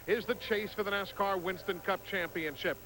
is the chase for the NASCAR Winston Cup Championship.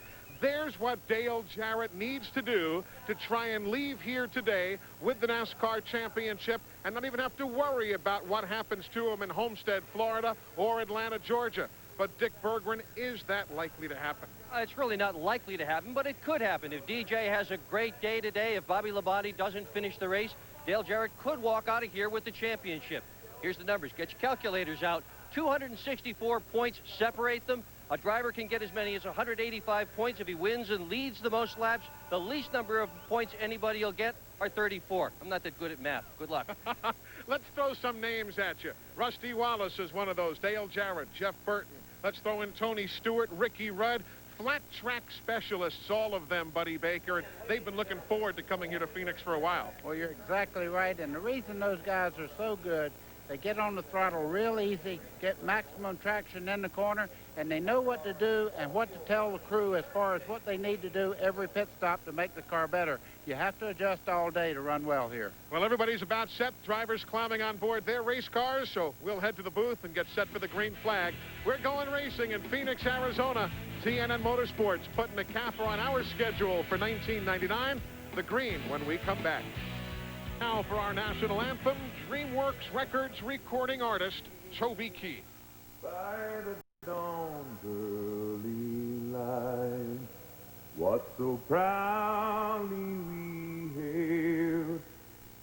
There's what Dale Jarrett needs to do to try and leave here today with the NASCAR Championship and not even have to worry about what happens to him in Homestead, Florida or Atlanta, Georgia. But Dick Berggren, is that likely to happen? It's really not likely to happen, but it could happen. If DJ has a great day today, if Bobby Labonte doesn't finish the race, Dale Jarrett could walk out of here with the championship. Here's the numbers. Get your calculators out. 264 points separate them. A driver can get as many as 185 points if he wins and leads the most laps. The least number of points anybody will get are 34. I'm not that good at math. Good luck. Let's throw some names at you. Rusty Wallace is one of those. Dale Jarrett, Jeff Burton. Let's throw in Tony Stewart, Ricky Rudd. Flat track specialists, all of them, Buddy Baker, and they've been looking forward to coming here to Phoenix for a while. Well, you're exactly right, and the reason those guys are so good, they get on the throttle real easy, get maximum traction in the corner, and they know what to do and what to tell the crew as far as what they need to do every pit stop to make the car better. You have to adjust all day to run well here. Well, everybody's about set. Drivers climbing on board their race cars, so we'll head to the booth and get set for the green flag. We're going racing in Phoenix, Arizona. TNN Motorsports putting a capper on our schedule for 1999. The green when we come back. Now for our national anthem, DreamWorks Records recording artist, Toby Keith. By the dawn's early light, what so proudly we hailed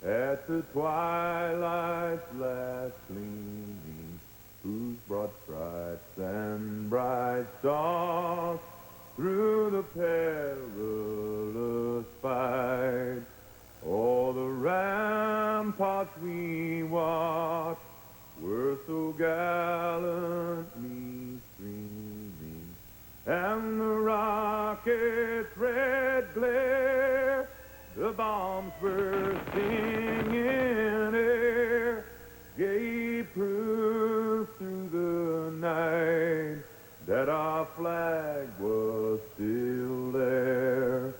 at the twilight's last gleaming, whose broad stripes and bright stars through the perilous fight, all the ramparts we watched were so gallantly streaming, and the rocket's red glare, the bombs bursting in air, gave proof through the night that our flag was still there.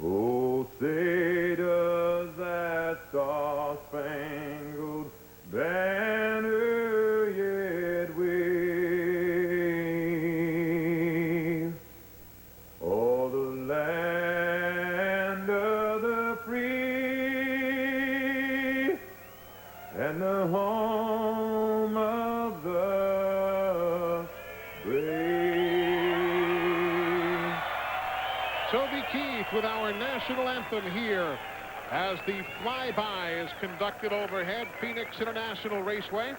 Oh, say does that star-spangled banner yet wave? Oh, the land of the free and the home of the brave. Toby Keith with our national anthem here as the flyby is conducted overhead, Phoenix International Raceway.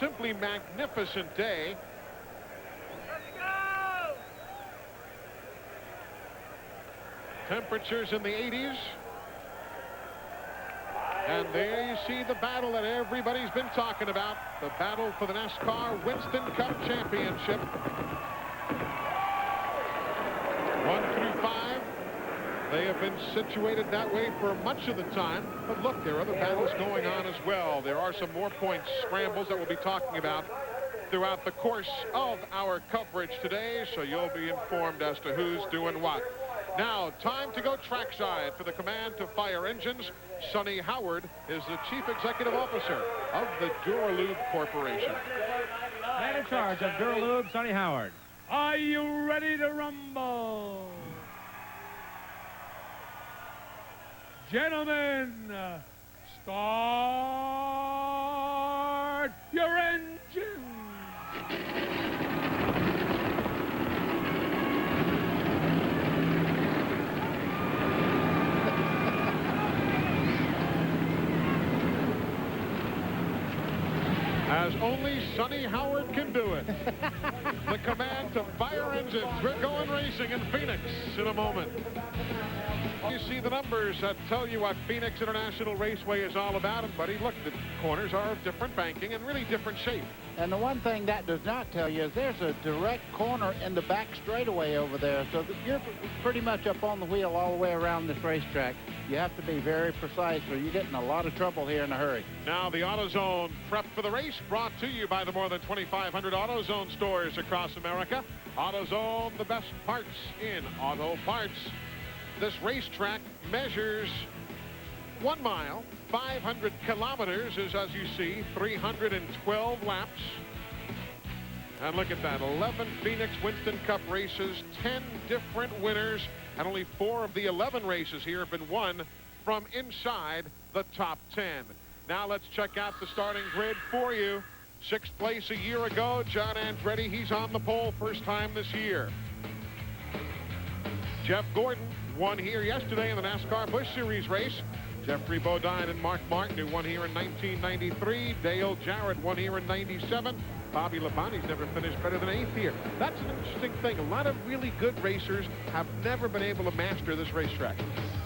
Simply magnificent day. Let's go! Temperatures in the 80s. And there you see the battle that everybody's been talking about. The battle for the NASCAR Winston Cup Championship. 1 through 5. They have been situated that way for much of the time. But look, there are other battles going on as well. There are some more points scrambles that we'll be talking about throughout the course of our coverage today, so you'll be informed as to who's doing what. Now, time to go trackside for the Command to Fire Engines. Sonny Howard is the Chief Executive Officer of the Duralube Corporation. Man in charge of Duralube, Sonny Howard. Are you ready to rumble? Gentlemen, start your engine. As only Sonny Howard can do it. The Command to Fire Engines. We're going racing in Phoenix in a moment. You see the numbers that tell you what Phoenix International Raceway is all about. And, buddy, look, the corners are of different banking and really different shape. And the one thing that does not tell you is there's a direct corner in the back straightaway over there. So that you're pretty much up on the wheel all the way around this racetrack. You have to be very precise or you get in a lot of trouble here in a hurry. Now the AutoZone prep for the race brought to you by the more than 2,500 AutoZone stores across America. AutoZone, the best parts in auto parts. This racetrack measures 1 mile, 500 kilometers is, as you see, 312 laps. And look at that, 11 Phoenix Winston Cup races, 10 different winners, and only 4 of the 11 races here have been won from inside the top 10. Now let's check out the starting grid for you. 6th place a year ago, John Andretti, he's on the pole first time this year. Jeff Gordon won here yesterday in the NASCAR Busch Series race. Jeffrey Bodine and Mark Martin, who won here in 1993. Dale Jarrett won here in 97. Bobby Labonte's never finished better than 8th here. That's an interesting thing. A lot of really good racers have never been able to master this racetrack.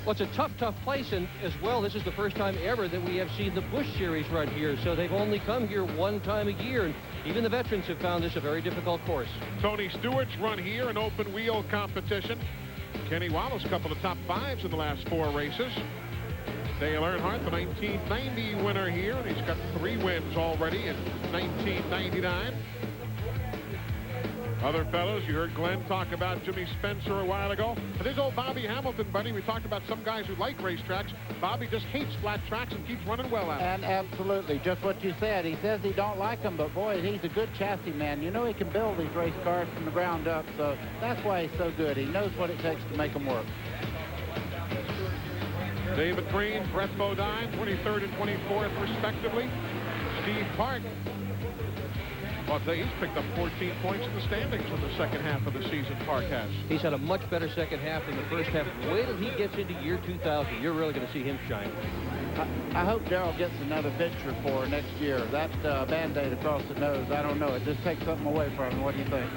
Well, it's a tough place, and as well, this is the first time ever that we have seen the Busch Series run here, so they've only come here one time a year, and even the veterans have found this a very difficult course. Tony Stewart's run here in open wheel competition. Kenny Wallace, a couple of top 5s in the last 4 races. Dale Earnhardt, the 1990 winner here, and he's got 3 wins already in 1999. Other fellows, you heard Glenn talk about Jimmy Spencer a while ago. And there's old Bobby Hamilton, buddy. We talked about some guys who like racetracks. Bobby just hates flat tracks and keeps running well out. And absolutely, just what you said. He says he don't like them, but boy, he's a good chassis man. You know he can build these race cars from the ground up, so that's why he's so good. He knows what it takes to make them work. David Green, Brett Bodine, 23rd and 24th respectively. Steve Park. Well, he's picked up 14 points in the standings in the second half of the season, Park has. He's had a much better second half than the first half. Wait till he gets into year 2000. You're really going to see him shine. I hope Darrell gets another picture for next year. That Band-Aid across the nose, I don't know. It just takes something away from him. What do you think?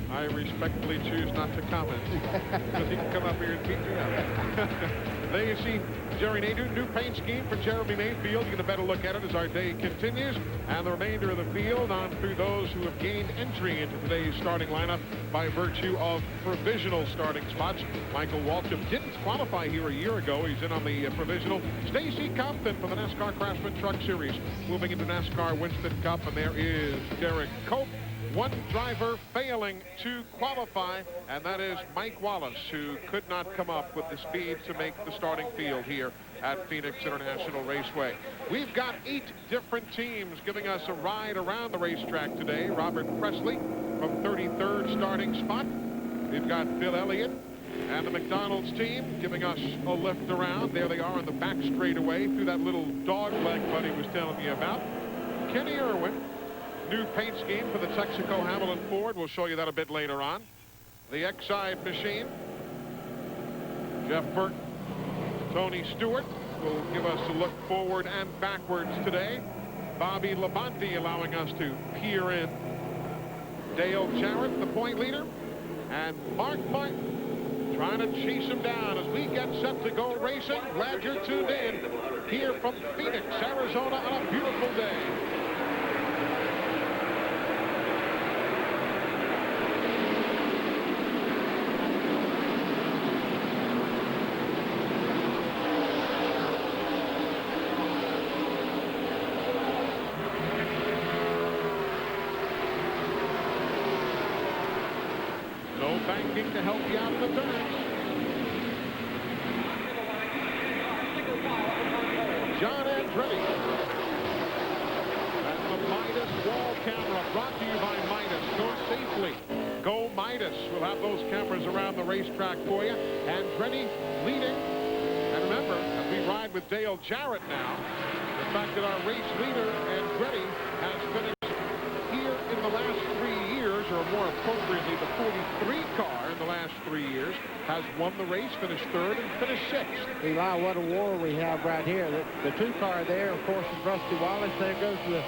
I respectfully choose not to comment because he can come up here and beat me up. There you see Jerry Nadeau, new paint scheme for Jeremy Mayfield. You get a better look at it as our day continues. And the remainder of the field on through those who have gained entry into today's starting lineup by virtue of provisional starting spots. Michael Waltrip didn't qualify here a year ago. He's in on the provisional. Stacy Compton for the NASCAR Craftsman Truck Series. Moving into NASCAR Winston Cup, and there is Derek Cope. One driver failing to qualify, and that is Mike Wallace, who could not come up with the speed to make the starting field here at Phoenix International Raceway. We've got 8 different teams giving us a ride around the racetrack today. Robert Presley from 33rd starting spot. We've got Phil Elliott and the McDonald's team giving us a lift around. There they are on the back straightaway through that little dog leg Buddy was telling me about. Kenny Irwin. New paint scheme for the Texaco Hamilton Ford. We'll show you that a bit later on. The Exide machine. Jeff Burton, Tony Stewart will give us a look forward and backwards today. Bobby Labonte allowing us to peer in. Dale Jarrett, the point leader. And Mark Martin trying to chase him down as we get set to go racing. Glad you're tuned in here from Phoenix, Arizona on a beautiful day. Banking to help you out in the turns. John Andretti. And the Midas wall camera brought to you by Midas. Go safely. Go Midas. We'll have those cameras around the racetrack for you. Andretti leading. And remember, as we ride with Dale Jarrett now, the fact that our race leader, Andretti, has finished here in the last 3 years, or more appropriately, the 43 car in the last 3 years, has won the race, finished 3rd, and finished 6th. Eli, what a war we have right here. The 2 car there, of course, is Rusty Wallace. There goes the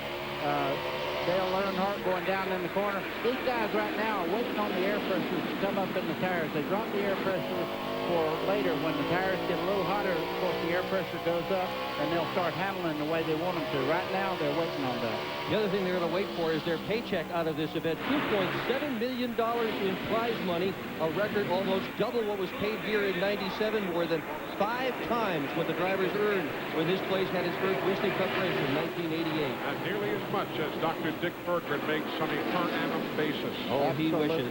Dale Earnhardt going down in the corner. These guys right now are waiting on the air pressure to come up in the tires. They drop the air pressure for later when the tires get a little hotter. Of course, the air pressure goes up, and they'll start handling the way they want them to. Right now, they're waiting on that. The other thing they're going to wait for is their paycheck out of this event. $2.7 million in prize money, a record almost double what was paid here in '97, more than 5 times what the drivers earned when this place had its first Winston Cup race in 1988. And nearly as much as Dr. Dick Berggren makes on a per annum basis. Oh, he wishes.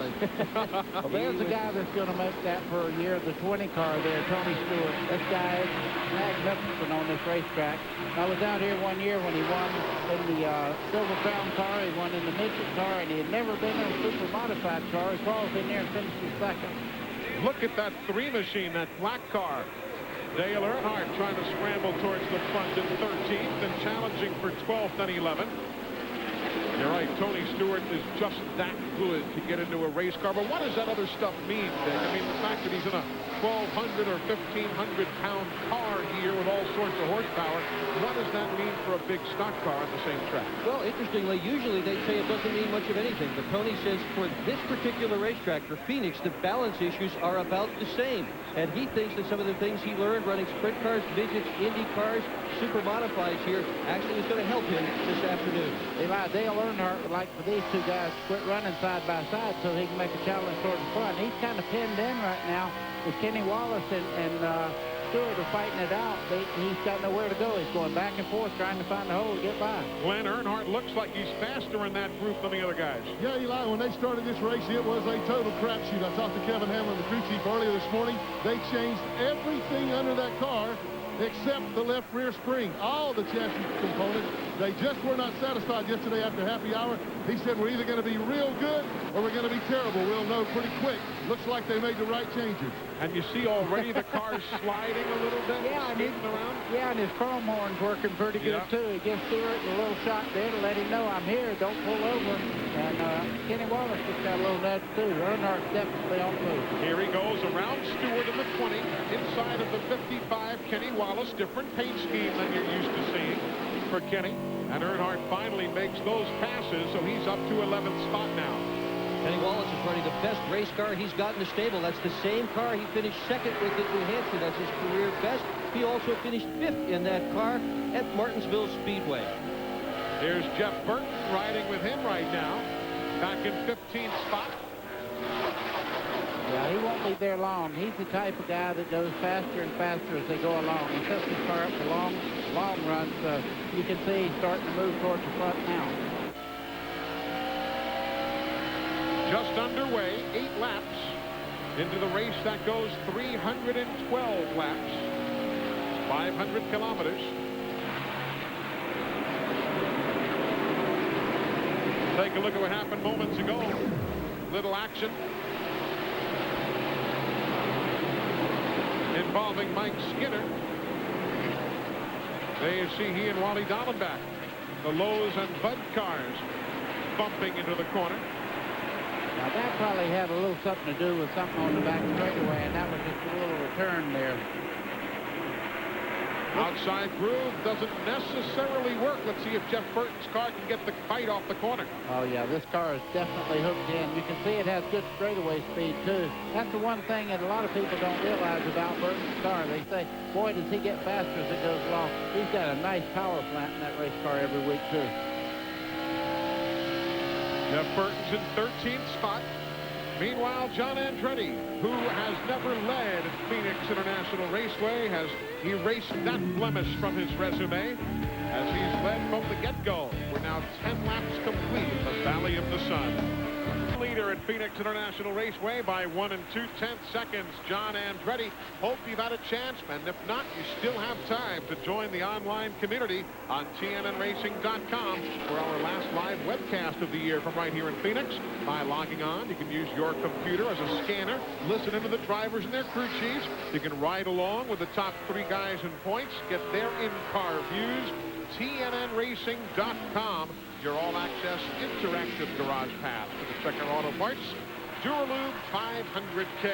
Well, there's a guy that's going to make that for a year, the 20 car there, Tony Stewart. This guy is magnificent on this racetrack. I was out here one year when he won in the Silver Crown car. He won in the midget car, and he had never been in a super modified car. He crawls in there and finishes second. Look at that 3 machine, that black car. Dale Earnhardt trying to scramble towards the front in 13th and challenging for 12th and 11th. You're right, Tony Stewart is just that good to get into a race car. But what does that other stuff mean, Dick? I mean, the fact that he's in a 1,200 or 1,500-pound car here with all sorts of horsepower, what does that mean for a big stock car on the same track? Well, interestingly, usually they say it doesn't mean much of anything, but Tony says for this particular racetrack, for Phoenix, the balance issues are about the same. And he thinks that some of the things he learned running sprint cars, midgets, Indy cars, super modifies here, actually is going to help him this afternoon. Eli, Dale Earnhardt would like for these two guys to quit running side by side so he can make a challenge toward the front. He's kind of pinned in right now with Kenny Wallace and Stewart are fighting it out. He's got nowhere to go. He's going back and forth trying to find a hole to get by. Glenn Earnhardt looks like he's faster in that group than the other guys. Yeah, Eli, when they started this race, it was a total crapshoot. I talked to Kevin Hamlin, the crew chief, earlier this morning. They changed everything under that car except the left rear spring, all the chassis components. They just were not satisfied yesterday after happy hour. He said we're either going to be real good or we're going to be terrible. We'll know pretty quick. Looks like they made the right changes. And you see already the car's sliding a little bit, skating around. Yeah, and his chrome horn's working pretty good, too. He gives Stewart a little shot there to let him know, I'm here, don't pull over. And Kenny Wallace just got a little nudge, too. Earnhardt's definitely on the move. Here he goes around Stewart in the 20, inside of the 55, Kenny Wallace. Different paint scheme than you're used to seeing for Kenny. And Earnhardt finally makes those passes, so he's up to 11th spot now. Kenny Wallace is running the best race car he's got in the stable. That's the same car he finished second with at New Hampshire. That's his career best. He also finished 5th in that car at Martinsville Speedway. Here's Jeff Burton riding with him right now. Back in 15th spot. Yeah, he won't be there long. He's the type of guy that goes faster and faster as they go along. He sets his car up for long runs. So you can see he's starting to move towards the front now. Just underway, 8 laps into the race that goes 312 laps, 500 kilometers. Take a look at what happened moments ago. Little action involving Mike Skinner. There you see he and Wally Dallenbach, the Lowe's and Bud cars, bumping into the corner. Now that probably had a little something to do with something on the back straightaway, and that was just a little return there. Outside groove doesn't necessarily work. Let's see if Jeff Burton's car can get the kite off the corner. Oh yeah, this car is definitely hooked in. You can see it has good straightaway speed too. That's the one thing that a lot of people don't realize about Burton's car. They say, boy, does he get faster as it goes along. He's got a nice power plant in that race car every week too. Jeff Burton's in 13th spot. Meanwhile, John Andretti, who has never led Phoenix International Raceway, has erased that blemish from his resume as he's led from the get-go. We're now 10 laps complete in the Valley of the Sun. Leader at Phoenix International Raceway by 1 2/10 seconds, John Andretti. Hope you've had a chance, and if not, you still have time to join the online community on TNNRacing.com for our last live webcast of the year from right here in Phoenix. By logging on, you can use your computer as a scanner, listen into the drivers and their crew chiefs. You can ride along with the top 3 guys in points, get their in-car views. TNNRacing.com, your all-access interactive garage path for the Checker Auto Parts Duralube 500K.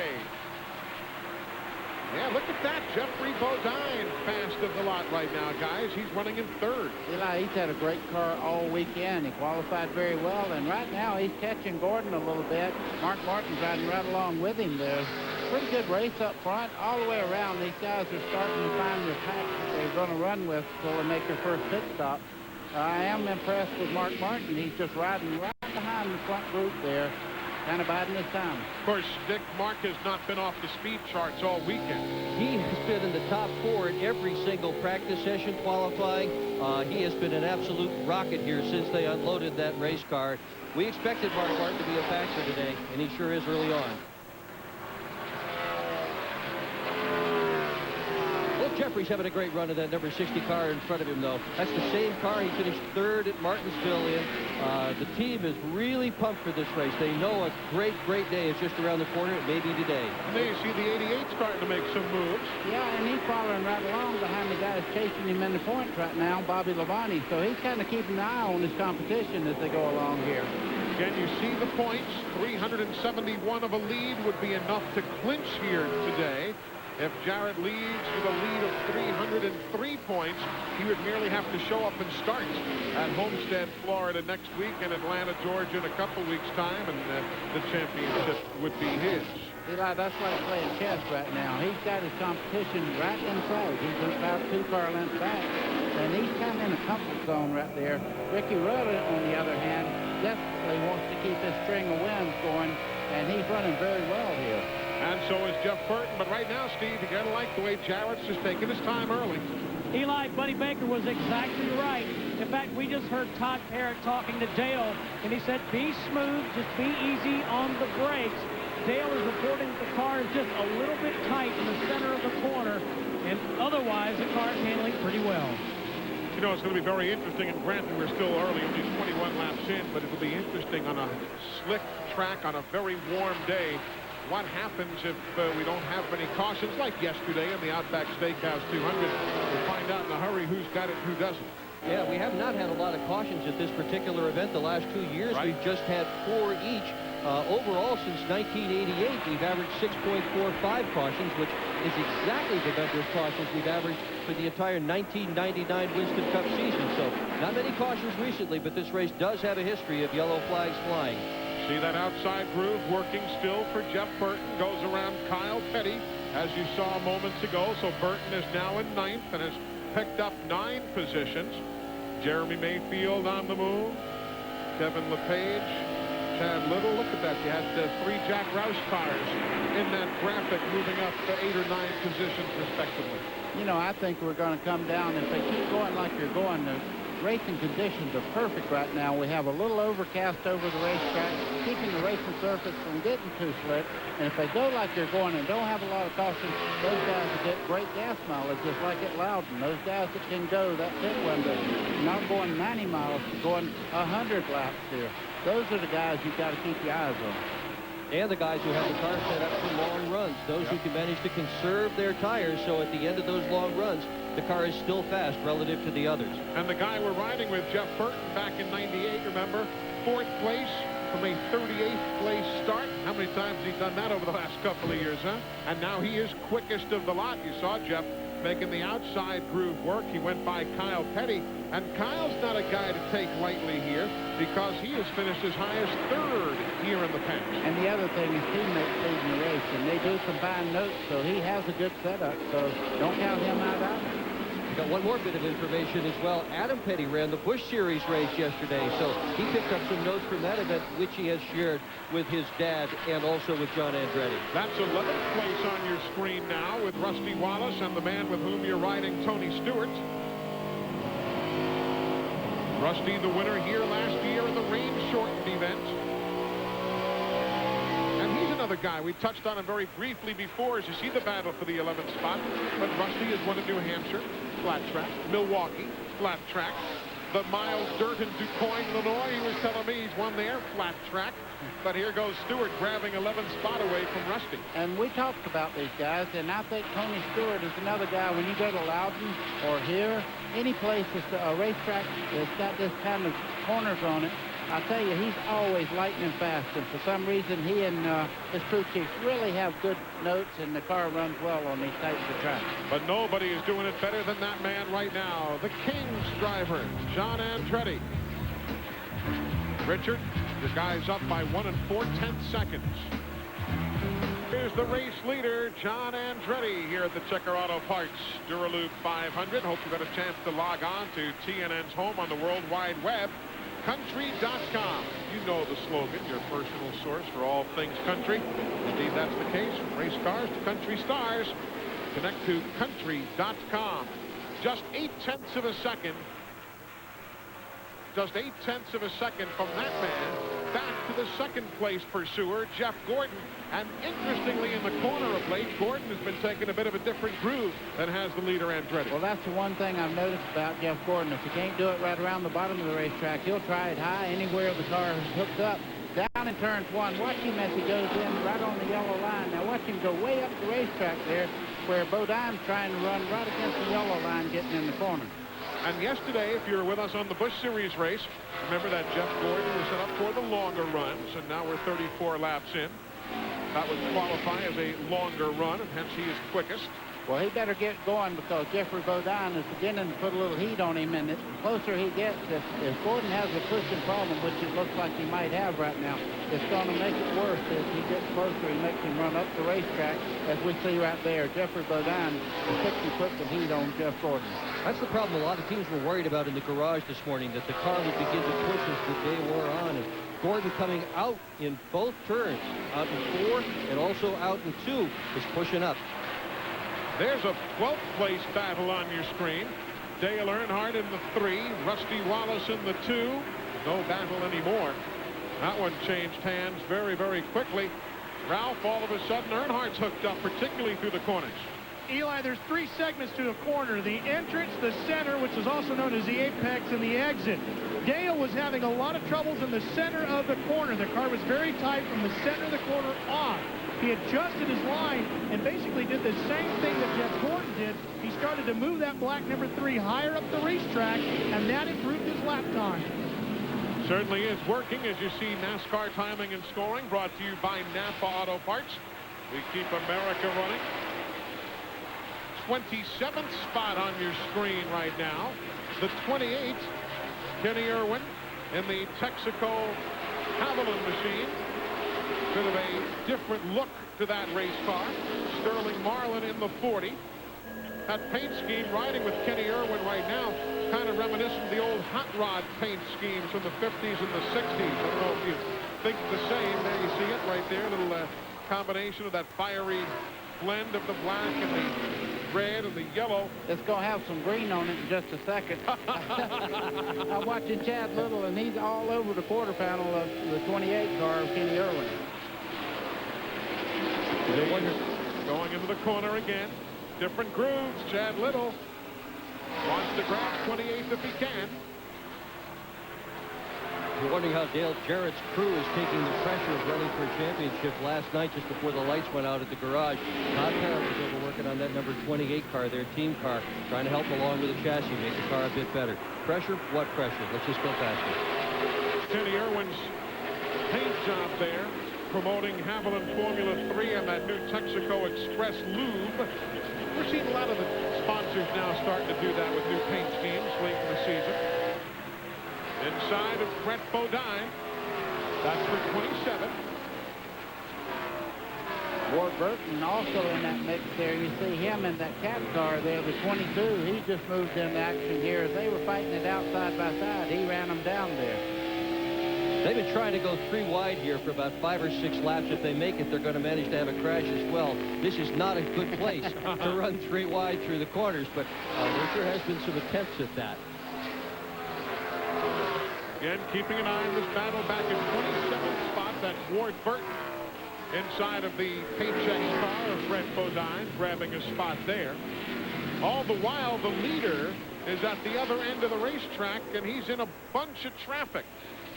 Yeah, look at that. Jeffrey Bodine fast of the lot right now, guys. He's running in 3rd. Eli, he's had a great car all weekend. He qualified very well, and right now he's catching Gordon a little bit. Mark Martin's riding right along with him there. Pretty good race up front. All the way around, these guys are starting to find their pack that they're going to run with until they make their first pit stop. I am impressed with Mark Martin. He's just riding right behind the front group there. kind of biding his time. Of course, Dick Mark has not been off the speed charts all weekend. He has been in the top 4 in every single practice session qualifying. He has been an absolute rocket here since they unloaded that race car. We expected Mark Martin to be a factor today, and he sure is early on. Jeffrey's having a great run of that number 60 car in front of him, though. That's the same car he finished 3rd at Martinsville in. The team is really pumped for this race. They know a great day is just around the corner. It may be today. And there you see the 88 starting to make some moves. Yeah, and he's following right along behind the guys chasing him in the points right now, Bobby Labonte. So he's kind of keeping an eye on his competition as they go along here. Again, you see the points. 371 of a lead would be enough to clinch here today. If Jarrett leads with a lead of 303 points, he would merely have to show up and start at Homestead, Florida next week, and Atlanta, Georgia in a couple weeks' time, and the championship would be his. Eli, that's like playing chess right now. He's got his competition right in sight. He's about 2 car lengths back, and he's kind of in a comfort zone right there. Ricky Rudd, on the other hand, desperately wants to keep his string of wins going, and he's running very well here. And so is Jeff Burton. But right now, Steve, you got to like the way Jarrett's just taking his time early. Eli, Buddy Baker was exactly right. In fact, we just heard Todd Parrott talking to Dale, and he said, be smooth, just be easy on the brakes. Dale is reporting that the car is just a little bit tight in the center of the corner, and otherwise the car is handling pretty well. You know, it's going to be very interesting, and granted, we're still early, only 21 laps in, but it'll be interesting on a slick track on a very warm day. What happens if we don't have many cautions like yesterday in the Outback Steakhouse 200? We'll find out in a hurry who's got it and who doesn't. Yeah, we have not had a lot of cautions at this particular event the last 2 years. Right. We've just had 4 each. Overall, since 1988, we've averaged 6.45 cautions, which is exactly the number of cautions we've averaged for the entire 1999 Winston Cup season. So not many cautions recently, but this race does have a history of yellow flags flying. See that outside groove working still for Jeff Burton. Goes around Kyle Petty, as you saw moments ago. So Burton is now in 9th and has picked up 9 positions. Jeremy Mayfield on the move. Kevin LePage, Chad Little. Look at that. You had 3 Jack Roush cars in that graphic moving up to 8 or 9 positions respectively. You know, I think we're going to come down. If they keep going like you're going, the racing conditions are perfect right now. We have a little overcast over the racetrack, keeping the racing surface from getting too slick. And if they go like they're going and don't have a lot of caution, those guys will get great gas mileage, just like at Loudon. Those guys that can go that pit window, not going 90 miles, but going 100 laps here. Those are the guys you've got to keep your eyes on. And the guys who have the car set up for long runs, those who can manage to conserve their tires, so at the end of those long runs, the car is still fast relative to the others. And the guy we're riding with, Jeff Burton, back in '98, remember, 4th place from a 38th place start. How many times has he done that over the last couple of years, huh? And now he is quickest of the lot. You saw Jeff making the outside groove work. He went by Kyle Petty, and Kyle's not a guy to take lightly here because he has finished as high as 3rd here in the pen. And the other thing is teammates leading the race, and they do combine notes, so he has a good setup, so don't count him out either. Got one more bit of information as well. Adam Petty ran the Busch Series race yesterday, so he picked up some notes from that event, which he has shared with his dad and also with John Andretti. That's 11th place on your screen now with Rusty Wallace and the man with whom you're riding, Tony Stewart. Rusty, the winner here last year in the rain-shortened event. And he's another guy. We touched on him very briefly before as you see the battle for the 11th spot. But Rusty has won in New Hampshire, flat track. Milwaukee, flat track. The Miles Dirt in DuQuoin, Illinois, he was telling me he's won there, flat track. But here goes Stewart grabbing 11th spot away from Rusty. And we talked about these guys, and I think Tony Stewart is another guy. When you go to Loudon or here, any place that's a racetrack that's got this kind of corners on it, I tell you, he's always lightning fast, and for some reason he and his crew chiefs really have good notes, and the car runs well on these types of tracks. But nobody is doing it better than that man right now, the King's driver, John Andretti. Richard, the guy's up by 1 4/10 seconds. Here's the race leader, John Andretti, here at the Checker Auto Parts Duralube 500. Hope you got a chance to log on to TNN's home on the World Wide Web. CountryCountry.com. You know the slogan, your personal source for all things country. Indeed, that's the case. From race cars to country stars, connect to Country.com. Just 0.8 of a second. Just 0.8 of a second from that man back to the second place pursuer, Jeff Gordon. And interestingly, in the corner of late, Gordon has been taking a bit of a different groove than has the leader, Andretti. Well, that's the one thing I've noticed about Jeff Gordon. If he can't do it right around the bottom of the racetrack, he'll try it high anywhere the car is hooked up. Down in turns 1, watch him as he goes in right on the yellow line. Now watch him go way up the racetrack there, where Bodine's trying to run right against the yellow line, getting in the corner. And yesterday, if you were with us on the Busch Series race, remember that Jeff Gordon was set up for the longer runs, and now we're 34 laps in. That would qualify as a longer run, and hence he is quickest. Well, he better get going because Jeffrey Bodine is beginning to put a little heat on him, and the closer he gets, if Gordon has a pushing problem, which it looks like he might have right now, it's going to make it worse. As he gets closer, he makes him run up the racetrack, as we see right there. Jeffrey Bodine is fixing to put some heat on Jeff Gordon. That's the problem a lot of teams were worried about in the garage this morning, that the car would begin to push as the day wore on. And Gordon coming out in both turns, out in 4 and also out in 2, is pushing up. There's a 12th place battle on your screen. Dale Earnhardt in the 3, Rusty Wallace in the 2. No battle anymore. That one changed hands very, very quickly. Ralph, all of a sudden, Earnhardt's hooked up, particularly through the corners. Eli, there's 3 segments to a corner. The entrance, the center, which is also known as the apex, and the exit. Dale was having a lot of troubles in the center of the corner. The car was very tight from the center of the corner on. He adjusted his line and basically did the same thing that Jeff Gordon did. He started to move that black number 3 higher up the racetrack, and that improved his lap time. Certainly is working, as you see NASCAR timing and scoring brought to you by Napa Auto Parts. We keep America running. 27th spot on your screen right now. The 28th, Kenny Irwin in the Texaco Havoline machine. Bit of a different look to that race car. Sterling Marlin in the 40. That paint scheme riding with Kenny Irwin right now, kind of reminiscent of the old hot rod paint schemes from the 50s and the 60s. I don't know if you think the same. There you see it right there. A little combination of that fiery blend of the black and the red and the yellow. It's going to have some green on it in just a second. I'm watching Chad Little, and he's all over the quarter panel of the 28 car of Kenny Irwin. Going into the corner again. Different grooves. Chad Little wants to grab 28th if he can. You're wondering how Dale Jarrett's crew is taking the pressure of running for a championship. Last night, just before the lights went out at the garage, Todd Parrott was over working on that number 28 car, their team car, trying to help along with the chassis, make the car a bit better. Pressure? What pressure? Let's just go faster. Kenny Irwin's paint job there, promoting Havoline Formula 3 and that new Texaco Express Lube. We're seeing a lot of the sponsors now starting to do that with new paint schemes late in the season. Inside of Brett Bodine. That's for 27. Ward Burton also in that mix there. You see him in that cat car there, the 22. He just moved into action here. As they were fighting it out side by side, he ran them down there. They've been trying to go 3 wide here for about 5 or 6 laps. If they make it, they're going to manage to have a crash as well. This is not a good place to run 3 wide through the corners, but there sure has been some attempts at that. Again, keeping an eye on this battle back in 27th spot. That's Ward Burton inside of the paint check car of Brett Bodine, grabbing a spot there. All the while, the leader is at the other end of the racetrack, and he's in a bunch of traffic.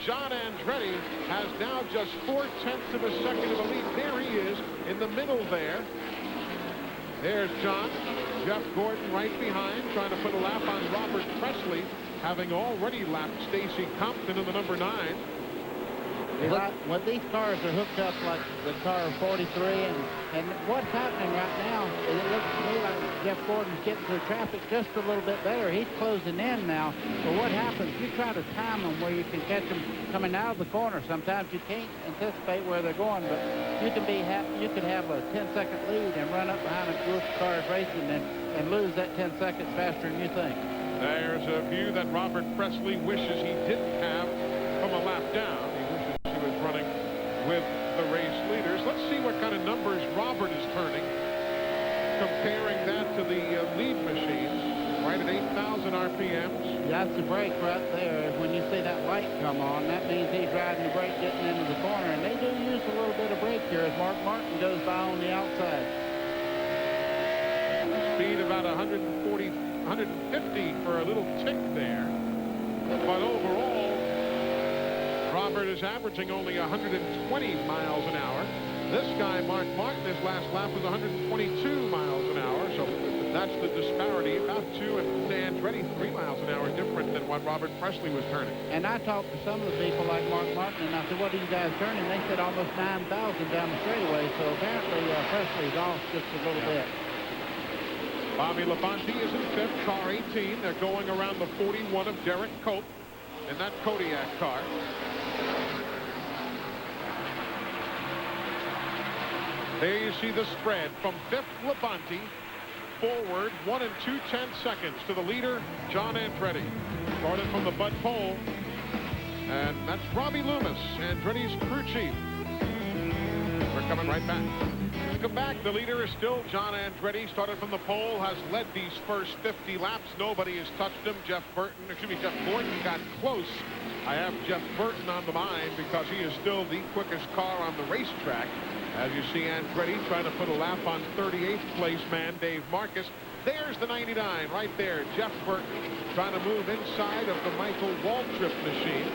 John Andretti has now just 0.4 of a second of a lead. There he is in the middle there. There's John. Jeff Gordon right behind, trying to put a lap on Robert Presley, having already lapped Stacy Compton in the number 9. When these cars are hooked up like the car of 43, and what's happening right now, it looks to me like Jeff Gordon's getting through traffic just a little bit better. He's closing in now. But what happens, you try to time them where you can catch them coming out of the corner. Sometimes you can't anticipate where they're going, but you can have a 10-second lead and run up behind a group of cars racing and lose that 10 seconds faster than you think. There's a view that Robert Presley wishes he didn't have him a lap down. He wishes he was running with the race leaders. Let's see what kind of numbers Robert is turning, comparing that to the lead machines, right at 8,000 RPMs. That's the brake right there. When you see that light come on, that means he's riding the brake getting into the corner. And they do use a little bit of brake here as Mark Martin goes by on the outside. Speed about 140, 150 for a little tick there. But overall, Robert is averaging only 120 miles an hour. This guy, Mark Martin, his last lap was 122 miles an hour. So that's the disparity, about 2, and Andretti 3 miles an hour different than what Robert Presley was turning. And I talked to some of the people like Mark Martin, and I said, what are you guys turning? They said almost 9,000 down the straightaway. So apparently Presley's off just a little bit. Bobby Labonte is in 5th, car 18. They're going around the 41 of Derek Cope in that Kodiak car. There you see the spread from 5th Labonte forward 1 2/10 seconds to the leader, John Andretti. Started from the Bud pole, and that's Robbie Loomis, Andretti's crew chief. We're coming right back. Welcome back. The leader is still John Andretti. Started from the pole, has led these first 50 laps. Nobody has touched him. Jeff Gordon got close. I have Jeff Burton on the mind because he is still the quickest car on the racetrack. As you see Andretti trying to put a lap on 38th place man Dave Marcus. There's the 99 right there. Jeff Burton trying to move inside of the Michael Waltrip machine.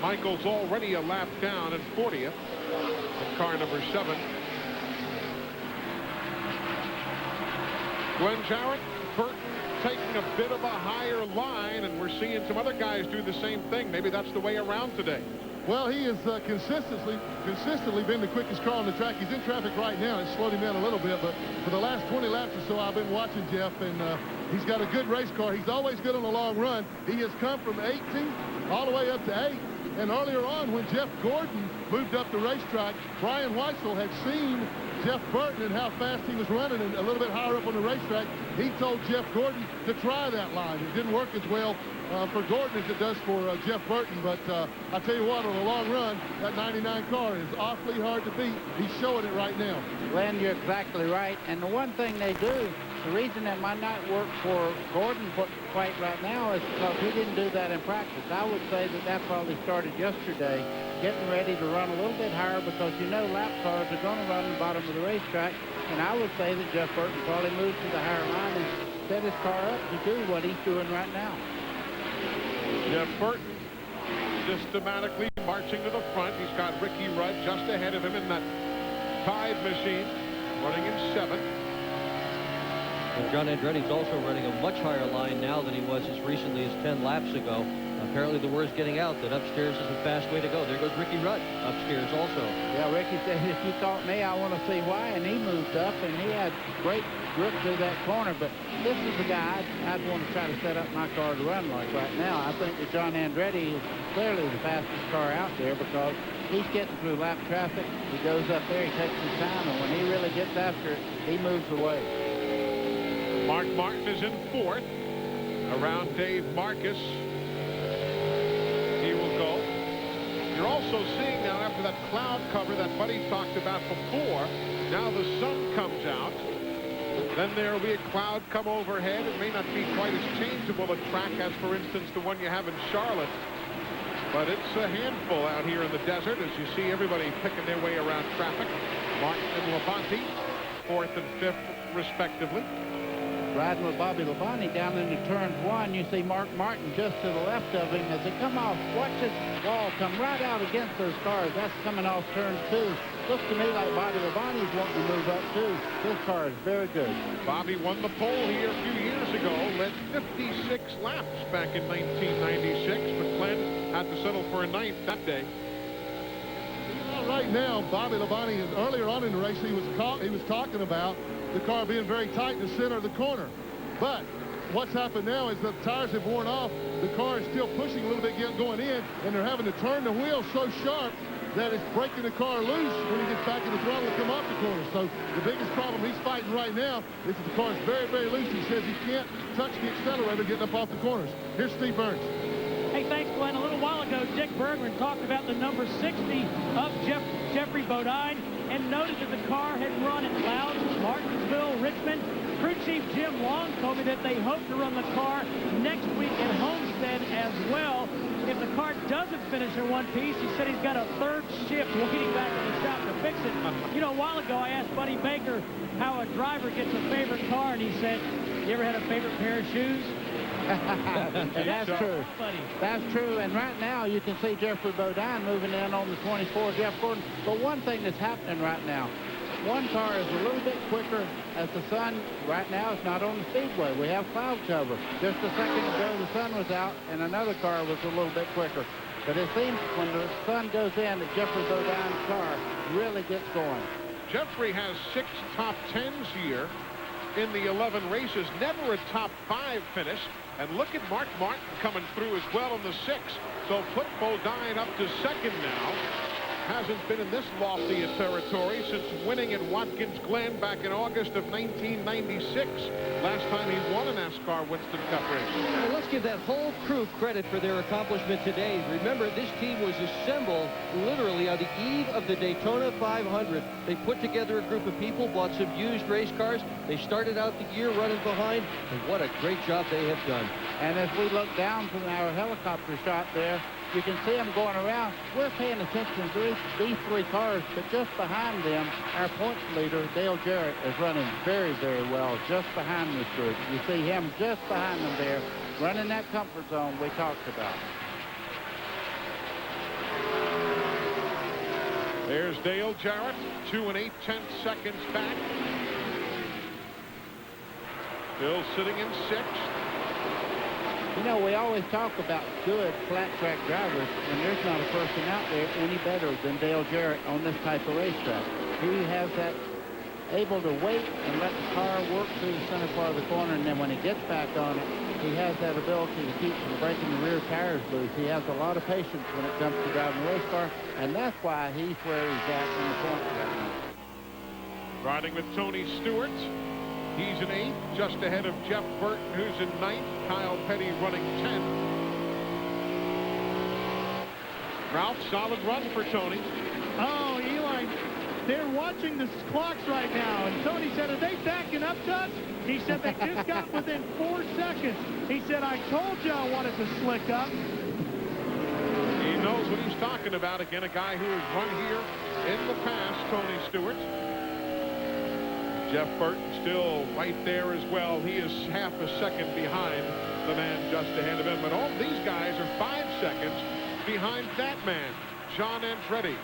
Michael's already a lap down in 40th in car number 7. Glenn Jarrett, Burton taking a bit of a higher line, and we're seeing some other guys do the same thing. Maybe that's the way around today. Well, he has consistently been the quickest car on the track. He's in traffic right now. It's slowed him down a little bit, but for the last 20 laps or so, I've been watching Jeff, and he's got a good race car. He's always good on the long run. He has come from 18 all the way up to 8. And earlier on, when Jeff Gordon moved up the racetrack, Brian Weissel had seen Jeff Burton and how fast he was running, and a little bit higher up on the racetrack, he told Jeff Gordon to try that line. It didn't work as well for Gordon as it does for Jeff Burton, but I tell you what, on the long run, that 99 car is awfully hard to beat. He's showing it right now. Glenn, you're exactly right. And the one thing they do, the reason that might not work for Gordon quite right now is because he didn't do that in practice. I would say that probably started yesterday, getting ready to run a little bit higher because you know lap cars are going to run the bottom of the racetrack. And I would say that Jeff Burton probably moved to the higher line and set his car up to do what he's doing right now. Jeff Burton systematically marching to the front. He's got Ricky Rudd just ahead of him in that Tide machine, running in 7th. And John Andretti's also running a much higher line now than he was as recently as 10 laps ago. Apparently the word's getting out that upstairs is a fast way to go. There goes Ricky Rudd upstairs also. Yeah, Ricky said, if you taught me, I want to see why. And he moved up, and he had great grip through that corner. But this is the guy I'd want to try to set up my car to run like right now. I think that John Andretti is clearly the fastest car out there because he's getting through lap traffic. He goes up there, he takes his time, and when he really gets after it, he moves away. Mark Martin is in 4th. Around Dave Marcus, he will go. You're also seeing now, after that cloud cover that Buddy talked about before, now the sun comes out. Then there will be a cloud come overhead. It may not be quite as changeable a track as, for instance, the one you have in Charlotte. But it's a handful out here in the desert as you see everybody picking their way around traffic. Martin and Labonte, 4th and 5th, respectively. Riding with Bobby Labonte down into turn 1, you see Mark Martin just to the left of him as they come off. Watch this wall come right out against those cars. That's coming off turn 2. Looks to me like Bobby Labonte's wanting to move up too. This car is very good. Bobby won the pole here a few years ago, led 56 laps back in 1996, but Glenn had to settle for a 9th that day. Right now, Bobby Labonte, earlier on in the race, he was talking about the car being very tight in the center of the corner. But what's happened now is the tires have worn off. The car is still pushing a little bit going in, and they're having to turn the wheel so sharp that it's breaking the car loose when he gets back in the throttle and come off the corner. So the biggest problem he's fighting right now is that the car is very, very loose. He says he can't touch the accelerator getting up off the corners. Here's Steve Burns. Hey, Hey, thanks, Glenn. A little while ago, Dick Bergman talked about the number 60 of Jeffrey Bodine and noted that the car had run at Loudon, Martinsville, Richmond. Crew Chief Jim Long told me that they hope to run the car next week at Homestead as well. If the car doesn't finish in one piece, he said he's got a third shift waiting back in the shop to fix it. You know, a while ago, I asked Buddy Baker how a driver gets a favorite car, and he said, you ever had a favorite pair of shoes? That's true. That's true. And right now, you can see Jeffrey Bodine moving in on the 24 Jeff Gordon. But one thing that's happening right now, one car is a little bit quicker as the sun right now is not on the speedway. We have cloud cover. Just a second ago, the sun was out, and another car was a little bit quicker. But it seems when the sun goes in, that Jeffrey Bodine's car really gets going. Jeffrey has 6 top 10s here in the 11 races. Never a top 5 finish. And look at Mark Martin coming through as well in the 6. So put Bodine up to second now. Hasn't been in this lofty a territory since winning at Watkins Glen back in August of 1996. Last time he won a NASCAR Winston Cup race. Well, let's give that whole crew credit for their accomplishment today. Remember, this team was assembled literally on the eve of the Daytona 500. They put together a group of people, bought some used race cars. They started out the year running behind, and what a great job they have done. And as we look down from our helicopter shot there, you can see them going around. We're paying attention to these 3 cars, but just behind them, our points leader, Dale Jarrett, is running very, very well just behind this group. You see him just behind them there, running that comfort zone we talked about. There's Dale Jarrett, 2 8/10 seconds back. Still sitting in 6th. You know, we always talk about good flat track drivers, and there's not a person out there any better than Dale Jarrett on this type of racetrack. He has that able to wait and let the car work through the center part of the corner, and then when he gets back on it, he has that ability to keep from breaking the rear tires loose. He has a lot of patience when it comes to driving a race car, and that's why he's where he's at in the points right now. Riding with Tony Stewart. He's in 8th, just ahead of Jeff Burton, who's in 9th. Kyle Petty running 10th. Ralph, solid run for Tony. Oh, Eli, they're watching the clocks right now, and Tony said, are they backing up to us? He said they just got within 4 seconds. He said, I told you I wanted to slick up. He knows what he's talking about. Again, a guy who has run here in the past, Tony Stewart. Jeff Burton still right there as well. He is half a second behind the man just ahead of him. But all these guys are 5 seconds behind that man, John Andretti,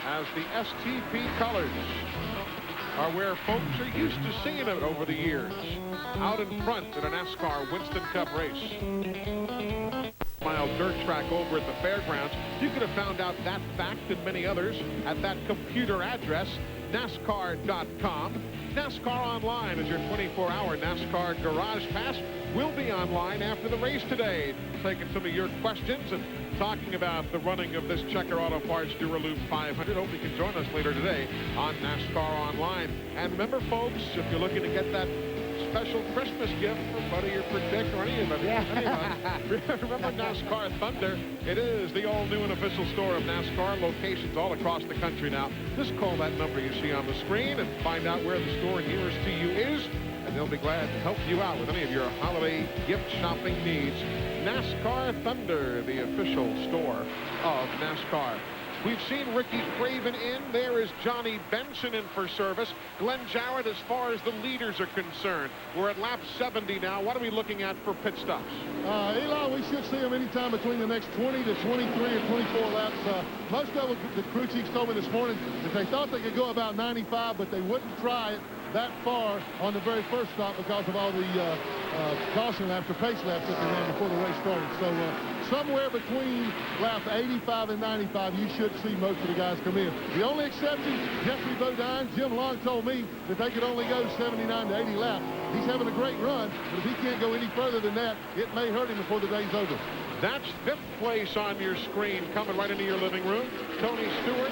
as the STP colors are where folks are used to seeing it over the years. Out in front at a NASCAR Winston Cup race. Mile dirt track over at the fairgrounds. You could have found out that fact and many others at that computer address, NASCAR.com. NASCAR Online is your 24-hour NASCAR Garage Pass. We'll be online after the race today, taking some of your questions and talking about the running of this Checker Auto Parts Duraloop 500. Hope you can join us later today on NASCAR Online. And remember, folks, if you're looking to get that special Christmas gift for Buddy or for Dick or any of them. Remember NASCAR Thunder. It is the all-new and official store of NASCAR, locations all across the country now. Just call that number you see on the screen and find out where the store nearest to you is, and they'll be glad to help you out with any of your holiday gift shopping needs. NASCAR Thunder, the official store of NASCAR. We've seen Ricky Craven in. There is Johnny Benson in for service. Glenn Jarrett, as far as the leaders are concerned. We're at lap 70 now. What are we looking at for pit stops? Eli, we should see them anytime between the next 20 to 23 or 24 laps. Most of the crew chiefs told me this morning that they thought they could go about 95, but they wouldn't try it that far on the very first stop because of all the caution laps or pace laps that they ran before the race started. So somewhere between lap 85 and 95, you should see most of the guys come in. The only exception, Jeffrey Bodine. Jim Long told me that they could only go 79 to 80 laps. He's having a great run, but if he can't go any further than that, it may hurt him before the day's over. That's 5th place on your screen, coming right into your living room. Tony Stewart.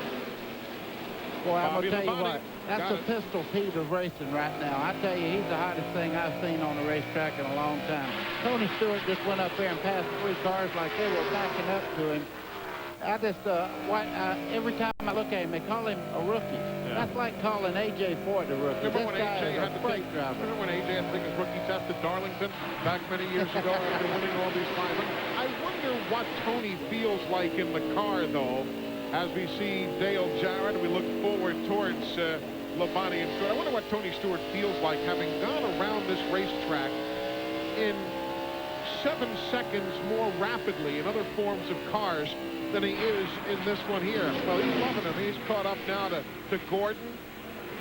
Boy, I'm going to tell you what. That's the Pistol Pete of racing right now. I tell you, he's the hottest thing I've seen on a racetrack in a long time. Tony Stewart just went up there and passed 3 cars like they were backing up to him. I just, every time I look at him, they call him a rookie. Yeah. That's like calling A.J. Ford a rookie. Remember when AJ had to take his rookie test at Darlington back many years ago after winning all these 500? I wonder what Tony feels like in the car, though, as we see Dale Jarrett. We look forward towards Labonte and Stewart. I wonder what Tony Stewart feels like having gone around this racetrack in 7 seconds more rapidly in other forms of cars than he is in this one here. Well, he's loving him. He's caught up now to Gordon.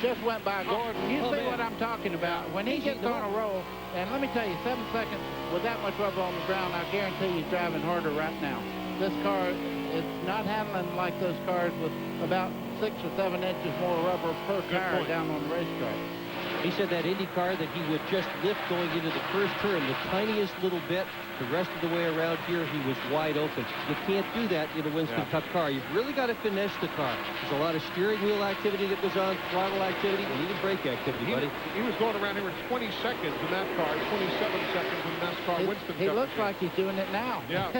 Just went by Gordon. You see what I'm talking about. When he gets on a roll, and let me tell you, 7 seconds with that much rubber on the ground, I guarantee he's driving harder right now. This car is not handling like those cars with about 6 or 7 inches more rubber per tire down on the racetrack. He said that Indy car that he would just lift going into the first turn the tiniest little bit. The rest of the way around here, he was wide open. You can't do that in a Winston Cup car. You've really got to finesse the car. There's a lot of steering wheel activity that was on, throttle activity, and even brake activity, buddy. He was going around here in 20 seconds in that car, 27 seconds in NASCAR Winston Cup. He looks like he's doing it now. Yeah.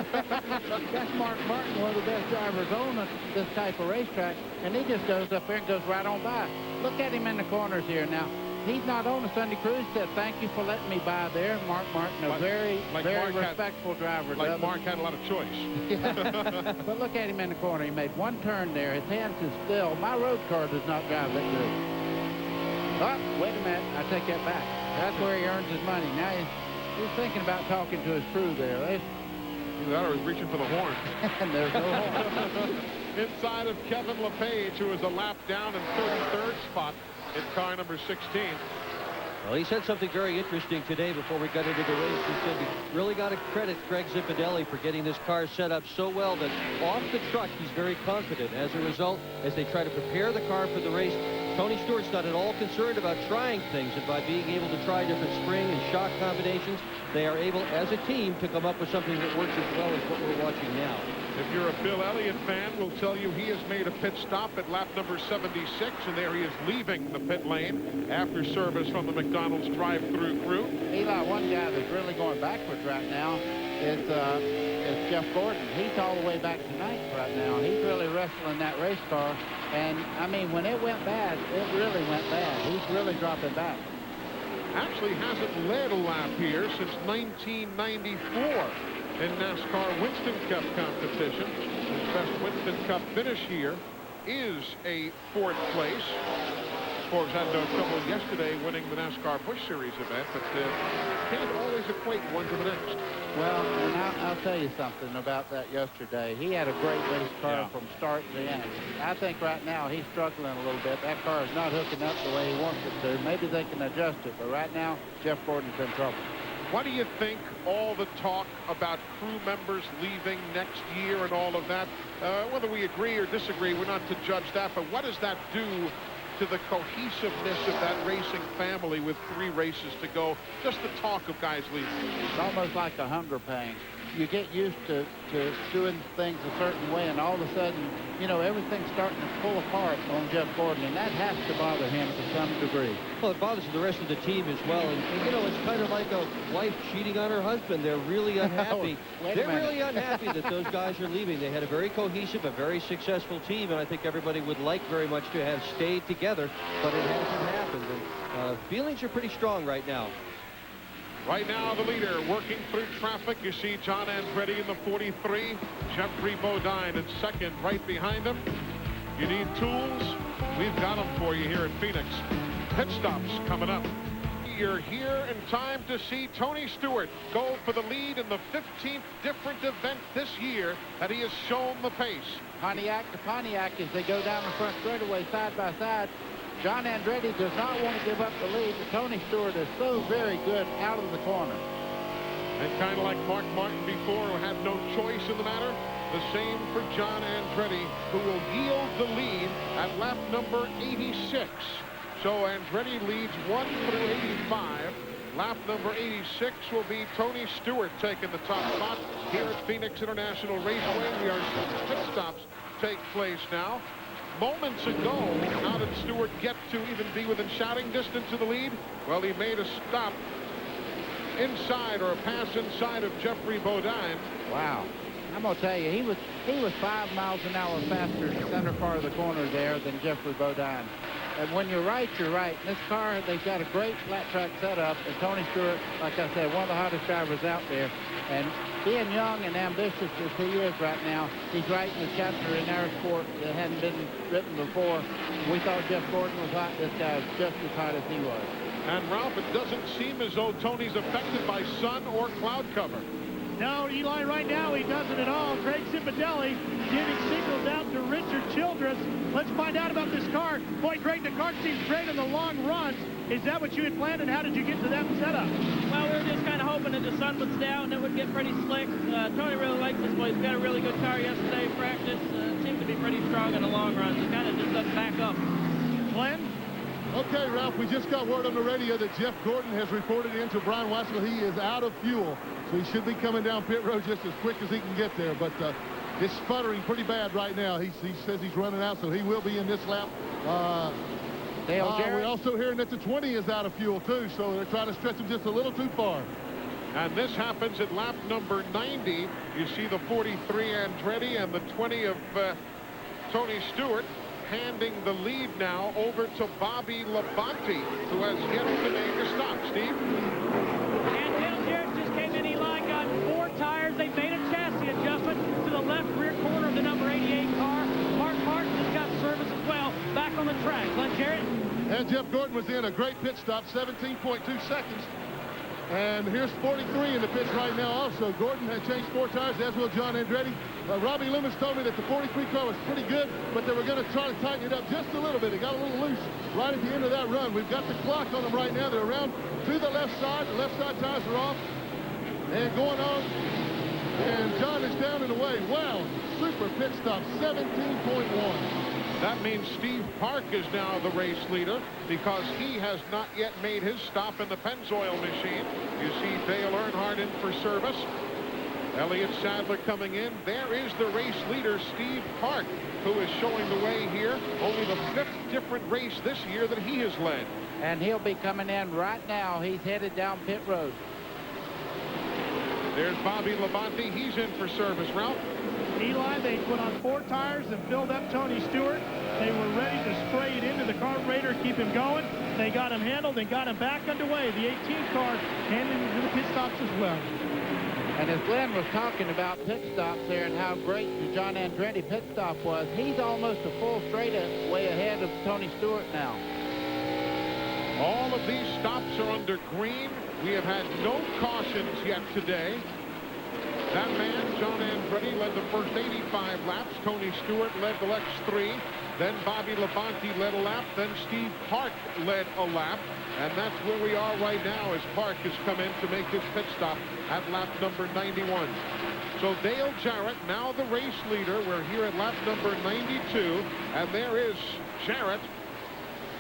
That's Mark Martin, one of the best drivers on this type of racetrack, and he just goes up there and goes right on by. Look at him in the corners here now. He's not on the Sunday Cruise. Said, thank you for letting me by there. Mark Martin, a very respectful driver. Like Mark had a lot of choice. But look at him in the corner. He made one turn there. His hands is still. My road car does not drive that good. Oh, wait a minute. I take that back. That's where he earns his money. Now he's thinking about talking to his crew there. Either that or he's reaching for the horn. And there's no horn. Inside of Kevin LePage, who is a lap down in 33rd spot in car number 16. Well, he said something very interesting today before we got into the race. He said he really got to credit Greg Zipadelli for getting this car set up so well that off the truck he's very confident. As a result, as they try to prepare the car for the race, Tony Stewart's not at all concerned about trying things, and by being able to try different spring and shock combinations, they are able, as a team, to come up with something that works as well as what we're watching now. If you're a Bill Elliott fan, we'll tell you he has made a pit stop at lap number 76, and there he is leaving the pit lane after service from the McDonald's drive-through crew. Eli, one guy that's really going backwards right now is Jeff Gordon. He's all the way back to ninth right now. He's really wrestling that race car, and I mean, when it went bad, it really went bad. He's really dropping back. Actually hasn't led a lap here since 1994. In NASCAR Winston Cup competition. His best Winston Cup finish here is a 4th place. Forbes had no trouble yesterday winning the NASCAR Busch Series event, but can't always equate one to the next. Well, and I'll tell you something about that yesterday. He had a great race car from start to end. I think right now he's struggling a little bit. That car is not hooking up the way he wants it to. Maybe they can adjust it, but right now, Jeff Gordon's in trouble. What do you think, all the talk about crew members leaving next year and all of that? Whether we agree or disagree, we're not to judge that, but what does that do to the cohesiveness of that racing family with 3 races to go? Just the talk of guys leaving. It's almost like a hunger pang. You get used to doing things a certain way, and all of a sudden, you know, everything's starting to pull apart on Jeff Gordon, and that has to bother him to some degree. Well, it bothers the rest of the team as well, and you know, it's kind of like a wife cheating on her husband. They're really unhappy. They're really unhappy that those guys are leaving. They had a very cohesive, a very successful team, and I think everybody would like very much to have stayed together, but it hasn't happened, and feelings are pretty strong right now. Right now, the leader working through traffic. You see John Andretti in the 43. Jeffrey Bodine in second, right behind him. You need tools? We've got them for you here in Phoenix. Pit stops coming up. You're here in time to see Tony Stewart go for the lead in the 15th different event this year that he has shown the pace. Pontiac to Pontiac as they go down the front straightaway side by side. John Andretti does not want to give up the lead. Tony Stewart is so very good out of the corner. And kind of like Mark Martin before, who had no choice in the matter, the same for John Andretti, who will yield the lead at lap number 86. So Andretti leads 1 through 85. Lap number 86 will be Tony Stewart taking the top spot here at Phoenix International Raceway. We are seeing pit stops take place now. moments ago, how did Stewart get to even be within shouting distance of the lead? Well, he made a stop inside, or a pass inside of Jeffrey Bodine. Wow. I'm going to tell you, he was 5 miles an hour faster in the center part of the corner there than Jeffrey Bodine. And when you're right, you're right. In this car, they've got a great flat track setup. And Tony Stewart, like I said, one of the hottest drivers out there. And being young and ambitious as he is right now, he's writing a chapter in our sport that hadn't been written before. We thought Jeff Gordon was hot. This guy's just as hot as he was. And Ralph, it doesn't seem as though Tony's affected by sun or cloud cover. No, Eli, right now he doesn't at all. Craig Cipodelli giving signals out to Richard Childress. Let's find out about this car. Boy, Craig, the car seems great in the long runs. Is that what you had planned, and how did you get to that setup? Well, we were just kind of hoping that the sun would stay out and it would get pretty slick. Tony really likes this boy. He's got a really good car yesterday. Practice seemed to be pretty strong in the long runs. He kind of just doesn't back up. Glenn? Okay, Ralph, we just got word on the radio that Jeff Gordon has reported into Brian Weissel. He is out of fuel, so he should be coming down pit road just as quick as he can get there. But it's sputtering pretty bad right now. He says he's running out, so he will be in this lap. We're also hearing that the 20 is out of fuel, too, so they're trying to stretch him just a little too far. And this happens at lap number 90. You see the 43 Andretti and the 20 of Tony Stewart, handing the lead now over to Bobby Labonte, who has yet to make a stop. Steve? And Dale Jarrett just came in. Eli got 4 tires. They made a chassis adjustment to the left rear corner of the number 88 car. Mark Martin has got service as well back on the track. Glenn Jarrett? And Jeff Gordon was in a great pit stop, 17.2 seconds. And here's 43 in the pits right now also. Gordon had changed 4 tires, as will John Andretti. Robbie Loomis told me that the 43 car was pretty good, but they were going to try to tighten it up just a little bit. It got a little loose right at the end of that run. We've got the clock on them right now. They're around to the left side. The left side tires are off and going on. And John is down and away. Wow, super pit stop, 17.1. That means Steve Park is now the race leader because he has not yet made his stop in the Pennzoil machine. You see Dale Earnhardt in for service. Elliott Sadler coming in. There is the race leader, Steve Park, who is showing the way here. Only the 5th different race this year that he has led. And he'll be coming in right now. He's headed down pit road. There's Bobby Labonte. He's in for service. Ralph? Eli, they put on 4 tires and filled up Tony Stewart. They were ready to spray it into the carburetor, keep him going. They got him handled and got him back underway. The 18 car handing him to the pit stops as well. And as Glenn was talking about pit stops there and how great the John Andretti pit stop was, he's almost a full straightaway ahead of Tony Stewart now. All of these stops are under green. We have had no cautions yet today. That man, John Andretti, led the first 85 laps. Tony Stewart led the next 3. Then Bobby Labonte led a lap. Then Steve Park led a lap. And that's where we are right now as Park has come in to make his pit stop at lap number 91. So Dale Jarrett, now the race leader. We're here at lap number 92. And there is Jarrett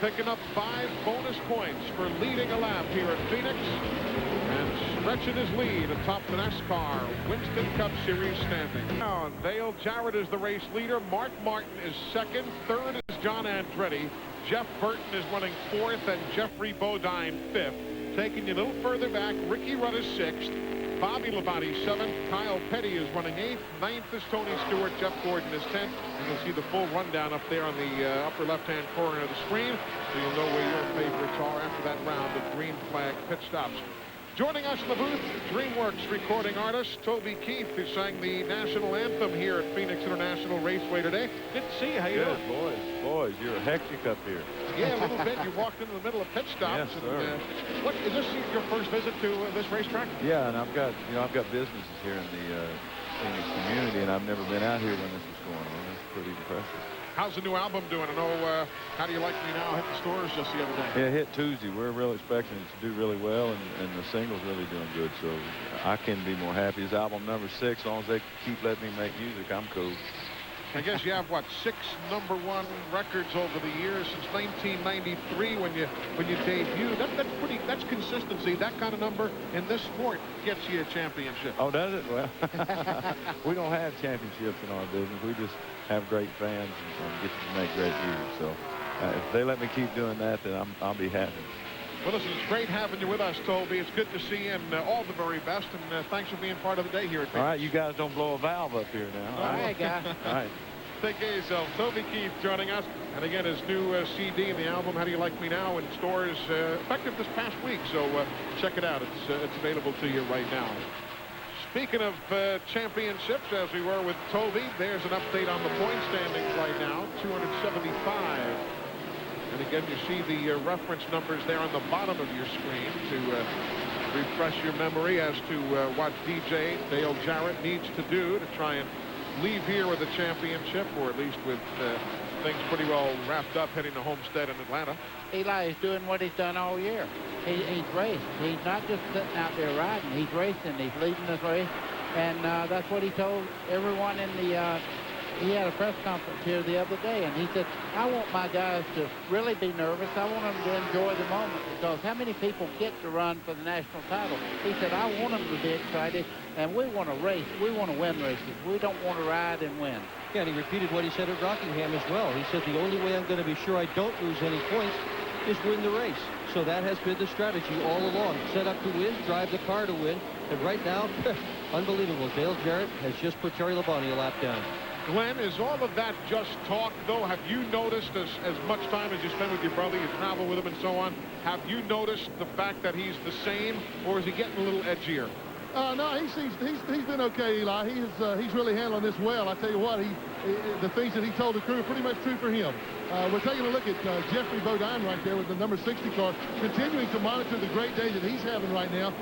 picking up 5 bonus points for leading a lap here at Phoenix and stretching his lead atop the NASCAR Winston Cup Series standing. Now, Dale Jarrett is the race leader. Mark Martin is second. Third is John Andretti. Jeff Burton is running 4th, and Jeffrey Bodine 5th. Taking you a little further back, Ricky Rudd is 6th. Bobby Labonte 7th. Kyle Petty is running 8th. 9th is Tony Stewart. Jeff Gordon is 10th. And you'll see the full rundown up there on the upper left-hand corner of the screen, so you'll know where your favorites are after that round of green flag pit stops. Joining us in the booth, DreamWorks recording artist Toby Keith, who sang the national anthem here at Phoenix International Raceway today. Good to see you. How you doing? Boys, you're hectic up here. Yeah, a little bit. You walked into the middle of pit stops. Yes, sir. What is this your first visit to this racetrack? Yeah, and I've got businesses here in the Phoenix community, and I've never been out here when this was going on. That's pretty impressive. How's the new album doing? I know, How Do You Like Me Now hit the stores just the other day. Yeah, it hit Tuesday. We're really expecting it to do really well, and the single's really doing good, so I couldn't be more happy. It's album number 6. As long as they keep letting me make music, I'm cool. I guess you have, what, 6 #1 records over the years since 1993 when you debuted. That's consistency. That kind of number in this sport gets you a championship. Oh, does it? Well, we don't have championships in our business. We just have great fans and get to make great music. So if they let me keep doing that, then I'll be happy. Well, listen, it's great having you with us, Toby. It's good to see you, and all the very best, and thanks for being part of the day here at Phoenix. All right, you guys don't blow a valve up here now. All right, guy. All right. Take care of yourself. Toby Keith joining us. And again, his new CD and the album, How Do You Like Me Now, in stores effective this past week. So check it out. It's available to you right now. Speaking of championships, as we were with Toby, there's an update on the point standings right now, 275. And again, you see the reference numbers there on the bottom of your screen to refresh your memory as to what DJ Dale Jarrett needs to do to try and leave here with a championship, or at least with things pretty well wrapped up heading to Homestead in Atlanta. Eli is doing what he's done all year. He's raced. He's not just sitting out there riding. He's racing. He's leading this race. And that's what he told everyone in the he had a press conference here the other day, and he said, I want my guys to really be nervous. I want them to enjoy the moment, because how many people get to run for the national title? He said, I want them to be excited, and we want to race. We want to win races. We don't want to ride and win. Yeah, and he repeated what he said at Rockingham as well. He said, the only way I'm going to be sure I don't lose any points is win the race. So that has been the strategy all along. Set up to win, drive the car to win. And right now, unbelievable. Dale Jarrett has just put Terry Labonte a lap down. Glenn, is all of that just talk, though? Have you noticed, as much time as you spend with your brother, you travel with him and so on, have you noticed the fact that he's the same, or is he getting a little edgier? No, he's been okay, Eli. He's really handling this well. I tell you what, the things that he told the crew are pretty much true for him. We're taking a look at Jeffrey Bodine right there with the number 60 car, continuing to monitor the great day that he's having right now.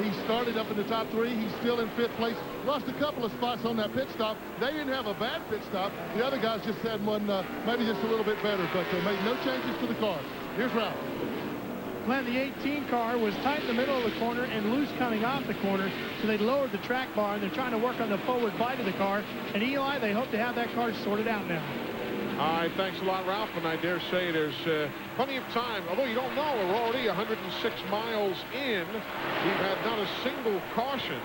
He started up in the top 3. He's still in 5th place. Lost a couple of spots on that pit stop. They didn't have a bad pit stop. The other guys just had one maybe just a little bit better, but made no changes to the car. Here's Ralph. Glenn, the 18 car was tight in the middle of the corner and loose coming off the corner, so they lowered the track bar, and they're trying to work on the forward bite of the car. And Eli, they hope to have that car sorted out now. All right, thanks a lot, Ralph. And I dare say there's plenty of time. Although you don't know, we're already 106 miles in. We've had not a single caution.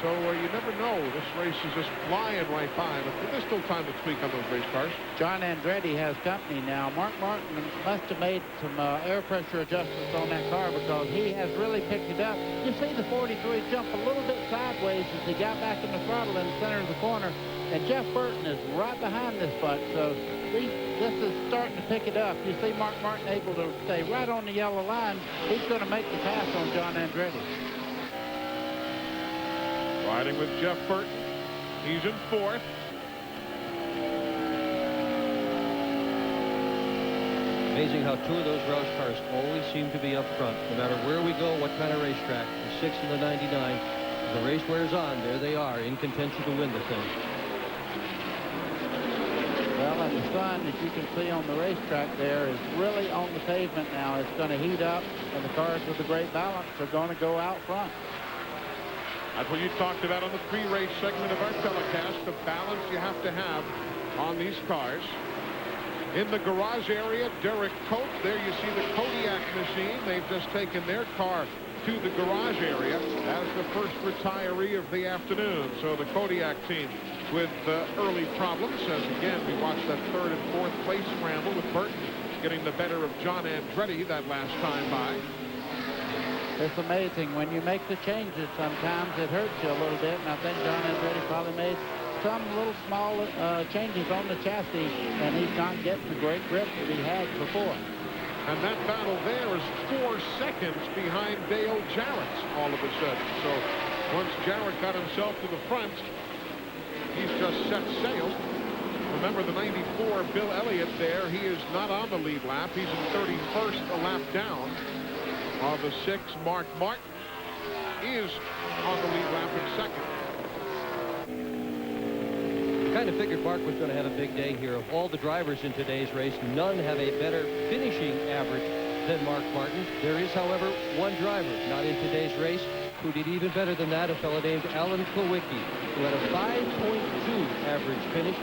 So you never know. This race is just flying right by. But there's still time to tweak on those race cars. John Andretti has company now. Mark Martin must have made some air pressure adjustments on that car, because he has really picked it up. You see the 43 jump a little bit sideways as he got back in the throttle in the center of the corner. And Jeff Burton is right behind this butt. So this is starting to pick it up. You see Mark Martin able to stay right on the yellow line. He's going to make the pass on John Andretti. Riding with Jeff Burton. He's in 4th. Amazing how 2 of those Roush cars always seem to be up front. No matter where we go, what kind of racetrack, the 6 and the 99, the race wears on, there they are, in contention to win the thing. Well, and the sun, as you can see on the racetrack there, is really on the pavement now. It's going to heat up, and the cars with the great balance are going to go out front. That's what you talked about on the pre-race segment of our telecast, the balance you have to have on these cars. In the garage area, Derek Cope. There you see the Kodiak machine. They've just taken their car to the garage area as the first retiree of the afternoon. So the Kodiak team with early problems, as again we watched that 3rd and 4th place scramble with Burton getting the better of John Andretti that last time by. It's amazing. When you make the changes, sometimes it hurts you a little bit, and I think John Andretti probably made some little small changes on the chassis, and he's not getting the great grip that he had before. And that battle there is 4 seconds behind Dale Jarrett all of a sudden. So once Jarrett got himself to the front, he's just set sail. Remember the 94 Bill Elliott there. He is not on the lead lap. He's in 31st, a lap down. While the 6, Mark Martin, is on the lead lap in 2nd. Kind of figured Mark was going to have a big day here. Of all the drivers in today's race, none have a better finishing average than Mark Martin. There is, however, one driver not in today's race who did even better than that, a fellow named Alan Kulwicki, who had a 5.2 average finish.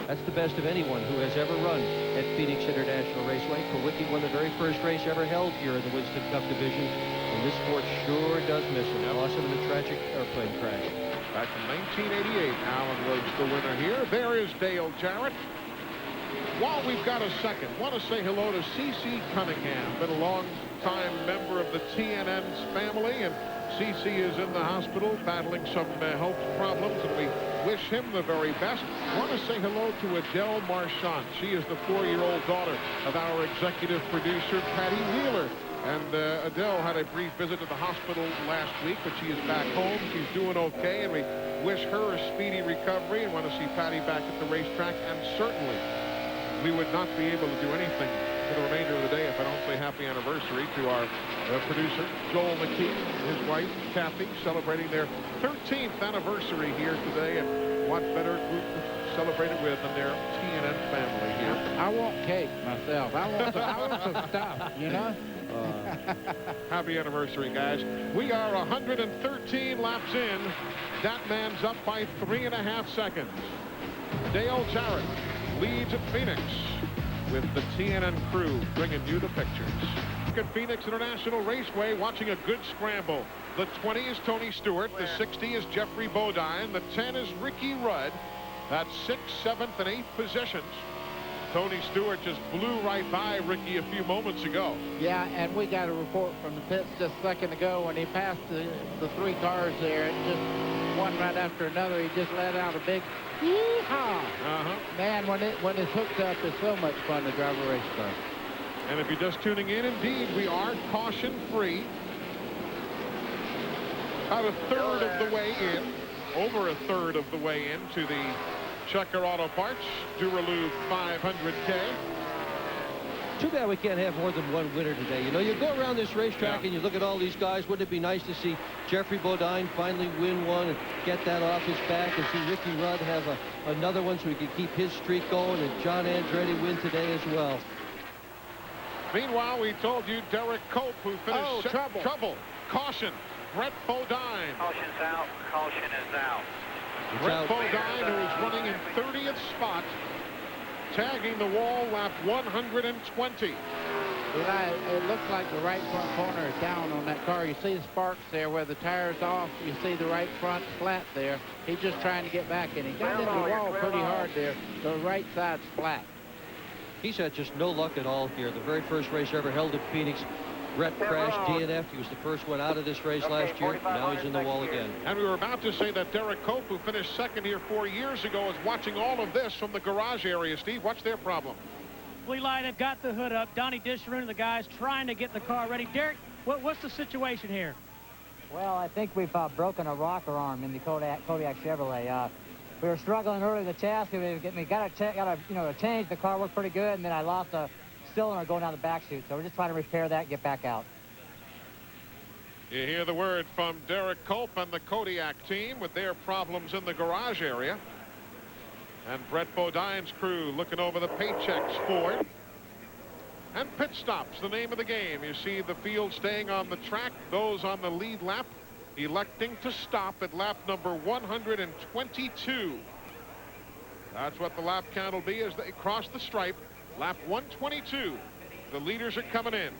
That's the best of anyone who has ever run at Phoenix International Raceway. Kulwicki won the very first race ever held here in the Winston Cup division, and this sport sure does miss him. Lost him in a tragic airplane crash. Back in 1988, Allen was the winner here. There is Dale Jarrett. While we've got a second, want to say hello to C.C. Cunningham, been a long-time member of the TNN's family, and C.C. is in the hospital battling some health problems, and we wish him the very best. Want to say hello to Adele Marchant. She is the 4-year-old daughter of our executive producer, Patty Wheeler. And Adele had a brief visit to the hospital last week, but she is back home. She's doing okay, and we wish her a speedy recovery and want to see Patty back at the racetrack. And certainly, we would not be able to do anything for the remainder of the day if I don't say happy anniversary to our producer, Joel McKee, his wife, Kathy, celebrating their 13th anniversary here today. And what better group to celebrate it with than their TNN family here. I want cake myself. I want some stuff, you know? Happy anniversary, guys. We are 113 laps in. That man's up by 3.5 seconds. Dale Jarrett leads at Phoenix with the TNN crew bringing you the pictures. At Phoenix International Raceway, watching a good scramble. The 20 is Tony Stewart. The 60 is Jeffrey Bodine. The 10 is Ricky Rudd. That's 6th, 7th, and 8th positions. Tony Stewart just blew right by Ricky a few moments ago. Yeah, and we got a report from the pits just a second ago when he passed the 3 cars there. Just one right after another. He just let out a big yee-haw. Man, when it's hooked up, it's so much fun to drive a race car. And if you're just tuning in, indeed, we are caution-free. About a third of the way in, over a third of the way into the Checker Auto Parts Duralube 500K. Too bad we can't have more than one winner today. You know, you go around this racetrack and you look at all these guys. Wouldn't it be nice to see Jeffrey Bodine finally win one and get that off his back, and see Ricky Rudd have another one so he can keep his streak going, and John Andretti win today as well. Meanwhile, we told you Derek Cope, who finished trouble. Caution. Brett Bodine. Caution's out. Caution is out. Brett Bodine, who is running in 30th spot, tagging the wall, lap 120. Eli, it looks like the right front corner is down on that car. You see the sparks there where the tire's off. You see the right front flat there. He's just trying to get back, and he got into the wall pretty hard there. The right side's flat. He's had just no luck at all here. The very first race ever held at Phoenix, Brett crashed DNF. He was the first one out of this race last year. Now he's in the wall again. And we were about to say that Derek Cope, who finished second here 4 years ago, is watching all of this from the garage area. Steve, what's their problem? Eli, they've got the hood up. Donnie Disharoon and the guys trying to get the car ready. Derek, what's the situation here? Well, I think we've broken a rocker arm in the Kodiak Chevrolet. We were struggling early with the chassis. We got to change. The car worked pretty good, and then I lost a cylinder going down the back chute. So we're just trying to repair that and get back out. You hear the word from Derek Cope and the Kodiak team with their problems in the garage area. And Brett Bodine's crew looking over the Paychex Ford. And pit stops, the name of the game. You see the field staying on the track. Those on the lead lap electing to stop at lap number 122. That's what the lap count will be as they cross the stripe. Lap 122. The leaders are coming in.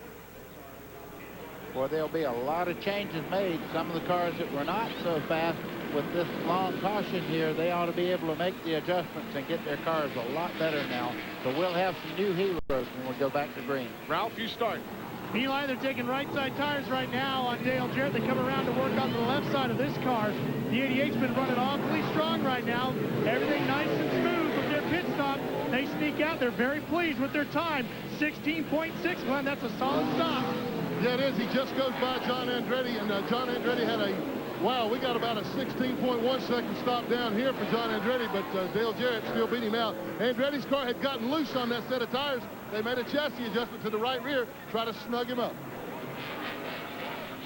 Well, there'll be a lot of changes made. Some of the cars that were not so fast with this long caution here, they ought to be able to make the adjustments and get their cars a lot better now. So we'll have some new heroes when we go back to green. Ralph, you start. Eli, they're taking right side tires right now on Dale Jarrett. They come around to work on the left side of this car. The 88's been running awfully strong right now. Everything nice and smooth with their pit stop. They sneak out. They're very pleased with their time. 16.6, Glenn. That's a solid stop. Yeah, it is. He just goes by John Andretti, and John Andretti had wow, we got about a 16.1 second stop down here for John Andretti, but Dale Jarrett still beat him out. Andretti's car had gotten loose on that set of tires. They made a chassis adjustment to the right rear, try to snug him up.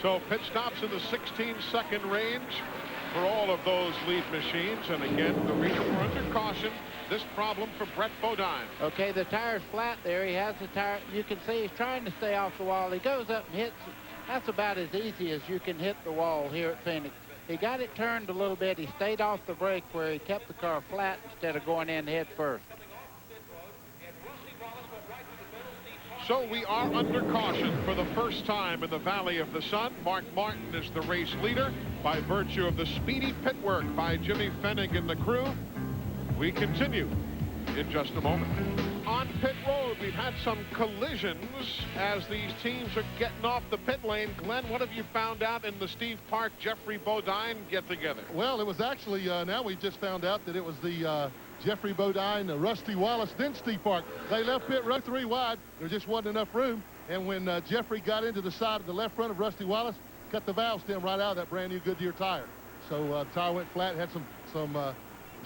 So pit stops in the 16-second range for all of those lead machines. And again, the reason we're under caution, this problem for Brett Bodine. Okay, the tire's flat there. He has the tire. You can see he's trying to stay off the wall. He goes up and hits. That's about as easy as you can hit the wall here at Phoenix. He got it turned a little bit. He stayed off the brake where he kept the car flat instead of going in head first. So we are under caution for the first time in the Valley of the Sun. Mark Martin is the race leader by virtue of the speedy pit work by Jimmy Fennig and the crew. We continue in just a moment. On pit road, we've had some collisions as these teams are getting off the pit lane. Glenn, what have you found out in the Steve Park, Jeffrey Bodine get-together? Well, it was actually, now we just found out that it was the Jeffrey Bodine, Rusty Wallace, then Steve Park. They left pit row 3 wide. There just wasn't enough room. And when Jeffrey got into the side of the left front of Rusty Wallace, cut the valve stem right out of that brand new Goodyear tire. So the tire went flat, had some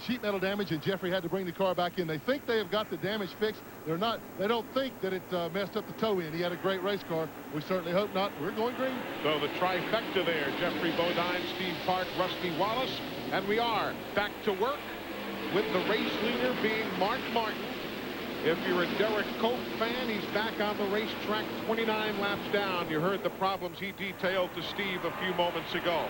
sheet metal damage, and Jeffrey had to bring the car back in. They think they have got the damage fixed. They're not. They don't think that it messed up the toe end. He had a great race car. We certainly hope not. We're going green. So the trifecta there, Jeffrey Bodine, Steve Park, Rusty Wallace, and we are back to work with the race leader being Mark Martin. If you're a Derek Cope fan, he's back on the racetrack 29 laps down. You heard the problems he detailed to Steve a few moments ago.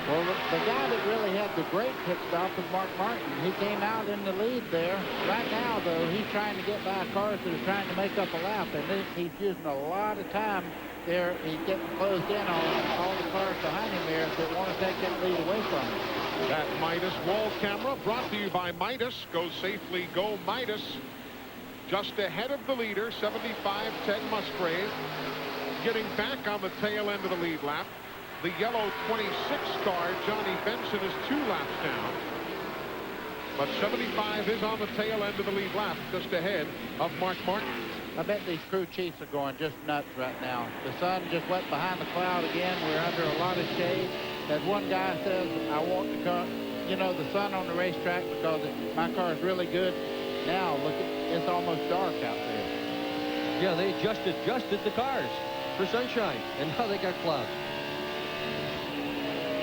Well, the guy that really had the great pit stop was Mark Martin. He came out in the lead there. Right now, though, he's trying to get by cars that are trying to make up a lap, and he's using a lot of time there. He's getting closed in on all the cars behind him there that want to take that lead away from him. That Midas wall camera brought to you by Midas. Go safely, go Midas. Just ahead of the leader, 75 Ted Musgrave. Getting back on the tail end of the lead lap. The yellow 26 car, Johnny Benson, is 2 laps down. But 75 is on the tail end of the lead lap, just ahead of Mark Martin. I bet these crew chiefs are going just nuts right now. The sun just went behind the cloud again. We're under a lot of shade. As one guy says, I want the car, you know, the sun on the racetrack because my car is really good. Now, look, it's almost dark out there. Yeah, they just adjusted the cars for sunshine, and now they got clouds.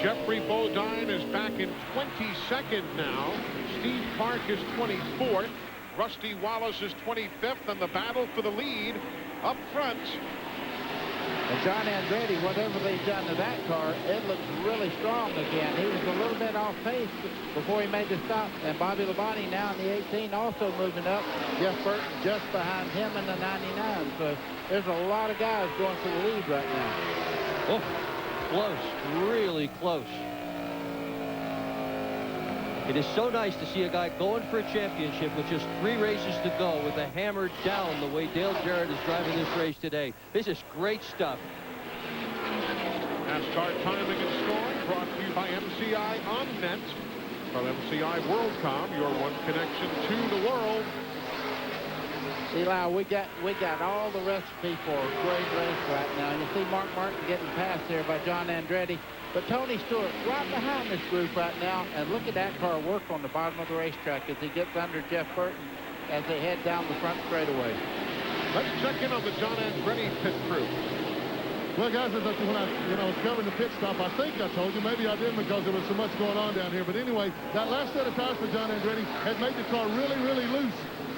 Jeffrey Bodine is back in 22nd now. Steve Park is 24th. Rusty Wallace is 25th, and the battle for the lead up front. And John Andretti, whatever they've done to that car, it looks really strong again. He was a little bit off pace before he made the stop. And Bobby Labonte now in the 18 also moving up. Jeff Burton just behind him in the 99. So there's a lot of guys going for the lead right now. Oh, close, really close. It is so nice to see a guy going for a championship with just 3 races to go with a hammer down the way Dale Jarrett is driving this race today. This is great stuff. NASCAR timing and scoring brought to you by MCI OnNet. From MCI WorldCom, your one connection to the world. Eli, we got all the recipe for a great race right now. You see Mark Martin getting passed there by John Andretti. But Tony Stewart right behind this group right now, and look at that car work on the bottom of the racetrack as he gets under Jeff Burton as they head down the front straightaway. Let's check in on the John Andretti pit crew. Well, guys, when I was covering the pit stop, I think I told you, maybe I didn't because there was so much going on down here. But anyway, that last set of tires for John Andretti had made the car really, really loose.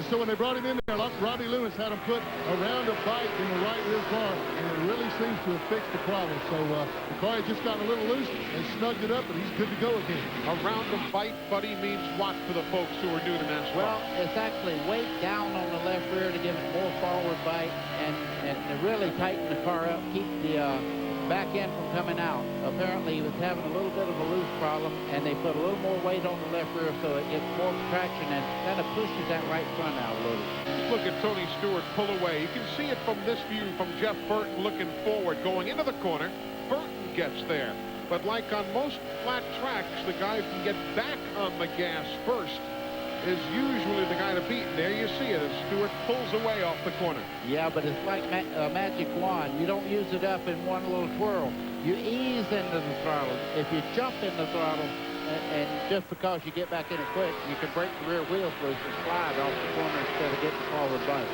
So when they brought him in there, Robbie Lewis had him put a round of bite in the right rear car, and it really seems to have fixed the problem. So the car had just gotten a little loose and snugged it up, and he's good to go again. A round of bite, buddy, means what for the folks who are new to NASCAR? Well, it's actually weight down on the left rear to give it more forward bite and to really tighten the car up, keep the back end from coming out. Apparently, he was having a little bit of a loose problem, and they put a little more weight on the left rear so it gets more traction and kind of pushes that right front out a little. Look at Tony Stewart pull away. You can see it from this view from Jeff Burton looking forward, going into the corner. Burton gets there. But like on most flat tracks, the guy who can get back on the gas first is usually the guy to beat. And there you see it as Stewart pulls away off the corner. Yeah, but it's like a magic wand. You don't use it up in one little twirl. You ease into the throttle. If you jump in the throttle, and just because you get back in it quick, you can break the rear wheels loose and slide off the corner instead of getting forward bite.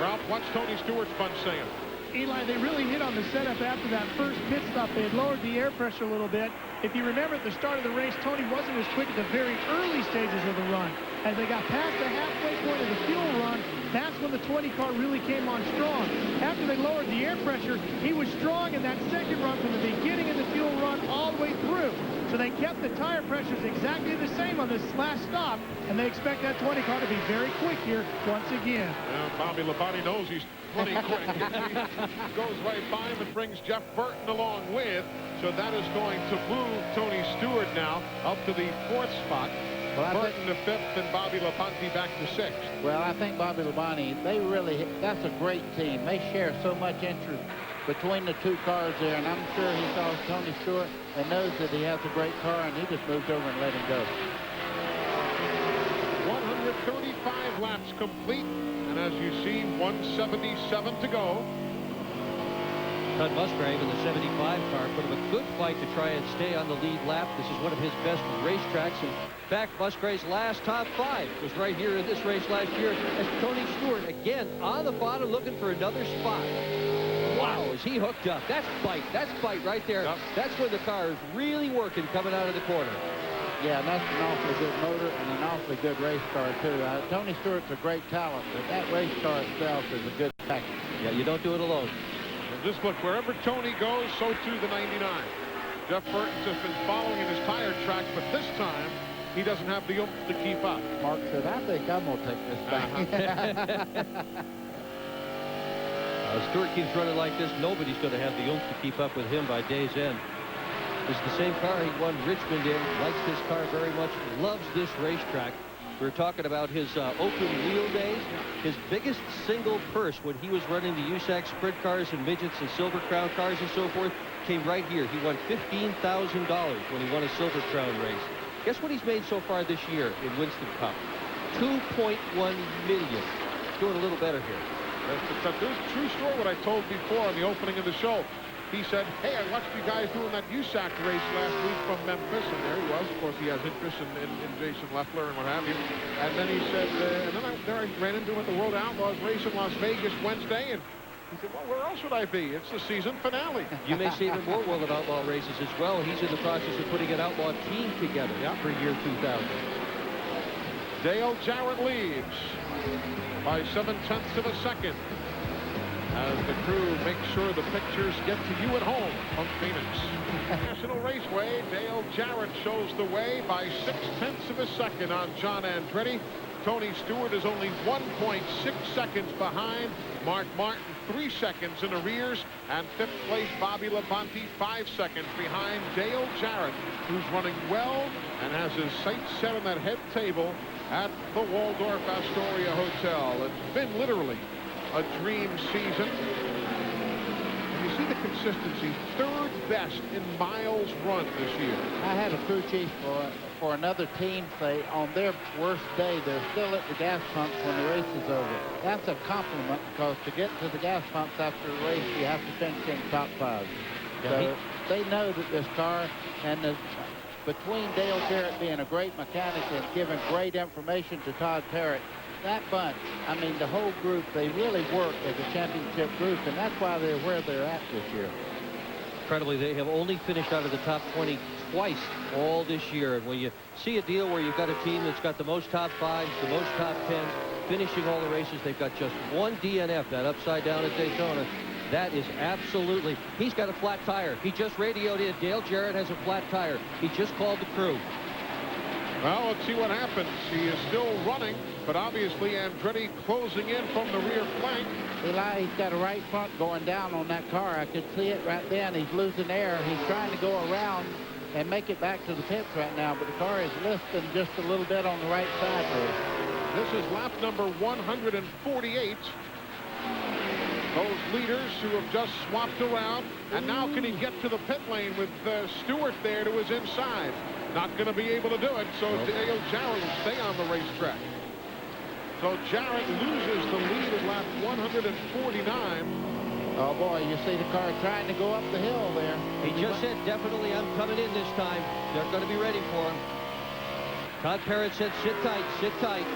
Ralph, what's Tony Stewart's bunch saying? Eli, they really hit on the setup after that first pit stop. They had lowered the air pressure a little bit. If you remember at the start of the race, Tony wasn't as quick at the very early stages of the run. As they got past the halfway point of the fuel run, that's when the 20 car really came on strong. After they lowered the air pressure, he was strong in that second run from the beginning of the fuel run all the way through. So they kept the tire pressures exactly the same on this last stop, and they expect that 20 car to be very quick here once again. Bobby Labonte knows he's plenty quick. He goes right by him and brings Jeff Burton along with. So that is going to move Tony Stewart now up to the 4th spot. Well, Burton to 5th and Bobby Labonte back to 6th. Well, I think Bobby Labonte, that's a great team. They share so much interest between the two cars there, and I'm sure he saw Tony Stewart and knows that he has a great car, and he just moved over and let him go. 135 laps complete, and as you see, 177 to go. Todd Musgrave in the 75 car put him a good fight to try and stay on the lead lap. This is one of his best racetracks. In fact, Musgrave's last top 5 was right here in this race last year as Tony Stewart again on the bottom looking for another spot. Wow, is he hooked up? That's bite right there. Yep. That's when the car is really working coming out of the corner. Yeah, and that's an awfully good motor and an awfully good race car, too. Tony Stewart's a great talent, but that race car itself is a good package. Yeah, you don't do it alone. And just look, wherever Tony goes, so too the 99. Jeff Burton's just been following in his tire tracks, but this time he doesn't have the oomph to keep up. Mark said, I think I'm going to take this back. Stewart keeps running like this, nobody's going to have the oomph to keep up with him by day's end. This is the same car he won Richmond in, likes this car very much, loves this racetrack. We were talking about his open wheel days. His biggest single purse when he was running the USAC sprint cars and midgets and Silver Crown cars and so forth came right here. He won $15,000 when he won a Silver Crown race. Guess what he's made so far this year in Winston Cup? $2.1 million. Doing a little better here. That's a true story what I told before on the opening of the show. He said, hey, I watched you guys doing that USAC race last week from Memphis, and there he was. Of course, he has interest in Jason Leffler and what have you. And then he said, and then I ran into him at the World Outlaws race in Las Vegas Wednesday, and he said, well, where else would I be? It's the season finale. You may see him in more World of Outlaw races as well. He's in the process of putting an outlaw team together for year 2000. Dale Jarrett leads by 0.7 of a second as the crew makes sure the pictures get to you at home from Phoenix. National Raceway, Dale Jarrett shows the way by 0.6 of a second on John Andretti. Tony Stewart is only 1.6 seconds behind. Mark Martin 3 seconds in arrears, and 5th place Bobby Labonte 5 seconds behind Dale Jarrett, who's running well and has his sights set on that head table at the Waldorf Astoria Hotel. It's been literally a dream season. And you see the consistency, 3rd best in miles run this year. I had a crew chief for another team say on their worst day, they're still at the gas pumps when the race is over. That's a compliment, because to get to the gas pumps after a race, you have to finish in top 5. So they know that this car, and between Dale Jarrett being a great mechanic and giving great information to Todd Parrott, that bunch, I mean, the whole group, they really work as a championship group, and that's why they're where they're at this year. Incredibly, they have only finished out of the top 20 twice all this year. And when you see a deal where you've got a team that's got the most top 5s, the most top 10s, finishing all the races, they've got just one DNF, that upside down at Daytona. That is absolutely, he's got a flat tire. He just radioed in, Dale Jarrett has a flat tire. He just called the crew. Well, let's see what happens. He is still running, but obviously Andretti closing in from the rear flank. Eli, he's got a right front going down on that car. I could see it right then. He's losing air. He's trying to go around and make it back to the pits right now, but the car is lifting just a little bit on the right side there. This is lap number 148. Those leaders who have just swapped around, and now can he get to the pit lane with Stewart there to his inside? Not going to be able to do it, so Dale Jarrett will stay on the racetrack. So Jarrett loses the lead at lap 149. Oh boy, you see the car trying to go up the hill there. He just said, definitely, I'm coming in this time. They're going to be ready for him. Todd Parrott said, sit tight, sit tight.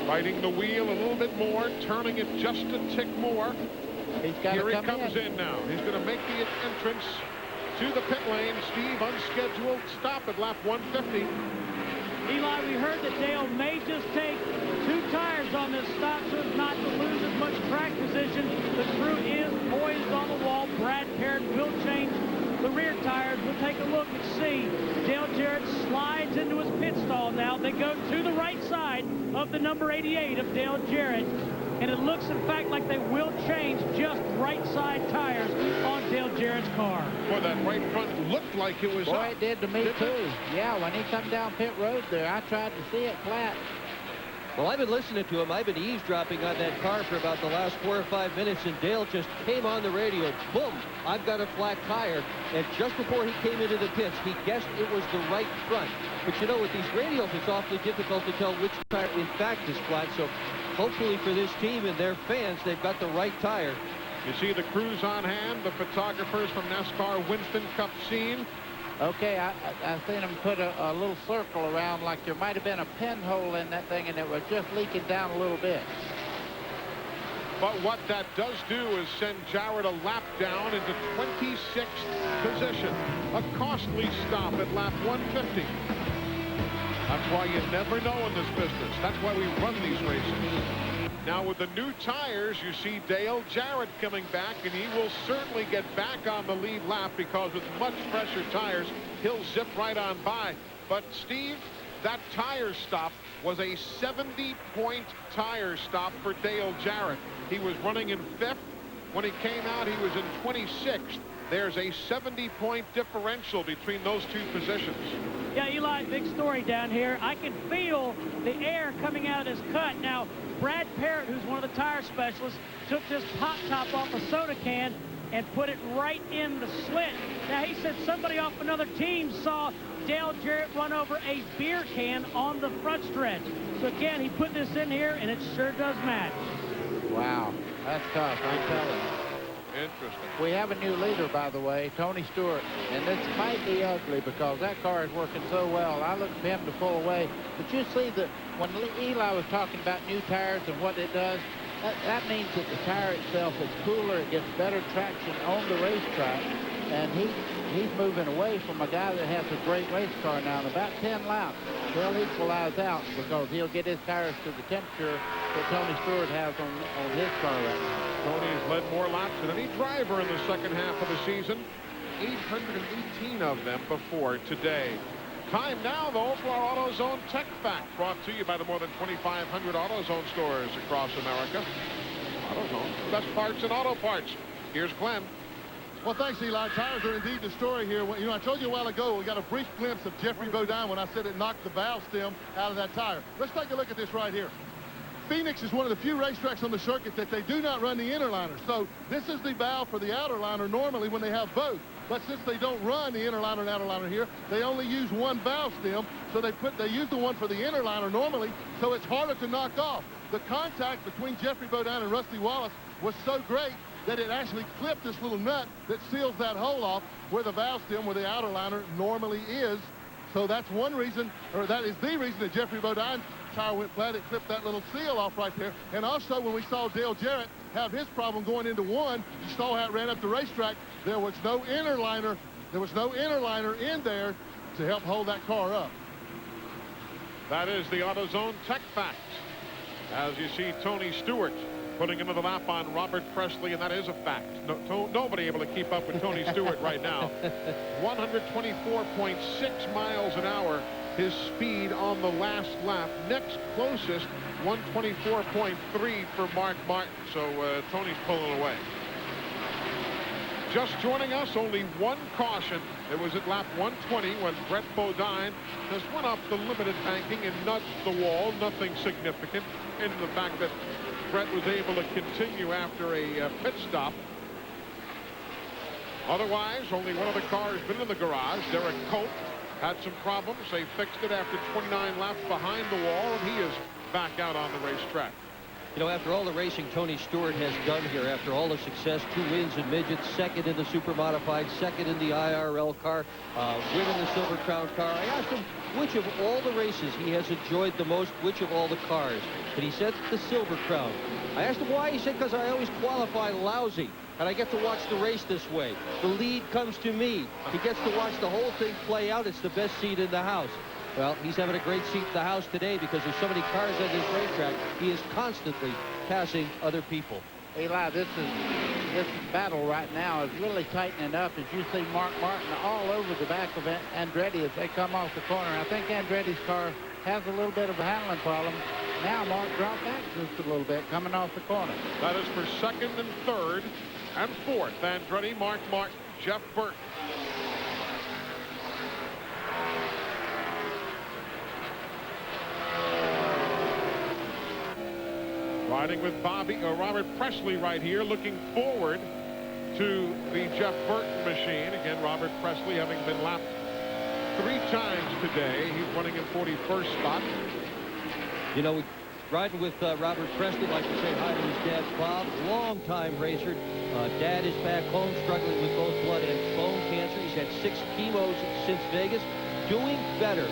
Fighting the wheel a little bit more, turning it just a tick more. He's got Here to he comes in now. He's going to make the entrance to the pit lane. Steve, unscheduled stop at lap 150. Eli, we heard that Dale may just take 2 tires on this stop so as not to lose as much track position. The crew is poised on the wall. Brad Parrott will change the rear tires. We'll take a look and see. Dale Jarrett slides into his pit stall now. They go to the right side of the number 88 of Dale Jarrett. And it looks, in fact, like they will change just right side tires on Dale Jarrett's car. Boy, that right front looked like it was Boy, up. it did to me, too. Yeah, when he come down pit road there, I tried to see it flat. Well, I've been listening to him. I've been eavesdropping on that car for about the last 4 or 5 minutes, and Dale just came on the radio. Boom! I've got a flat tire. And just before he came into the pits, he guessed it was the right front. But you know, with these radios, it's awfully difficult to tell which tire, in fact, is flat. So hopefully for this team and their fans, they've got the right tire. You see the crews on hand, the photographers from NASCAR Winston Cup scene. Okay, I seen him put a little circle around like there might have been a pinhole in that thing, and it was just leaking down a little bit. But what that does do is send Jarrett a lap down into 26th position. A costly stop at lap 150. That's why you never know in this business. That's why we run these races. Now with the new tires, you see Dale Jarrett coming back, and he will certainly get back on the lead lap because with much fresher tires, he'll zip right on by. But Steve, that tire stop was a 70-point tire stop for Dale Jarrett. He was running in 5th. When he came out, he was in 26th. There's a 70-point differential between those 2 positions. Yeah, Eli, big story down here. I can feel the air coming out of this cut. Now, Brad Parrott, who's one of the tire specialists, took this pop top off a soda can and put it right in the slit. Now, he said somebody off another team saw Dale Jarrett run over a beer can on the front stretch. So, again, he put this in here, and it sure does match. Wow, that's tough, I'm telling you. Interesting. We have a new leader, by the way, Tony Stewart, and this might be ugly because that car is working so well. I look for him to pull away. But you see that when Eli was talking about new tires and what it does, that means that the tire itself is cooler. It gets better traction on the racetrack, and he's moving away from a guy that has a great race car now. In about 10 laps, they'll equalize out because he'll get his tires to the temperature that Tony Stewart has on his car right now. Tony has led more laps than any driver in the second half of the season. 818 of them before today. Time now, though, for our AutoZone Tech Fact, brought to you by the more than 2,500 AutoZone stores across America. AutoZone, the best parts in auto parts. Here's Glenn. Well, thanks, Eli. Tires are indeed the story here. You know, I told you a while ago, we got a brief glimpse of Jeffrey Bodine when I said it knocked the valve stem out of that tire. Let's take a look at this right here. Phoenix is one of the few racetracks on the circuit that they do not run the inner liner. So this is the valve for the outer liner normally when they have both. But since they don't run the inner liner and outer liner here, they only use one valve stem. So they use the one for the inner liner normally, so it's harder to knock off. The contact between Jeffrey Bodine and Rusty Wallace was so great that it actually clipped this little nut that seals that hole off where the valve stem, where the outer liner normally is. So that's one reason, or that is the reason that Jeffrey Bodine's tire went flat. It clipped that little seal off right there. And also when we saw Dale Jarrett have his problem going into 1, you saw how it ran up the racetrack. There was no inner liner. There was no inner liner in there to help hold that car up. That is the AutoZone Tech Fact. As you see, Tony Stewart putting another lap on Robert Presley, and that is a fact. Nobody able to keep up with Tony Stewart right now. 124.6 miles an hour, his speed on the last lap. Next closest, 124.3 for Mark Martin. So Tony's pulling away. Just joining us, only one caution. It was at lap 120 when Brett Bodine just went up the limited banking and nudged the wall. Nothing significant in the fact that Brett was able to continue after a pit stop. Otherwise, only one of the cars been in the garage. Derek Cope had some problems. They fixed it after 29 laps behind the wall, and he is back out on the racetrack. You know, after all the racing Tony Stewart has done here, after all the success, 2 wins in midgets, 2nd in the super modified, 2nd in the IRL car, winning the Silver Crown car, I asked him which of all the races he has enjoyed the most, which of all the cars. And he said the Silver Crown. I asked him why. He said, because I always qualify lousy. and I get to watch the race this way. The lead comes to me. He gets to watch the whole thing play out. It's the best seat in the house. Well, he's having a great seat in the house today because there's so many cars on this racetrack. He is constantly passing other people. Eli, this battle right now is really tightening up as you see Mark Martin all over the back of Andretti as they come off the corner. I think Andretti's car has a little bit of a handling problem. Now Mark dropped back just a little bit coming off the corner. That is for second and third and fourth. Andretti, Mark Martin, Jeff Burton. Riding with Robert Presley right here, looking forward to the Jeff Burton machine. Again, Robert Presley having been lapped 3 times today. He's running in 41st spot. You know, riding with Robert Presley, like to say hi to his dad, Bob, longtime racer. Dad is back home struggling with both blood and bone cancer. He's had 6 chemos since Vegas. Doing better.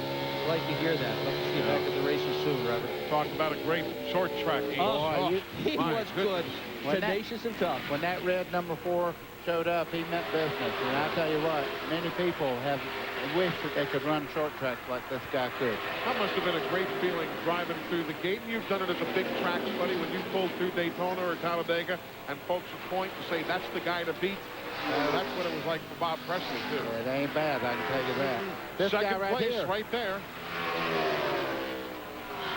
Like to hear that. Love to see you back at the races soon, Robert. Talk about a great short track. He was good. Tenacious and tough. When that red number 4 showed up, he meant business. And I tell you what, many people have wished that they could run short tracks like this guy could. That must have been a great feeling driving through the gate. And you've done it at the big tracks, buddy, when you pulled through Daytona or Talladega, and folks would point and say, that's the guy to beat. That's what it was like for Bob Presley, too. It ain't bad, I can tell you that. This Second guy right place here. right there.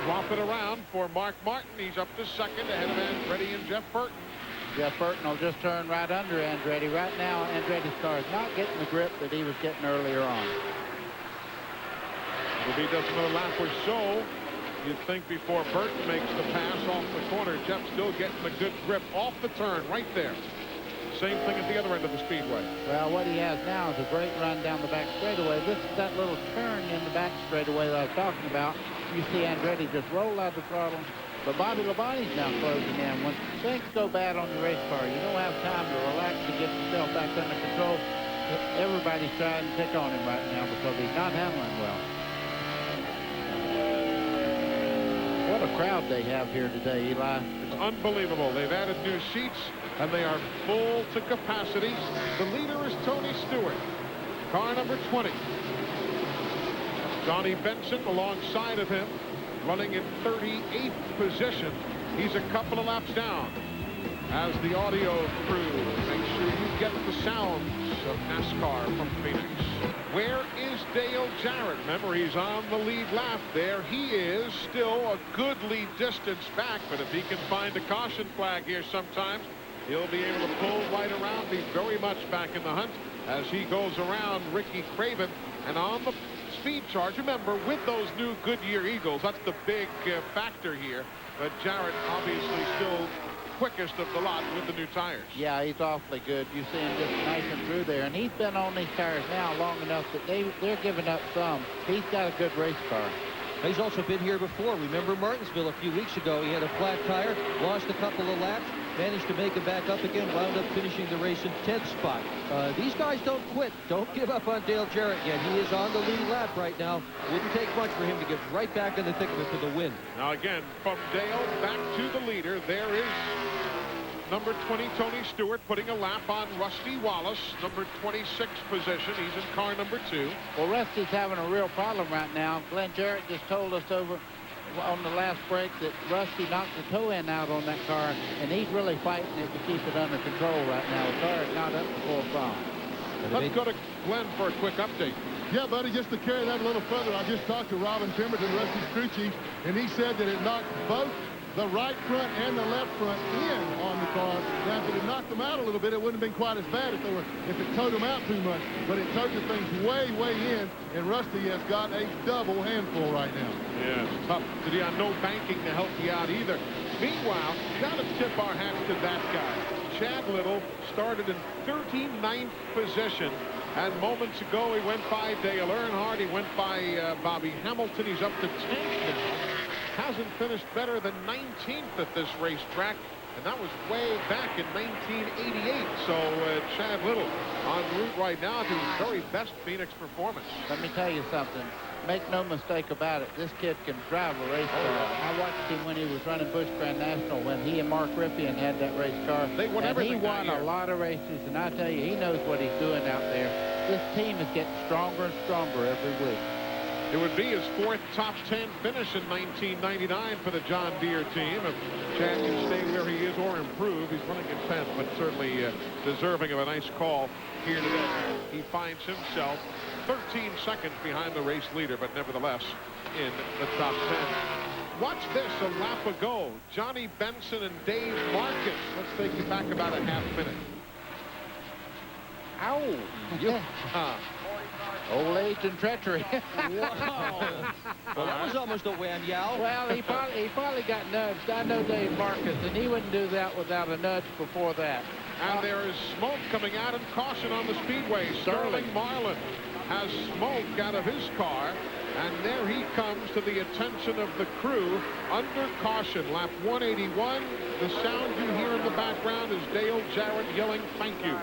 Swap it around for Mark Martin. He's up to second ahead of Andretti and Jeff Burton. Jeff Burton will just turn right under Andretti. Right now, Andretti's car is not getting the grip that he was getting earlier on. It'll be just another lap or so. You'd think before Burton makes the pass off the corner. Jeff still getting a good grip off the turn right there. Same thing at the other end of the speedway. Well, what he has now is a great run down the back straightaway. This is that little turn in the back straightaway that I was talking about. You see Andretti just roll out the throttle. But Bobby Labonte's now closing in. When things go bad on your race car, you don't have time to relax and get yourself back under control. Everybody's trying to pick on him right now because he's not handling well. What a crowd they have here today, Eli. It's unbelievable. They've added new seats, and they are full to capacity. The leader is Tony Stewart, car number 20. Donnie Benson alongside of him, running in 38th position. He's a couple of laps down. As the audio crew make sure you get the sounds of NASCAR from Phoenix. Where is Dale Jarrett? Remember, he's on the lead lap. There he is, still a good lead distance back, but if he can find a caution flag here sometimes, he'll be able to pull right around, be very much back in the hunt as he goes around Ricky Craven. And on the speed charge, remember, with those new Goodyear Eagles, that's the big factor here. But Jarrett obviously still quickest of the lot with the new tires. Yeah, he's awfully good. You see him just knifing through there. And he's been on these tires now long enough that they're giving up some. He's got a good race car. He's also been here before. Remember Martinsville a few weeks ago. He had a flat tire, lost a couple of laps, managed to make it back up again, wound up finishing the race in 10th spot. These guys don't quit. Don't give up on Dale Jarrett yet. He is on the lead lap right now. Wouldn't take much for him to get right back in the thick of it for the win. Now again, from Dale back to the leader, there is number 20, Tony Stewart, putting a lap on Rusty Wallace, number 26 position. He's in car number 2. Well, Rusty's having a real problem right now. Glenn Jarrett just told us over on the last break that Rusty knocked the toe end out on that car, and he's really fighting it to keep it under control right now. The car is not up to full throttle. Let's go to Glenn for a quick update. Yeah, buddy, just to carry that a little further, I just talked to Robin Pemberton, Rusty's crew chief, and he said that it knocked both the right front and the left front in on the car. Now, if it had knocked them out a little bit, it wouldn't have been quite as bad if it towed them out too much. But it towed the things way, way in, and Rusty has got a double handful right now. Yeah, it's tough. No banking to help you out either. Meanwhile, got to tip our hats to that guy. Chad Little started in 39th position, and moments ago he went by Dale Earnhardt. He went by Bobby Hamilton. He's up to 10th now. Hasn't finished better than 19th at this racetrack. And that was way back in 1988. So Chad Little en route right now to his very best Phoenix performance. Let me tell you something. Make no mistake about it. This kid can drive a race car. I watched him when he was running Busch Grand National when he and Mark Ripien had that race car. They won everything. He won a lot of races, and I tell you, he knows what he's doing out there. This team is getting stronger and stronger every week. It would be his 4th top 10 finish in 1999 for the John Deere team. If Chad can stay where he is or improve, he's running in 10th, but certainly deserving of a nice call here today. He finds himself 13 seconds behind the race leader, but nevertheless in the top 10. Watch this, a lap ago. Johnny Benson and Dave Marcus. Let's take you back about a half minute. Ow! Yeah. Old age and treachery. Wow. Well, that was almost a wham yow. Well, he finally got nudged. I know Dave Marcus, and he wouldn't do that without a nudge before that. And there is smoke coming out and caution on the speedway. Sterling Marlin has smoke out of his car, and there he comes to the attention of the crew under caution. Lap 181. The sound you hear in the background is Dale Jarrett yelling thank you,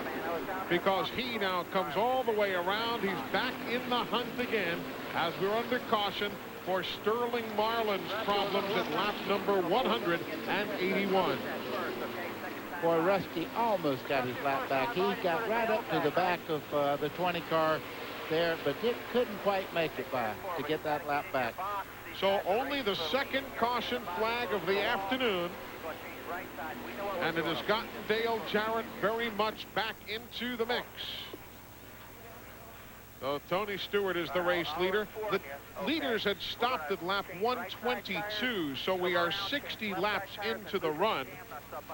because he now comes all the way around. He's back in the hunt again as we're under caution for Sterling Marlin's problems at lap number 181. Boy, Rusty almost got his lap back. He got right up to the back of the 20 car there, but it couldn't quite make it by to get that lap back. So only the second caution flag of the afternoon, and it has gotten Dale Jarrett very much back into the mix. So Tony Stewart is the race leader. The leaders had stopped at lap 122, so we are 60 laps into the run.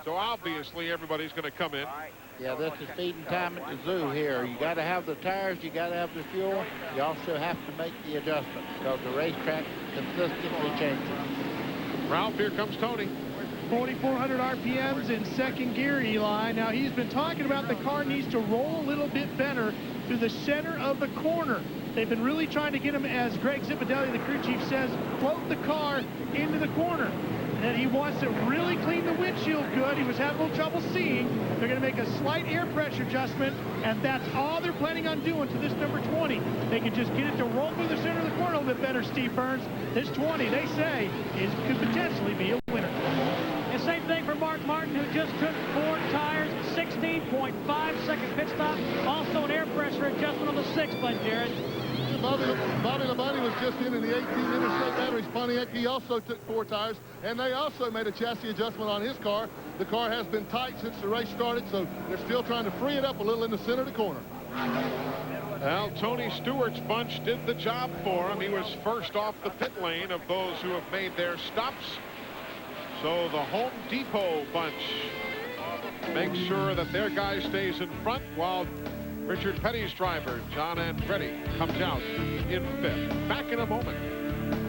So obviously everybody's going to come in. Yeah, this is feeding time at the zoo here. You got to have the tires, you got to have the fuel. You also have to make the adjustments because the racetrack consistently changes. Ralph, here comes Tony. 4,400 RPMs in second gear, Eli. Now, he's been talking about the car needs to roll a little bit better to the center of the corner. They've been really trying to get him, as Greg Zipadelli, the crew chief, says, float the car into the corner. And he wants to really clean the windshield good. He was having a little trouble seeing. They're going to make a slight air pressure adjustment, and that's all they're planning on doing to this number 20. They could just get it to roll through the center of the corner a little bit better, Steve Burns. This 20, they say, could potentially be a winner. And same thing for Mark Martin, who just took 4 tires, 16.5 second pit stop. Also an air pressure adjustment on the 6th one, Jared. Bobby Labonte was just in the 18 Interstate Batteries Pontiac. He also took 4 tires, and they also made a chassis adjustment on his car. The car has been tight since the race started, so they're still trying to free it up a little in the center of the corner. Well, Tony Stewart's bunch did the job for him. He was first off the pit lane of those who have made their stops. So the Home Depot bunch makes sure that their guy stays in front while Richard Petty's driver, John Andretti, comes out in 5th. Back in a moment.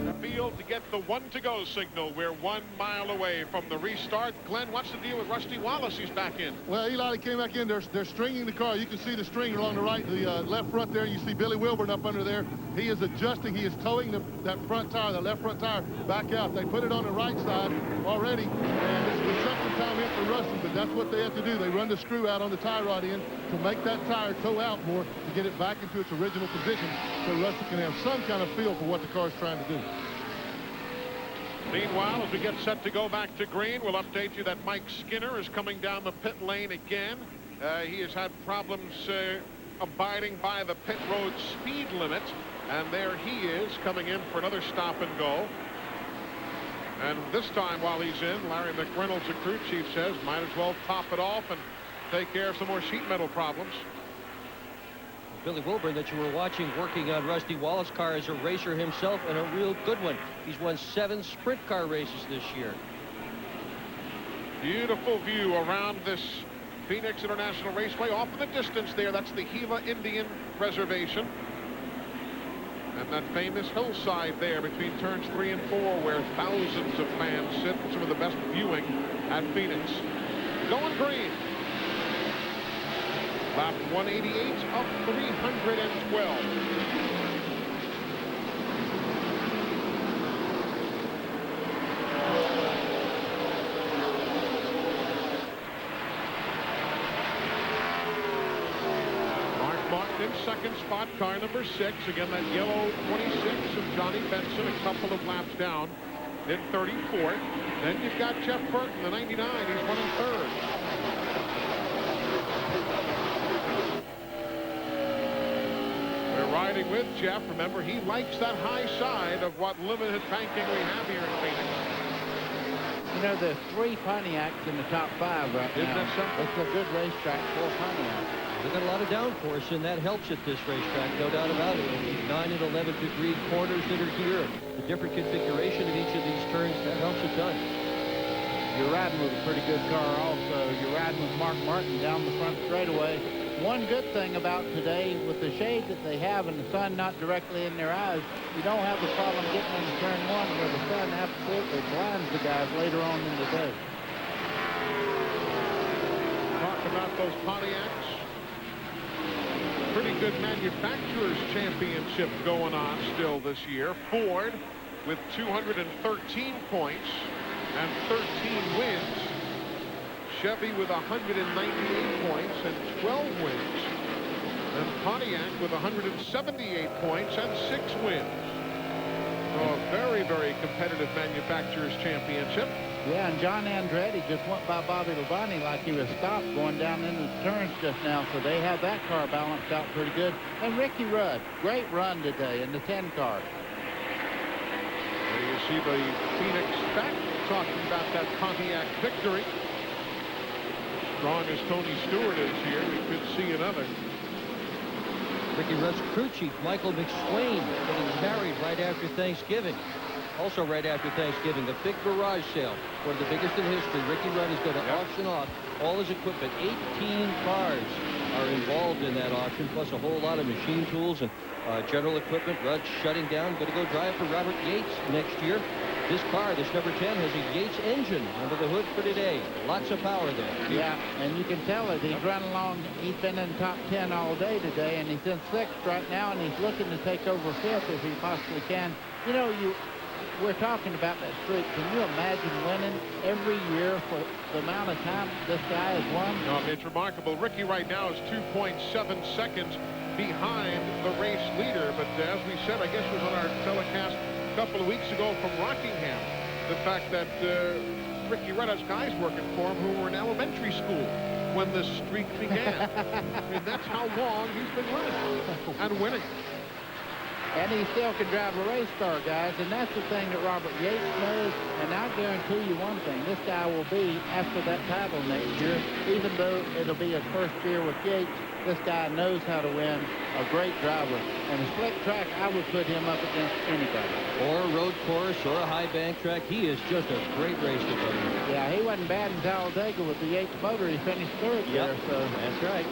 The field to get the 1-to-go signal. We're 1 mile away from the restart. Glenn, what's the deal with Rusty Wallace? He's back in. Well, Eli came back in. They're stringing the car. You can see the string along the right, the left front there. You see Billy Wilburn up under there. He is adjusting. He is towing that front tire, the left front tire, back out. They put it on the right side already, and this is the second time in for Rusty, but that's what they have to do. They run the screw out on the tie rod end to make that tire tow out more to get it back into its original position so Rusty can have some kind of feel for what the car is trying to do. Meanwhile, as we get set to go back to green, we'll update you that Mike Skinner is coming down the pit lane again. He has had problems abiding by the pit road speed limit, and there he is coming in for another stop and go. And this time while he's in, Larry McReynolds, the crew chief, says might as well top it off and take care of some more sheet metal problems. Billy Wilburn, that you were watching working on Rusty Wallace's car as a racer himself, and a real good one. He's won 7 sprint car races this year. Beautiful view around this Phoenix International Raceway. Off in the distance there, that's the Gila Indian Reservation. And that famous hillside there between turns 3 and 4 where thousands of fans sit, some of the best viewing at Phoenix. Going green. Lap 188 up 312. in second spot, car number 6. Again, that yellow 26 of Johnny Benson, a couple of laps down in 34th. Then you've got Jeff Burton, the 99. He's running third. We're riding with Jeff. Remember, he likes that high side of what limited banking we have here in Phoenix. You know, there's 3 Pontiacs in the top 5 right now. Isn't that something? It's a good racetrack for Pontiac. They've got a lot of downforce, and that helps at this racetrack, no doubt about it. These 9 and 11 degree corners that are here, the different configuration of each of these turns, that helps a ton. You're riding with a pretty good car also. You're riding with Mark Martin down the front straightaway. One good thing about today, with the shade that they have and the sun not directly in their eyes, you don't have the problem getting into turn 1 where the sun absolutely blinds the guys later on in the day. Talk about those Pontiacs. Pretty good manufacturers championship going on still this year. Ford with 213 points and 13 wins. Chevy with 198 points and 12 wins. And Pontiac with 178 points and 6 wins. So a very, very competitive manufacturers championship. Yeah, and John Andretti just went by Bobby Labonte like he was stopped going down into the turns just now, so they have that car balanced out pretty good. And Ricky Rudd, great run today in the 10 car. There you see the Phoenix back talking about that Pontiac victory. Strong as Tony Stewart is here, we could see another. Ricky Rudd's crew chief, Michael McSwain, getting married right after Thanksgiving. Also right after Thanksgiving, a big garage sale, one of the biggest in history. Ricky Rudd is going to auction off all his equipment. 18 cars are involved in that auction, plus a whole lot of machine tools and general equipment. Rudd's shutting down, going to go drive for Robert Yates next year. This car, this number 10, has a Yates engine under the hood for today. Lots of power there. Yeah, and you can tell it. He's running along. He's been in top 10 all day today, and he's in 6th right now, and he's looking to take over 5th if he possibly can. You know, we're talking about that streak. Can you imagine winning every year for the amount of time this guy has won? No, it's remarkable. Ricky right now is 2.7 seconds behind the race leader. But as we said, I guess it was on our telecast a couple of weeks ago from Rockingham, the fact that Ricky Rudd has guys working for him who were in elementary school when this streak began. I mean, that's how long he's been running and winning. And he still can drive a race car, guys, and that's the thing that Robert Yates knows. And I guarantee you one thing, this guy will be after that title next year, even though it'll be his first year with Yates. This guy knows how to win, a great driver. And a slick track, I would put him up against anybody. Or a road course or a high bank track. He is just a great racer. Yeah, he wasn't bad in Talladega with the Yates motor. He finished 3rd there. So that's right.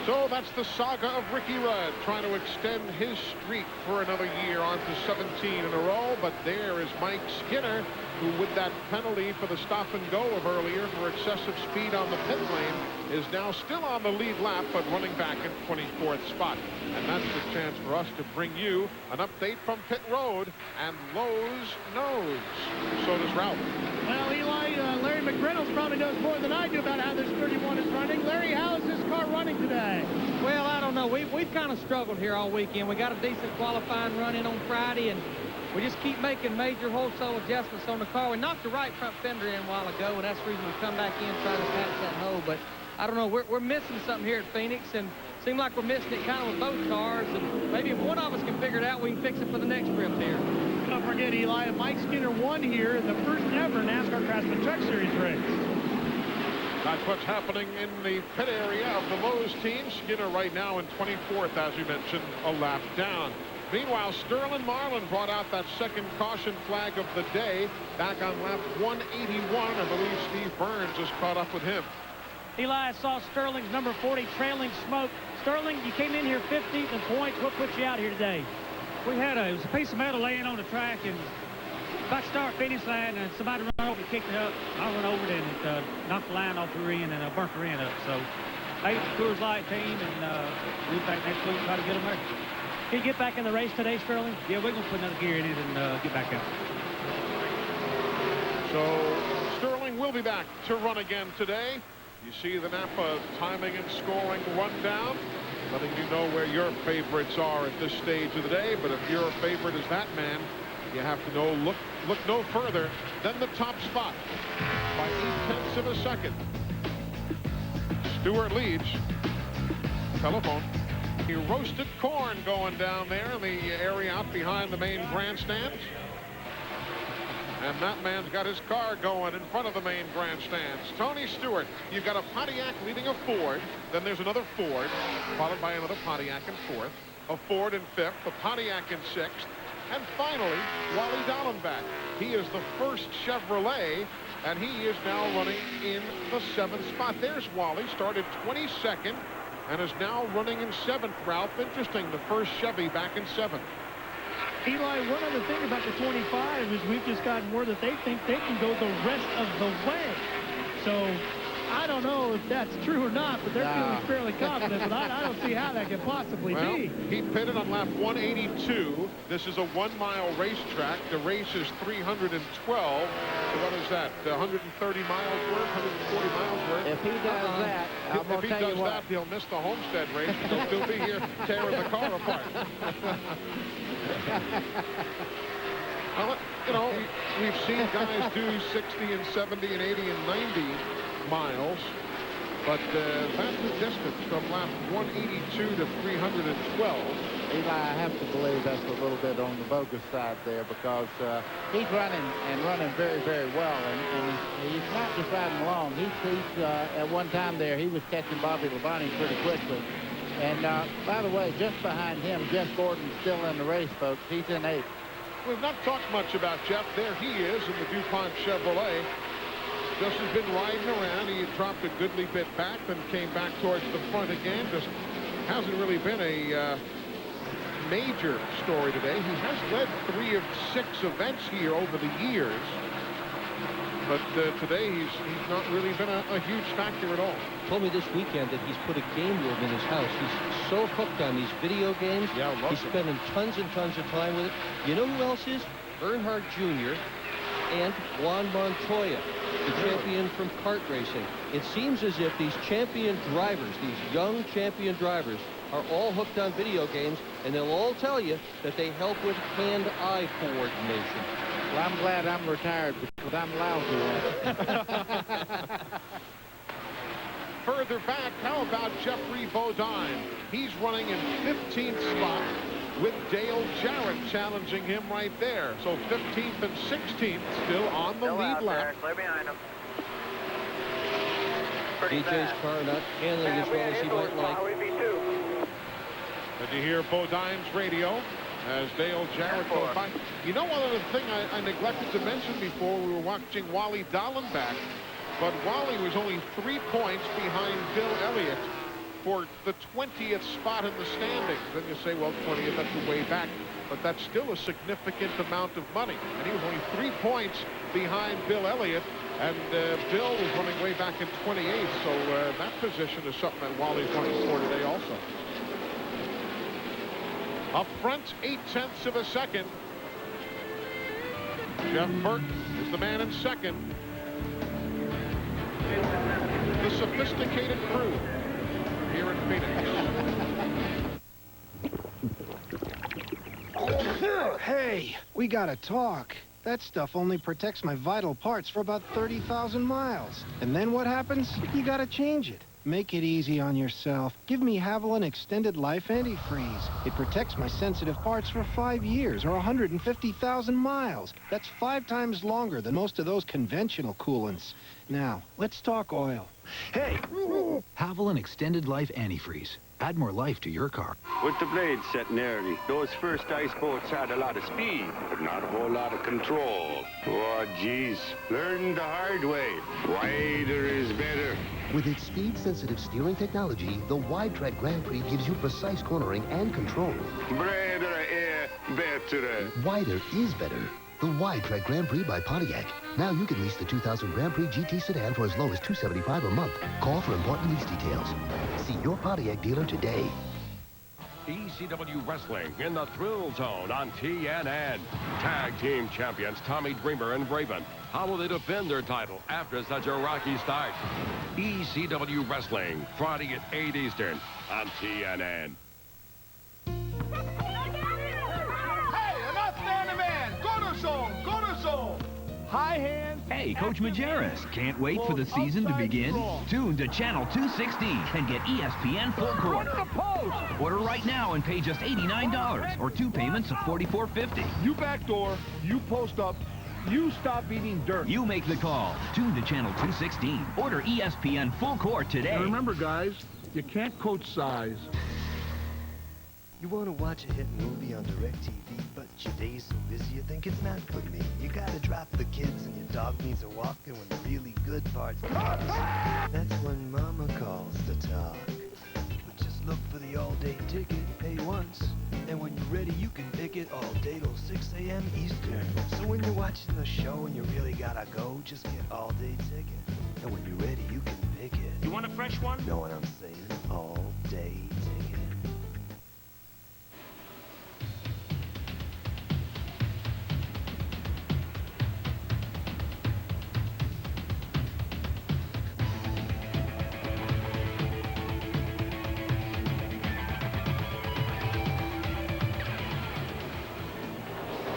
So that's the saga of Ricky Rudd trying to extend his streak for another year on to 17 in a row. But there is Mike Skinner, who with that penalty for the stop and go of earlier for excessive speed on the pit lane is now still on the lead lap, but running back in 24th spot. And that's the chance for us to bring you an update from pit road, and Lowe's knows. So does Ralph. Well, Eli, Larry McReynolds probably knows more than I do about how this 31 is running. Larry, how is this car running today? Well, I don't know. We've kind of struggled here all weekend. We got a decent qualifying run in on Friday, and we just keep making major wholesale adjustments on the car. We knocked the right front fender in a while ago, and that's the reason we come back in trying to patch that hole. But I don't know. We're missing something here at Phoenix, and it seems like we're missing it kind of with both cars. And maybe if one of us can figure it out, we can fix it for the next trip here. Don't forget, Eli, Mike Skinner won here in the first ever NASCAR Craftsman Truck Series race. That's what's happening in the pit area of the Lowe's team. Skinner right now in 24th, as we mentioned, a lap down. Meanwhile, Sterling Marlin brought out that second caution flag of the day back on lap 181. I believe Steve Burns has caught up with him. Eli, I saw Sterling's number 40 trailing smoke. Sterling, you came in here 15th in points. What put you out here today? It was a piece of metal laying on the track, and about to start finish line, and somebody run over and kicked it up. I went over it, and it knocked the line off the rear end and burnt the rear end up. So, hey, Coors Light team, and we'll be back next week and try to get them there. Can you get back in the race today, Sterling? Yeah, we're going to put another gear in it and get back out. So Sterling will be back to run again today. You see the Napa timing and scoring rundown. letting you know where your favorites are at this stage of the day. But if your favorite is that man, you have to know, look no further than the top spot by 0.8 of a second. Stewart leads. Telephone. He roasted corn going down there in the area out behind the main grandstands. And that man's got his car going in front of the main grandstands. Tony Stewart, you've got a Pontiac leading a Ford. Then there's another Ford, followed by another Pontiac in fourth. A Ford in fifth, a Pontiac in sixth. And finally, Wally Dallenbach. He is the first Chevrolet, and he is now running in the 7th spot. There's Wally, started 22nd, and is now running in 7th. Ralph, interesting, the first Chevy back in 7th. Eli, one other thing about the 25 is we've just gotten word that they think they can go the rest of the way. So I don't know if that's true or not, but they're feeling fairly confident, but I don't see how that can possibly be. He pitted on lap 182. This is a 1-mile racetrack. The race is 312. So what is that? 130 miles worth, 140 miles worth? If he does that, if he does that, he'll miss the Homestead race. He'll still be here tearing the car apart. Well, you know, we've seen guys do 60 and 70 and 80 and 90 miles, but that's the distance from lap 182 to 312. Eli, I have to believe that's a little bit on the bogus side there, because he's running very, very well, and he's not just riding along. He's at one time there, he was catching Bobby Labonte pretty quickly. And by the way, just behind him, Jeff Gordon's still in the race, folks. He's in 8th. We've not talked much about Jeff. There he is in the DuPont Chevrolet. Just has been riding around. He had dropped a goodly bit back, then came back towards the front again. Just hasn't really been a major story today. He has led 3 of 6 events here over the years. But today he's not really been a huge factor at all. Told me this weekend that he's put a game room in his house. He's so hooked on these video games. Yeah, he's spending tons and tons of time with it. You know who else is? Earnhardt Jr. and Juan Montoya, the champion from kart racing. It seems as if these champion drivers, these young champion drivers, are all hooked on video games, and they'll all tell you that they help with hand-eye coordination. Well, I'm glad I'm retired because I'm lousy at it. Further back, how about Jeffrey Bodine? He's running in 15th spot with Dale Jarrett challenging him right there. So 15th and 16th still on the lead lap. Clear behind him. DJ's car not handling as well as he might like. And you hear Bodine's radio as Dale Jarrett goes by. You know, one other thing I neglected to mention before, we were watching Wally Dallenbach, but Wally was only 3 points behind Bill Elliott for the 20th spot in the standings. Then you say, well, 20th, that's way back, but that's still a significant amount of money. And he was only 3 points behind Bill Elliott, and Bill was running way back in 28th, so that position is something that Wally's running for today also. Up front, 0.8 of a second. Jeff Burke is the man in second. The sophisticated crew here in Phoenix. Hey, we gotta talk. That stuff only protects my vital parts for about 30,000 miles. And then what happens? You gotta change it. Make it easy on yourself. Give me Haviland Extended Life Antifreeze. It protects my sensitive parts for 5 years or 150,000 miles. That's 5 times longer than most of those conventional coolants. Now, let's talk oil. Hey! Haviland Extended Life Antifreeze. Add more life to your car. With the blade set nearly, those first ice boats had a lot of speed, but not a whole lot of control. Oh, geez. Learn the hard way. Wider is better. With its speed-sensitive steering technology, the Wide-Track Grand Prix gives you precise cornering and control. Better, better. Wider is better. The Wide-Track Grand Prix by Pontiac. Now you can lease the 2000 Grand Prix GT sedan for as low as $275 a month. Call for important lease details. See your Pontiac dealer today. ECW Wrestling in the Thrill Zone on TNN. Tag team champions Tommy Dreamer and Raven How will they defend their title after such a rocky start? ECW Wrestling, Friday at 8 Eastern on TNN. Hey, enough standing man! Go to zone! Go to zone! High hands. Hey, Coach Majerus, can't wait for the season to begin? Tune to Channel 260 and get ESPN Full Court. Order right now and pay just $89 or 2 payments of $44.50. You backdoor, you post up, you stop eating dirt. You make the call. Tune to Channel 216. Order ESPN Full Court today. And remember, guys, you can't coach size. You want to watch a hit movie on DirecTV, but your day's so busy you think it's not for me. You gotta drop the kids and your dog needs a walker when the really good parts come. That's when Mama calls to talk. But just look for the all-day ticket, pay once. And when you're ready, you can pick it all day till 6 a.m. Eastern. So when you're watching the show and you really gotta go, just get all-day ticket. And when you're ready, you can pick it. You want a fresh one? Know what I'm saying? All-day ticket.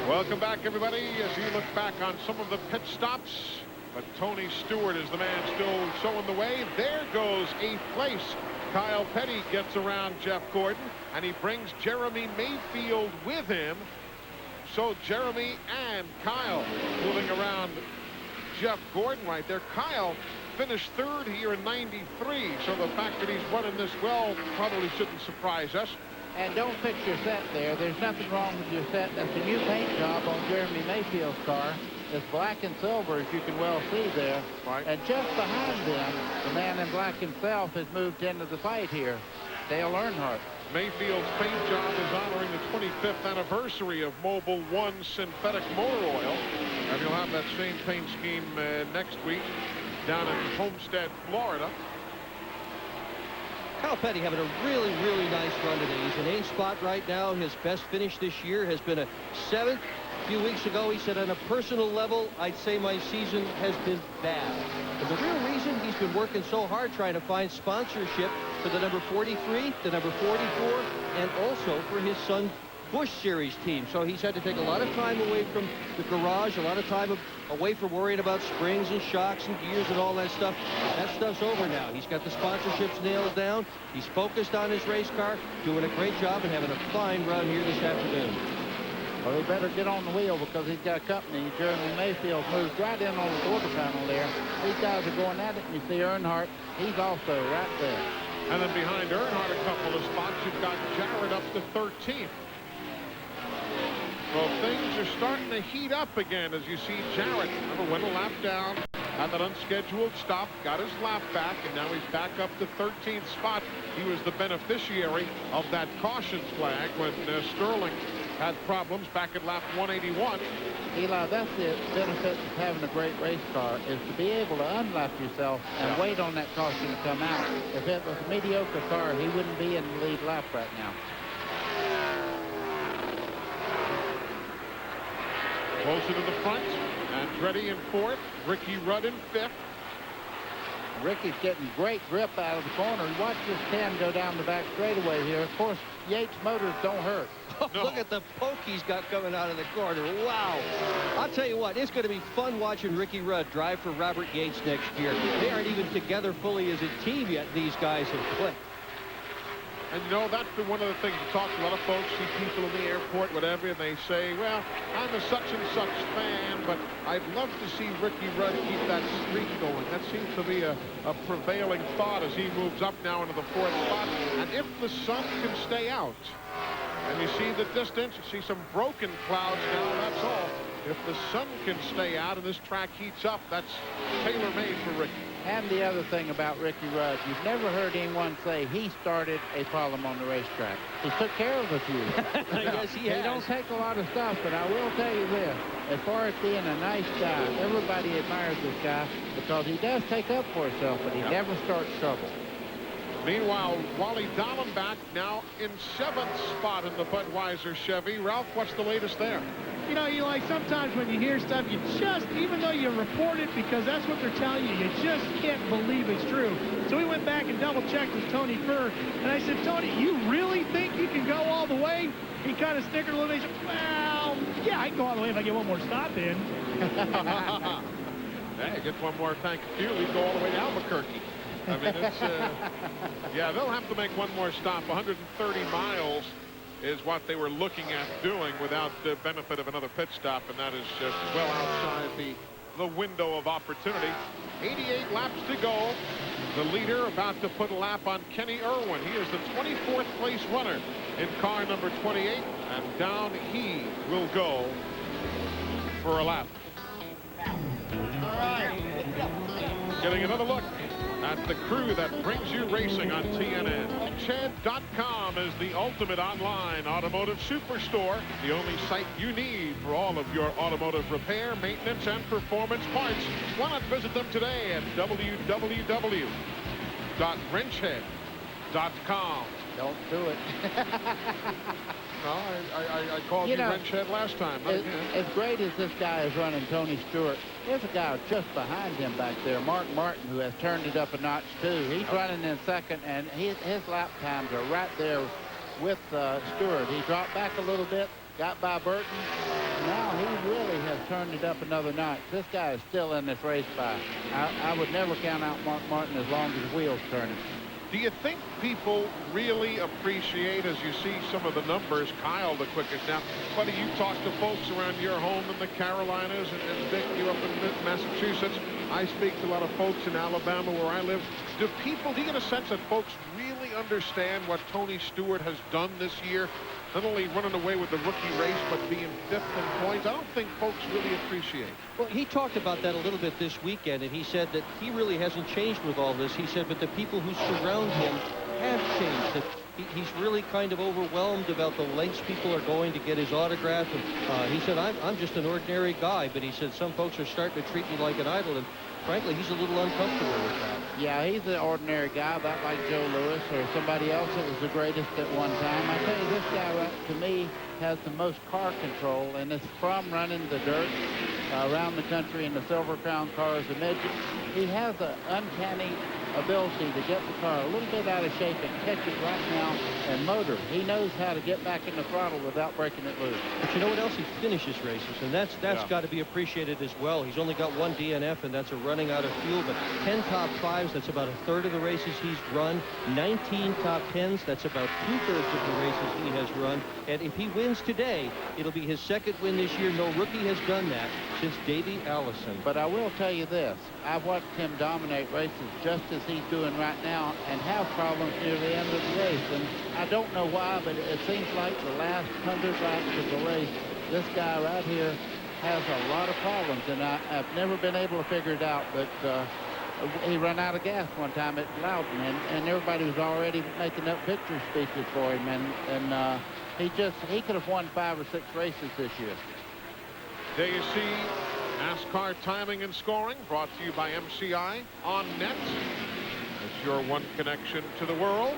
Welcome back, everybody, as you look back on some of the pit stops. But Tony Stewart is the man still showing the way. There goes 8th place. Kyle Petty gets around Jeff Gordon, and he brings Jeremy Mayfield with him. So Jeremy and Kyle moving around Jeff Gordon right there. Kyle finished 3rd here in 93, so the fact that he's running this well probably shouldn't surprise us. And don't fix your set there. There's nothing wrong with your set. That's a new paint job on Jeremy Mayfield's car. It's black and silver, as you can well see there. Right. And just behind them, the man in black himself has moved into the fight here, Dale Earnhardt. Mayfield's paint job is honoring the 25th anniversary of Mobil 1 synthetic motor oil. And you'll have that same paint scheme next week down in Homestead, Florida. Kyle Petty having a really, really nice run today. He's in 8th spot right now. His best finish this year has been a 7th. A few weeks ago, he said, on a personal level, I'd say my season has been bad. But the real reason he's been working so hard trying to find sponsorship for the number 43, the number 44, and also for his son Busch Series team. So he's had to take a lot of time away from the garage, a lot of time away from worrying about springs and shocks and gears and all that stuff. That stuff's over now. He's got the sponsorships nailed down. He's focused on his race car, doing a great job and having a fine run here this afternoon. Well, he better get on the wheel because he's got company. Jeremy Mayfield moves right in on the quarter panel there. These guys are going at it, and you see Earnhardt. He's also right there. And then behind Earnhardt a couple of spots, you've got Jarrett up to 13th. So things are starting to heat up again as you see Jarrett. Remember, went a lap down, had that unscheduled stop, got his lap back, and now he's back up to 13th spot. He was the beneficiary of that caution flag when Sterling had problems back at lap 181. Eli, that's the benefit of having a great race car, is to be able to unlap yourself and wait on that caution to come out. If it was a mediocre car, he wouldn't be in the lead lap right now. Closer to the front, Andretti in 4th, Ricky Rudd in 5th. Ricky's getting great grip out of the corner. Watch this 10 go down the back straightaway here. Of course, Yates motors don't hurt. No. Look at the poke he's got coming out of the corner. Wow. I'll tell you what, it's going to be fun watching Ricky Rudd drive for Robert Yates next year. They aren't even together fully as a team yet. These guys have clicked. And you know, that's been one of the things we talk to a lot of folks, see people in the airport, whatever, and they say, well, I'm a such and such fan, but I'd love to see Ricky Rudd keep that streak going. That seems to be a prevailing thought as he moves up now into the 4th spot. And if the sun can stay out, and you see the distance, you see some broken clouds now, that's all. If the sun can stay out and this track heats up, that's tailor-made for Ricky. And the other thing about Ricky Rudd, you've never heard anyone say he started a problem on the racetrack. He took care of a few. Yes, he has. He don't take a lot of stuff, but I will tell you this. As far as being a nice guy, everybody admires this guy because he does take up for himself, but he never starts trouble. Meanwhile, Wally Dallenbach now in 7th spot in the Budweiser Chevy. Ralph, what's the latest there? You know, Eli, sometimes when you hear stuff, you just, even though you report it because that's what they're telling you, you just can't believe it's true. So we went back and double-checked with Tony Kerr, and I said, Tony, you really think you can go all the way? He kind of snickered a little bit. He said, well, yeah, I can go all the way if I get one more stop in. Hey, gets one more tank of fuel, he'd go all the way to Albuquerque. I mean, it's, yeah, they'll have to make one more stop. 130 miles is what they were looking at doing without the benefit of another pit stop, and that is just well outside the window of opportunity. 88 laps to go. The leader about to put a lap on Kenny Irwin. He is the 24th place runner in car number 28, and down he will go for a lap. All right. Getting another look at the crew that brings you racing on TNN. Wrenchhead.com is the ultimate online automotive superstore, the only site you need for all of your automotive repair, maintenance, and performance parts. Why not visit them today at www.wrenchhead.com. Don't do it. No, I called you Wrenchhead last time. As great as this guy is running Tony Stewart, there's a guy just behind him back there, Mark Martin, who has turned it up a notch too. He's running in second, and his lap times are right there with Stewart. He dropped back a little bit, got by Burton. Now he really has turned it up another notch. This guy is still in this race by. I would never count out Mark Martin as long as the wheels turning. Do you think people really appreciate, as you see some of the numbers, Kyle the quickest? Now, buddy, you talk to folks around your home in the Carolinas, and Dick, you up in Massachusetts. I speak to a lot of folks in Alabama where I live. Do you get a sense that folks really understand what Tony Stewart has done this year? Not only running away with the rookie race, but being 5th in points. I don't think folks really appreciate. Well, he talked about that a little bit this weekend, and he said that he really hasn't changed with all this. He said, but the people who surround him have changed. That he's really kind of overwhelmed about the lengths people are going to get his autograph. And he said, I'm just an ordinary guy, but he said some folks are starting to treat me like an idol. And frankly, he's a little uncomfortable with that. Yeah, he's an ordinary guy, about like Joe Lewis or somebody else that was the greatest at one time. I tell you, this guy, to me, has the most car control, and it's from running the dirt around the country in the Silver Crown cars, the midgets. He has an uncanny ability to get the car a little bit out of shape and catch it right now and motor. He knows how to get back in the throttle without breaking it loose. But you know what else? He finishes races, and that's got to be appreciated as well. He's only got one DNF, and that's a running out of fuel, but 10 top 5s, that's about a third of the races he's run. 19 top 10s, that's about 2/3 of the races he has run. And if he wins today, it'll be his second win this year. No rookie has done that since Davey Allison. But I will tell you this. I've watched him dominate races just as he's doing right now and have problems near the end of the race. And I don't know why, but it seems like the last 100 laps of the race, this guy right here has a lot of problems. And I've never been able to figure it out. But he ran out of gas one time at Loudon, and everybody was already making up victory speeches for him. And he could have won 5 or 6 races this year. There you see NASCAR timing and scoring, brought to you by MCI on net. That's your one connection to the world.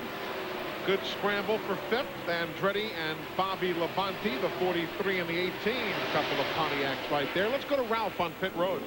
Good scramble for 5th. Andretti and Bobby Labonte, the 43 and the 18. Couple of Pontiacs right there. Let's go to Ralph on pit road.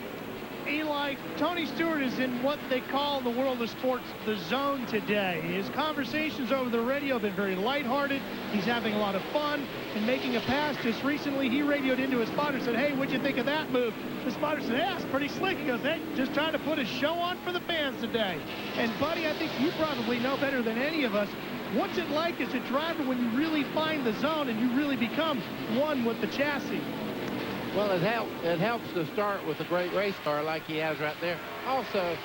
Eli, Tony Stewart is in what they call in the world of sports the zone today. His conversations over the radio have been very lighthearted. He's having a lot of fun and making a pass. Just recently, he radioed into his spotter and said, hey, what'd you think of that move? The spotter said, yeah, it's pretty slick. He goes, hey, just trying to put a show on for the fans today. And, buddy, I think you probably know better than any of us. What's it like as a driver when you really find the zone and you really become one with the chassis? Well, it helps to start with a great race car like he has right there. Also,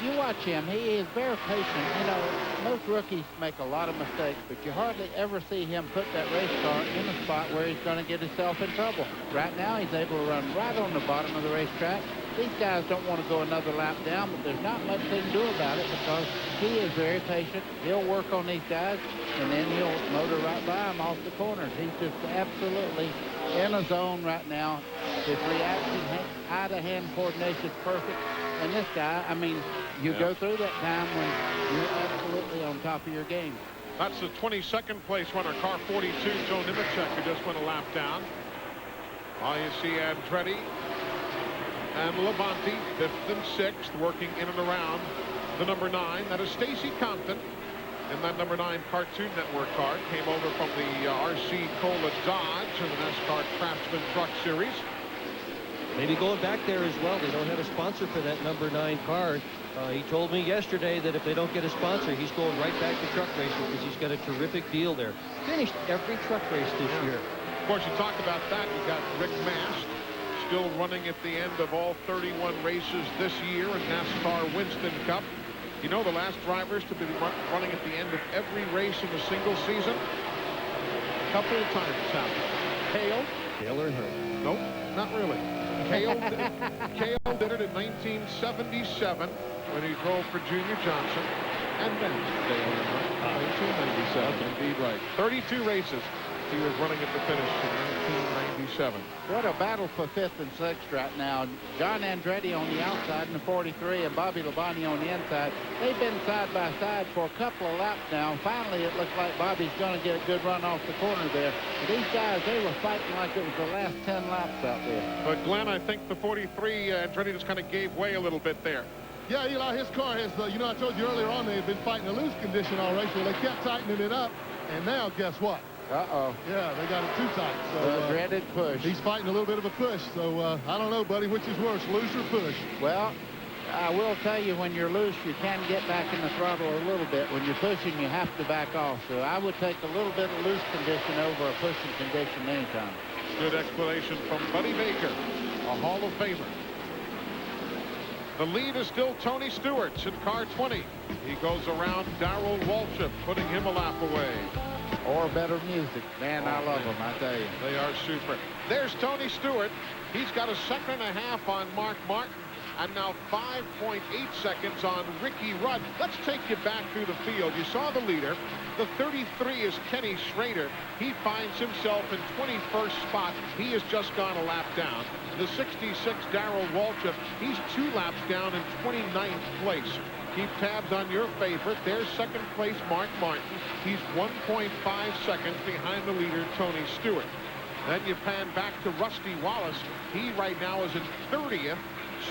you watch him, he is very patient. You know, most rookies make a lot of mistakes, but you hardly ever see him put that race car in a spot where he's going to get himself in trouble. Right now, he's able to run right on the bottom of the racetrack. These guys don't want to go another lap down, but there's not much they can do about it because he is very patient. He'll work on these guys, and then he'll motor right by them off the corners. He's just absolutely in a zone right now. His reaction, eye-to-hand coordination is perfect. And this guy, I mean, you go through that time when you're absolutely on top of your game. That's the 22nd place runner, car 42, Joe Nemechek, who just went a lap down. You see Andretti and Labonte, 5th and 6th, working in and around the number 9. That is Stacy Compton in that number 9 Cartoon Network car. Came over from the RC Cola Dodge in the NASCAR Craftsman Truck Series. Maybe going back there as well. They don't have a sponsor for that number 9 car. He told me yesterday that if they don't get a sponsor, he's going right back to truck racing because he's got a terrific deal there. Finished every truck race this year. Of course, you talk about that. You got Rick Mast still running at the end of all 31 races this year in NASCAR Winston Cup. You know the last drivers to be running at the end of every race in a single season? A couple of times it's happened. Cale Earnhardt. Nope, not really. Cale did it in 1977 when he drove for Junior Johnson. And then Dale Earnhardt, 1997. Indeed right. 32 races. He was running at the finish in 1997. What a battle for 5th and 6th right now. John Andretti on the outside in the 43 and Bobby Labonte on the inside. They've been side by side for a couple of laps now. Finally, it looks like Bobby's going to get a good run off the corner there. But these guys, they were fighting like it was the last 10 laps out there. But Glenn, I think the 43, Andretti just kind of gave way a little bit there. Yeah, Eli, his car has, you know, I told you earlier on they had been fighting a loose condition all race. Well, they kept tightening it up. And now, guess what? Uh-oh. Yeah, they got it too tight. So dreaded push. He's fighting a little bit of a push. So I don't know, buddy, which is worse, loose or push? Well, I will tell you, when you're loose, you can get back in the throttle a little bit. When you're pushing, you have to back off. So I would take a little bit of loose condition over a pushing condition anytime. Good explanation from Buddy Baker, a Hall of Famer. The lead is still Tony Stewart's in car 20. He goes around Darrell Waltrip, putting him a lap away. Or better music. Man, I love them, I tell you. They are super. There's Tony Stewart. He's got a 2.5 seconds on Mark Martin. And now 5.8 seconds on Ricky Rudd. Let's take you back through the field. You saw the leader. The 33 is Kenny Schrader. He finds himself in 21st spot. He has just gone a lap down. The 66, Darrell Waltrip, he's 2 laps down in 29th place. Keep tabs on your favorite. There's 2nd place Mark Martin. He's 1.5 seconds behind the leader, Tony Stewart. Then you pan back to Rusty Wallace. He right now is in 30th.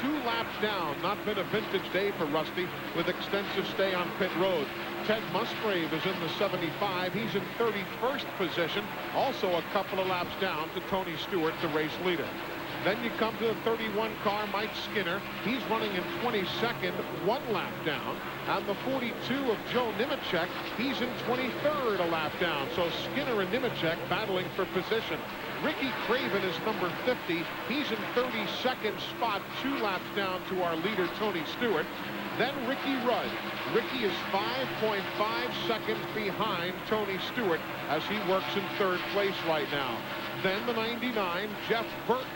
2 laps down. Not been a vintage day for Rusty with extensive stay on pit road. Ted Musgrave is in the 75. He's in 31st position. Also a couple of laps down to Tony Stewart, the race leader. Then you come to the 31 car, Mike Skinner. He's running in 22nd, 1 lap down. And the 42 of Joe Nemechek, he's in 23rd, a lap down. So Skinner and Nemechek battling for position. Ricky Craven is number 50. He's in 32nd spot, 2 laps down to our leader, Tony Stewart. Then Ricky Rudd. Ricky is 5.5 seconds behind Tony Stewart as he works in 3rd place right now. Then the 99, Jeff Burton.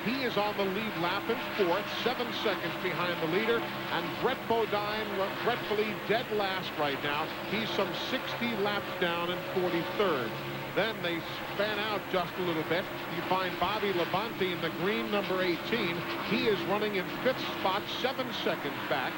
He is on the lead lap in 4th, 7 seconds behind the leader. And Brett Bodine, regretfully dead last right now. He's some 60 laps down in 43rd. Then they span out just a little bit. You find Bobby Labonte in the green number 18. He is running in 5th spot, 7 seconds back.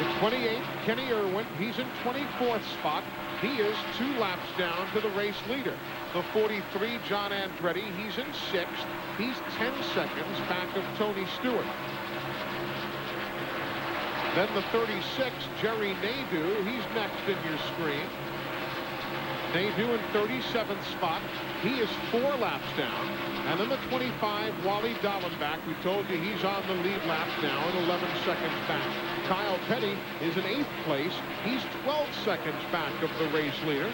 The 28, Kenny Irwin, he's in 24th spot. He is 2 laps down to the race leader. The 43, John Andretti, he's in 6th. He's 10 seconds back of Tony Stewart. Then the 36, Jerry Nadeau, he's next in your screen. Nadeau in 37th spot. He is 4 laps down. And then the 25, Wally Dallenbach, we told you he's on the lead lap now at 11 seconds back. Kyle Petty is in 8th place. He's 12 seconds back of the race leader.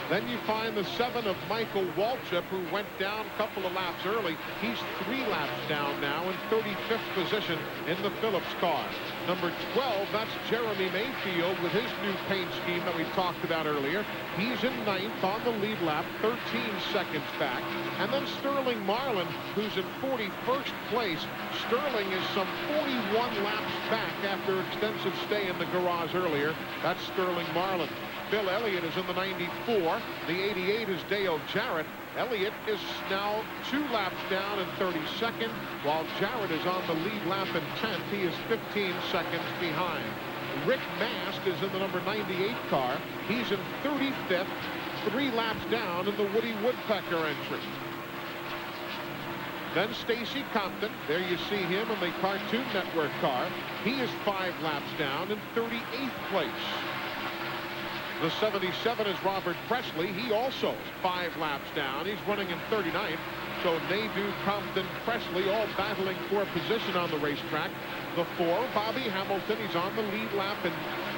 Then you find the 7 of Michael Waltrip, who went down a couple of laps early. He's 3 laps down now in 35th position in the Phillips car. Number 12, that's Jeremy Mayfield with his new paint scheme that we talked about earlier. He's in 9th on the lead lap, 13 seconds back. And then Sterling Marlin, who's in 41st place. Sterling is some 41 laps back after extensive stay in the garage earlier. That's Sterling Marlin. Bill Elliott is in the 94. The 88 is Dale Jarrett. Elliott is now 2 laps down in 32nd, while Jarrett is on the lead lap in 10th. He is 15 seconds behind. Rick Mast is in the number 98 car. He's in 35th. 3 laps down in the Woody Woodpecker entry. Then Stacy Compton, there you see him in the Cartoon Network car. He is 5 laps down in 38th place. The 77 is Robert Presley. He also is 5 laps down. He's running in 39th. So Nadeau, Compton, Presley all battling for position on the racetrack. The 4, Bobby Hamilton, he's on the lead lap in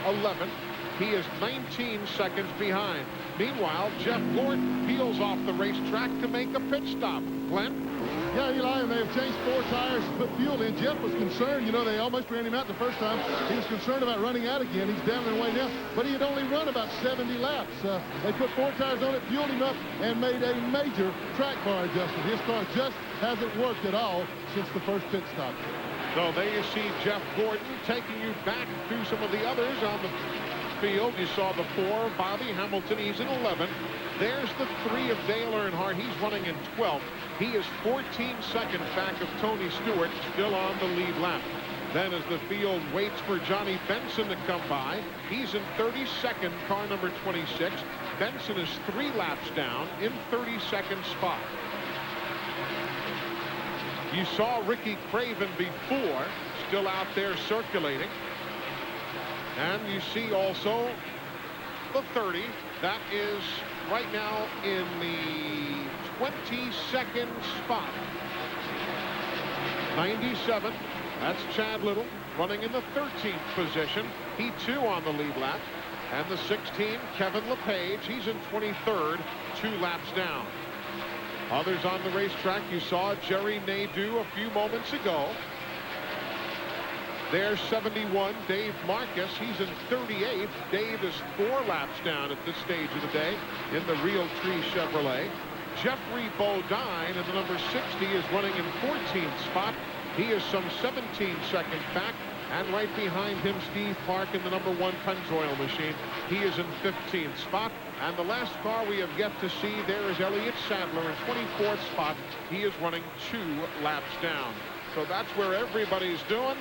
11th. He is 19 seconds behind. Meanwhile, Jeff Gordon peels off the racetrack to make a pit stop. Glenn? Yeah, Eli, and they have changed 4 tires to put fuel in. Jeff was concerned. You know, they almost ran him out the first time. He was concerned about running out again. He's down and away now, but he had only run about 70 laps. They put 4 tires on it, fueled him up, and made a major track bar adjustment. His car just hasn't worked at all since the first pit stop. So there you see Jeff Gordon taking you back to some of the others on the field. You saw the 4, Bobby Hamilton. He's in 11th. There's the 3 of Dale Earnhardt. He's running in 12th. He is 14 seconds back of Tony Stewart, still on the lead lap. Then as the field waits for Johnny Benson to come by, he's in 32nd, car number 26. Benson is 3 laps down in 32nd spot. You saw Ricky Craven before, still out there circulating. And you see also the 30. That is right now in the 22nd spot. 97. That's Chad Little running in the 13th position. He too on the lead lap. And the 16, Kevin LePage. He's in 23rd, 2 laps down. Others on the racetrack, you saw Jerry Nadeau a few moments ago. There's 71, Dave Marcus. He's in 38th. Dave is 4 laps down at this stage of the day in the Realtree Chevrolet. Jeffrey Bodine in the number 60 is running in 14th spot. He is some 17 seconds back. And right behind him, Steve Park in the number 1 Pennzoil machine. He is in 15th spot. And the last car we have yet to see, there is Elliott Sadler in 24th spot. He is running 2 laps down. So that's where everybody's doing.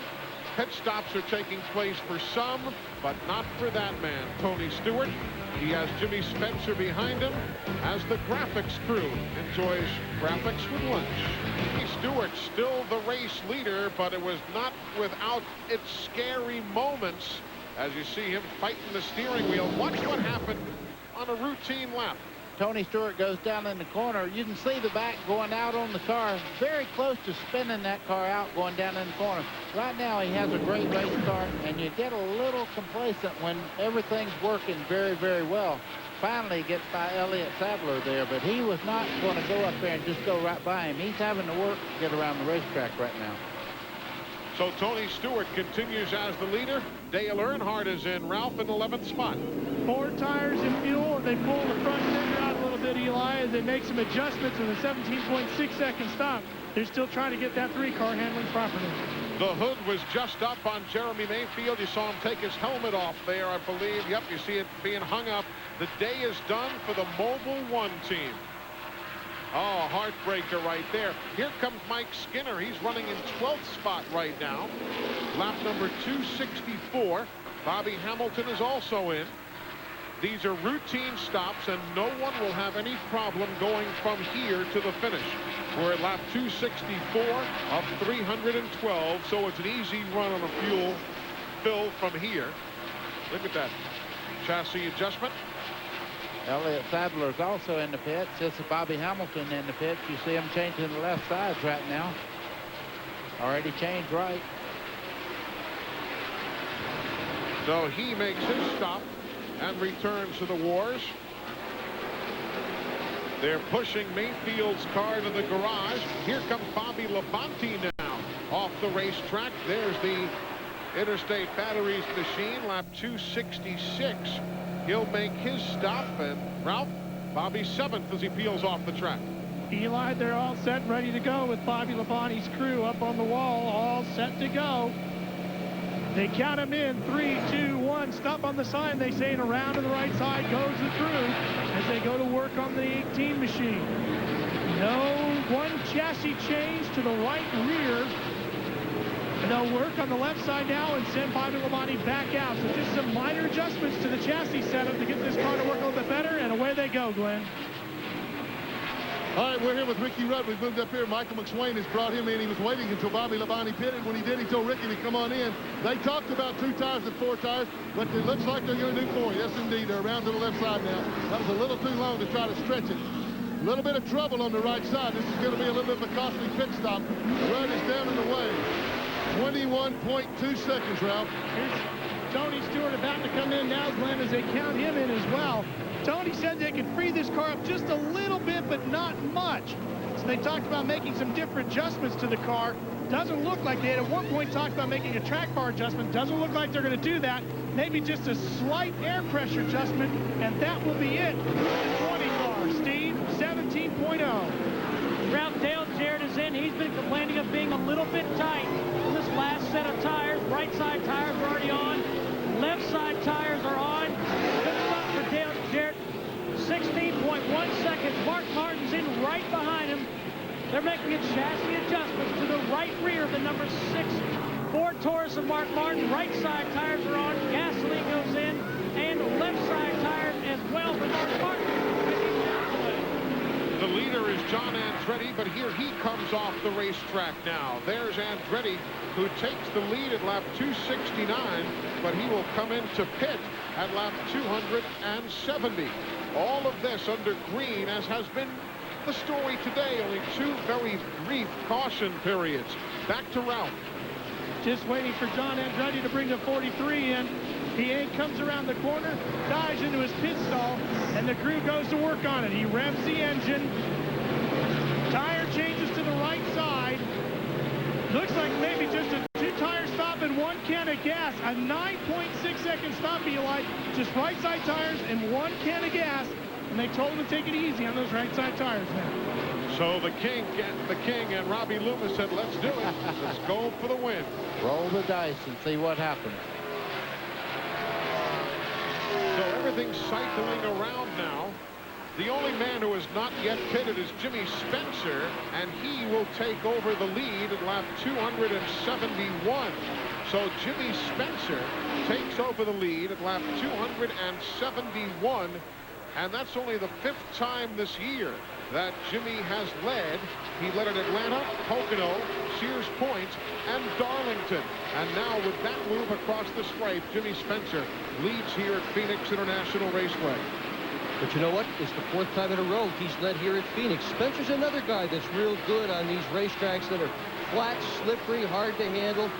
Pit stops are taking place for some, but not for that man, Tony Stewart. He has Jimmy Spencer behind him as the graphics crew enjoys graphics with lunch. Tony Stewart still the race leader, but it was not without its scary moments as you see him fighting the steering wheel. Watch what happened on a routine lap. Tony Stewart goes down in the corner. You can see the back going out on the car. Very close to spinning that car out going down in the corner. Right now he has a great race car, and you get a little complacent when everything's working very, very well. Finally gets by Elliott Sadler there, but he was not going to go up there and just go right by him. He's having to work to get around the racetrack right now. So Tony Stewart continues as the leader. Dale Earnhardt is in, Ralph, in 11th spot. 4 tires and fuel. They pull the front fender out a little bit, Eli, as they make some adjustments in the 17.6 second stop. They're still trying to get that 3 car handling properly. The hood was just up on Jeremy Mayfield. You saw him take his helmet off there, I believe. Yep, you see it being hung up. The day is done for the Mobil 1 team. Oh, heartbreaker right there. Here comes Mike Skinner. He's running in 12th spot right now. Lap number 264. Bobby Hamilton is also in. These are routine stops, and no one will have any problem going from here to the finish. We're at lap 264 of 312, so it's an easy run on a fuel fill from here. Look at that chassis adjustment. Elliott Sadler is also in the pits. This is Bobby Hamilton in the pits. You see him changing the left sides right now. Already changed right. So he makes his stop and returns to the wars. They're pushing Mayfield's car to the garage. Here comes Bobby Labonte now off the racetrack. There's the Interstate Batteries machine, lap 266. He'll make his stop, and Ralph, Bobby's 7th as he peels off the track. Eli, they're all set and ready to go with Bobby Labonte's crew up on the wall, all set to go. They count them in, 3, 2, 1, stop on the sign. They say, and around to the right side goes the crew as they go to work on the 18 machine. No one chassis change to the right rear. And they'll work on the left side now and send Bobby Labonte back out. So just some minor adjustments to the chassis setup to get this car to work a little bit better, and away they go, Glenn. All right, we're here with Ricky Rudd. We've moved up here. Michael McSwain has brought him in. He was waiting until Bobby Labonte pitted. When he did, he told Ricky to come on in. They talked about 2 tires and 4 tires, but it looks like they're going to do 4. Yes, indeed. They're around to the left side now. That was a little too long to try to stretch it. A little bit of trouble on the right side. This is going to be a little bit of a costly pit stop. Rudd is down and away. 21.2 seconds, Ralph. Here's Tony Stewart about to come in now, Glenn, as they count him in as well. Tony said they could free this car up just a little bit, but not much. So they talked about making some different adjustments to the car. Doesn't look like they had at one point talked about making a track bar adjustment. Doesn't look like they're going to do that. Maybe just a slight air pressure adjustment, and that will be it. The 20 car, Steve, 17.0. Ralph, Dale Jarrett is in. He's been complaining of being a little bit tight on this last set of tires. Right side tires are already on. Left side tires are on. Good spot for Dale Jarrett. 16.1 seconds. Mark Martin's in right behind him. They're making a chassis adjustments to the right rear of the number 6 Ford Taurus of Mark Martin. Right side tires are on. Gasoline goes in. And left side tires as well for Mark Martin. The leader is John Andretti, but here he comes off the racetrack now. There's Andretti, who takes the lead at lap 269, but he will come into pit at lap 270. All of this under green, as has been the story today. Only 2 very brief caution periods. Back to Ralph. Just waiting for John Andretti to bring the 43 in. P8 comes around the corner, dives into his pit stall, and the crew goes to work on it. He revs the engine. Tire changes to the right side. Looks like maybe just a 2-tire stop and 1 can of gas. A 9.6 second stop, Eli. Just right side tires and 1 can of gas. And they told him to take it easy on those right side tires now. So the king and Robbie Loomis said, let's do it. Let's go for the win. Roll the dice and see what happens. So everything's cycling around now. The only man who has not yet pitted is Jimmy Spencer, and he will take over the lead at lap 271. So Jimmy Spencer takes over the lead at lap 271, and that's only the 5th time this year that Jimmy has led. He led at Atlanta, Pocono, Sears Point, and Darlington. And now with that move across the stripe, Jimmy Spencer leads here at Phoenix International Raceway. But you know what? It's the 4th time in a row he's led here at Phoenix. Spencer's another guy that's real good on these racetracks that are flat, slippery, hard to handle.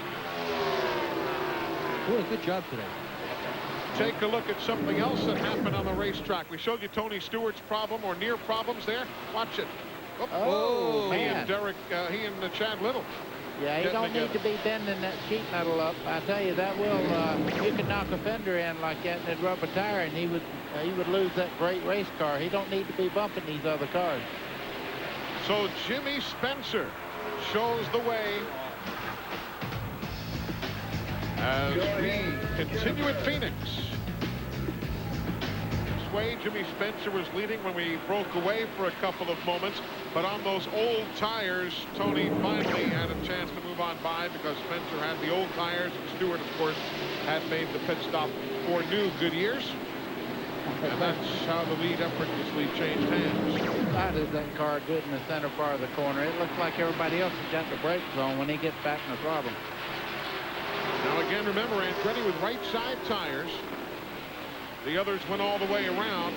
Doing a good job today. Take a look at something else that happened on the racetrack. We showed you Tony Stewart's problem or near problems there. Watch it. Oh, he man. and Derek, he and Chad Little. Yeah, he don't need to be bending that sheet metal up. I tell you, that will, you can knock a fender in like that and it'd rub a tire, and he would lose that great race car. He don't need to be bumping these other cars. So Jimmy Spencer shows the way as we continue at Phoenix. This way, Jimmy Spencer was leading when we broke away for a couple of moments, but on those old tires, Tony finally had a chance to move on by because Spencer had the old tires, and Stewart, of course, had made the pit stop for new Goodyears. And that's how the lead effortlessly changed hands. How did that car good in the center part of the corner? It looks like everybody else has got the brakes on when he gets back in the throttle. Now again, remember, Andretti with right side tires. The others went all the way around.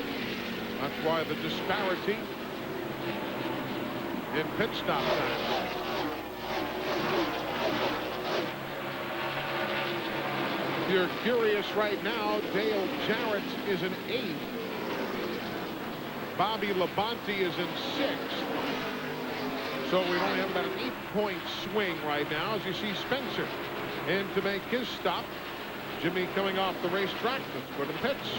That's why the disparity in pit stop times. If you're curious right now, Dale Jarrett is in 8th. Bobby Labonte is in 6th. So we only have about an 8-point swing right now as you see Spencer in to make his stop. Jimmy coming off the racetrack. Let's go to the pits.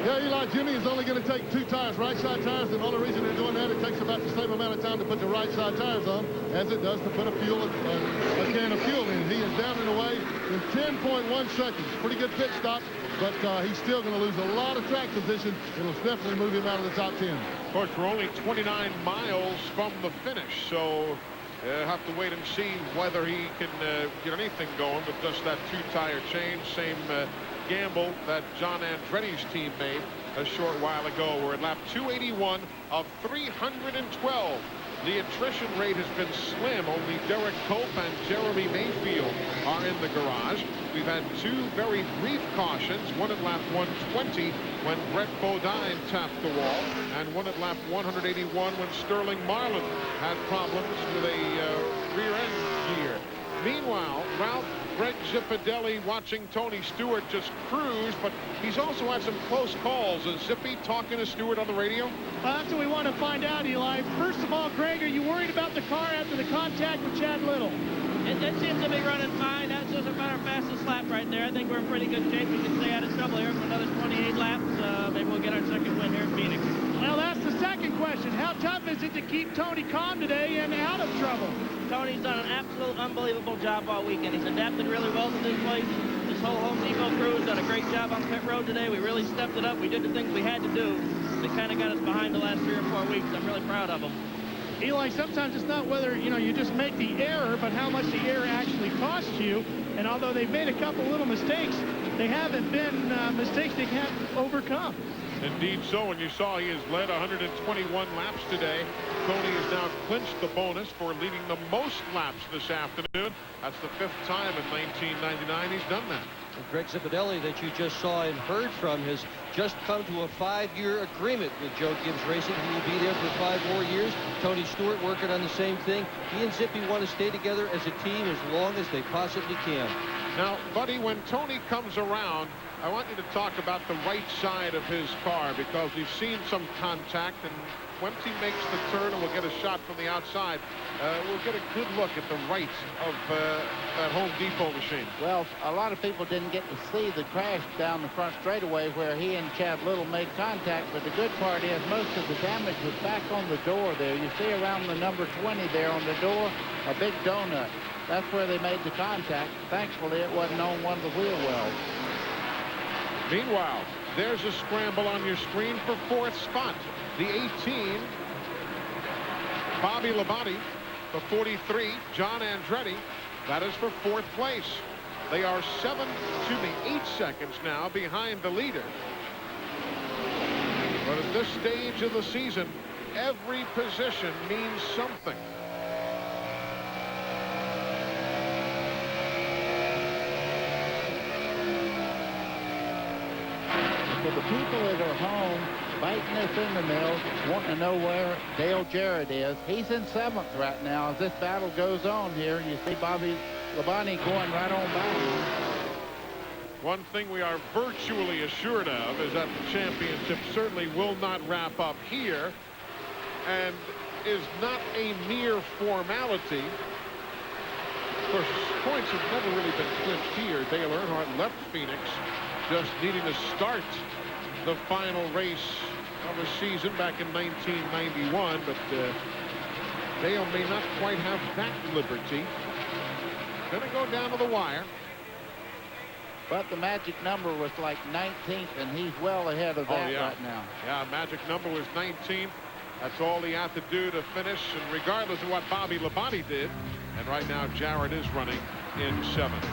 Yeah, Eli, Jimmy is only going to take 2 tires, right side tires. And the only reason they're doing that, it takes about the same amount of time to put the right side tires on as it does to put a can of fuel in. He is down and away in 10.1 seconds. Pretty good pit stop, but he's still going to lose a lot of track position. It'll definitely move him out of the top 10. Of course, we're only 29 miles from the finish, so Have to wait and see whether he can get anything going with just that two-tire change. Same gamble that John Andretti's team made a short while ago. We're at lap 281 of 312. The attrition rate has been slim. Only Derek Cope and Jeremy Mayfield are in the garage. We've had two very brief cautions, one at lap 120 when Brett Bodine tapped the wall, and one at lap 181 when Sterling Marlin had problems with a rear end gear. Meanwhile, Ralph Greg Zipadelli watching Tony Stewart just cruise, but he's also had some close calls. Is Zippy talking to Stewart on the radio? Well, that's what we want to find out, Eli. First of all, Greg, are you worried about the car after the contact with Chad Little? It seems to be running fine. That's just about our fastest lap right there. I think we're in pretty good shape. We can stay out of trouble here for another 28 laps. Maybe we'll get our second win here in Phoenix. Well, that's the second question. How tough is it to keep Tony calm today and out of trouble? Tony's done an absolute unbelievable job all weekend. He's adapted really well to this place. This whole Home Depot crew has done a great job on pit road today. We really stepped it up. We did the things we had to do. They kind of got us behind the last 3 or 4 weeks. I'm really proud of them. Eli, sometimes it's not whether, you just make the error, but how much the error actually costs you. And although they've made a couple little mistakes, they haven't been mistakes they can't overcome. Indeed so, and you saw he has led 121 laps today. Tony has now clinched the bonus for leading the most laps this afternoon. That's the 5th time in 1999 he's done that. And Greg Zipadelli, that you just saw and heard from, has just come to a 5-year agreement with Joe Gibbs Racing. He will be there for 5 more years. Tony Stewart working on the same thing. He and Zippy want to stay together as a team as long as they possibly can. Now, Buddy, when Tony comes around, I want you to talk about the right side of his car, because we've seen some contact, and once he makes the turn and we'll get a shot from the outside, we'll get a good look at the right of that Home Depot machine. Well, a lot of people didn't get to see the crash down the front straightaway where he and Chad Little made contact, but the good part is most of the damage was back on the door there. You see around the number 20 there on the door, a big donut. That's where they made the contact. Thankfully, it wasn't on one of the wheel wells. Meanwhile, there's a scramble on your screen for 4th spot. The 18, Bobby Labonte. The 43, John Andretti. That is for 4th place. They are 8 seconds now behind the leader. But at this stage of the season, every position means something. For the people that are home, biting their fingernails, wanting to know where Dale Jarrett is, he's in 7th right now. As this battle goes on here, you see Bobby Labonte going right on by him. One thing we are virtually assured of is that the championship certainly will not wrap up here and is not a mere formality. Of course, points have never really been clinched here. Dale Earnhardt left Phoenix just needing to start the final race of the season back in 1991, but Dale may not quite have that liberty. Gonna go down to the wire. But the magic number was like 19th, and he's well ahead of that right now. Yeah, magic number was 19th. That's all he had to do to finish, and regardless of what Bobby Labonte did, and right now Jarrett is running in 7th.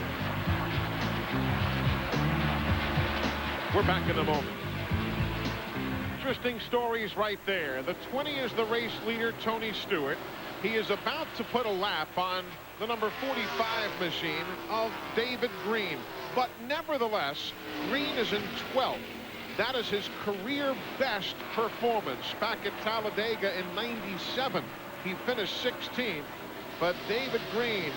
We're back in a moment. Interesting stories right there. The 20 is the race leader, Tony Stewart. He is about to put a lap on the number 45 machine of David Green. But nevertheless, Green is in 12th. That is his career best performance. Back at Talladega in '97, he finished 16th. But David Green,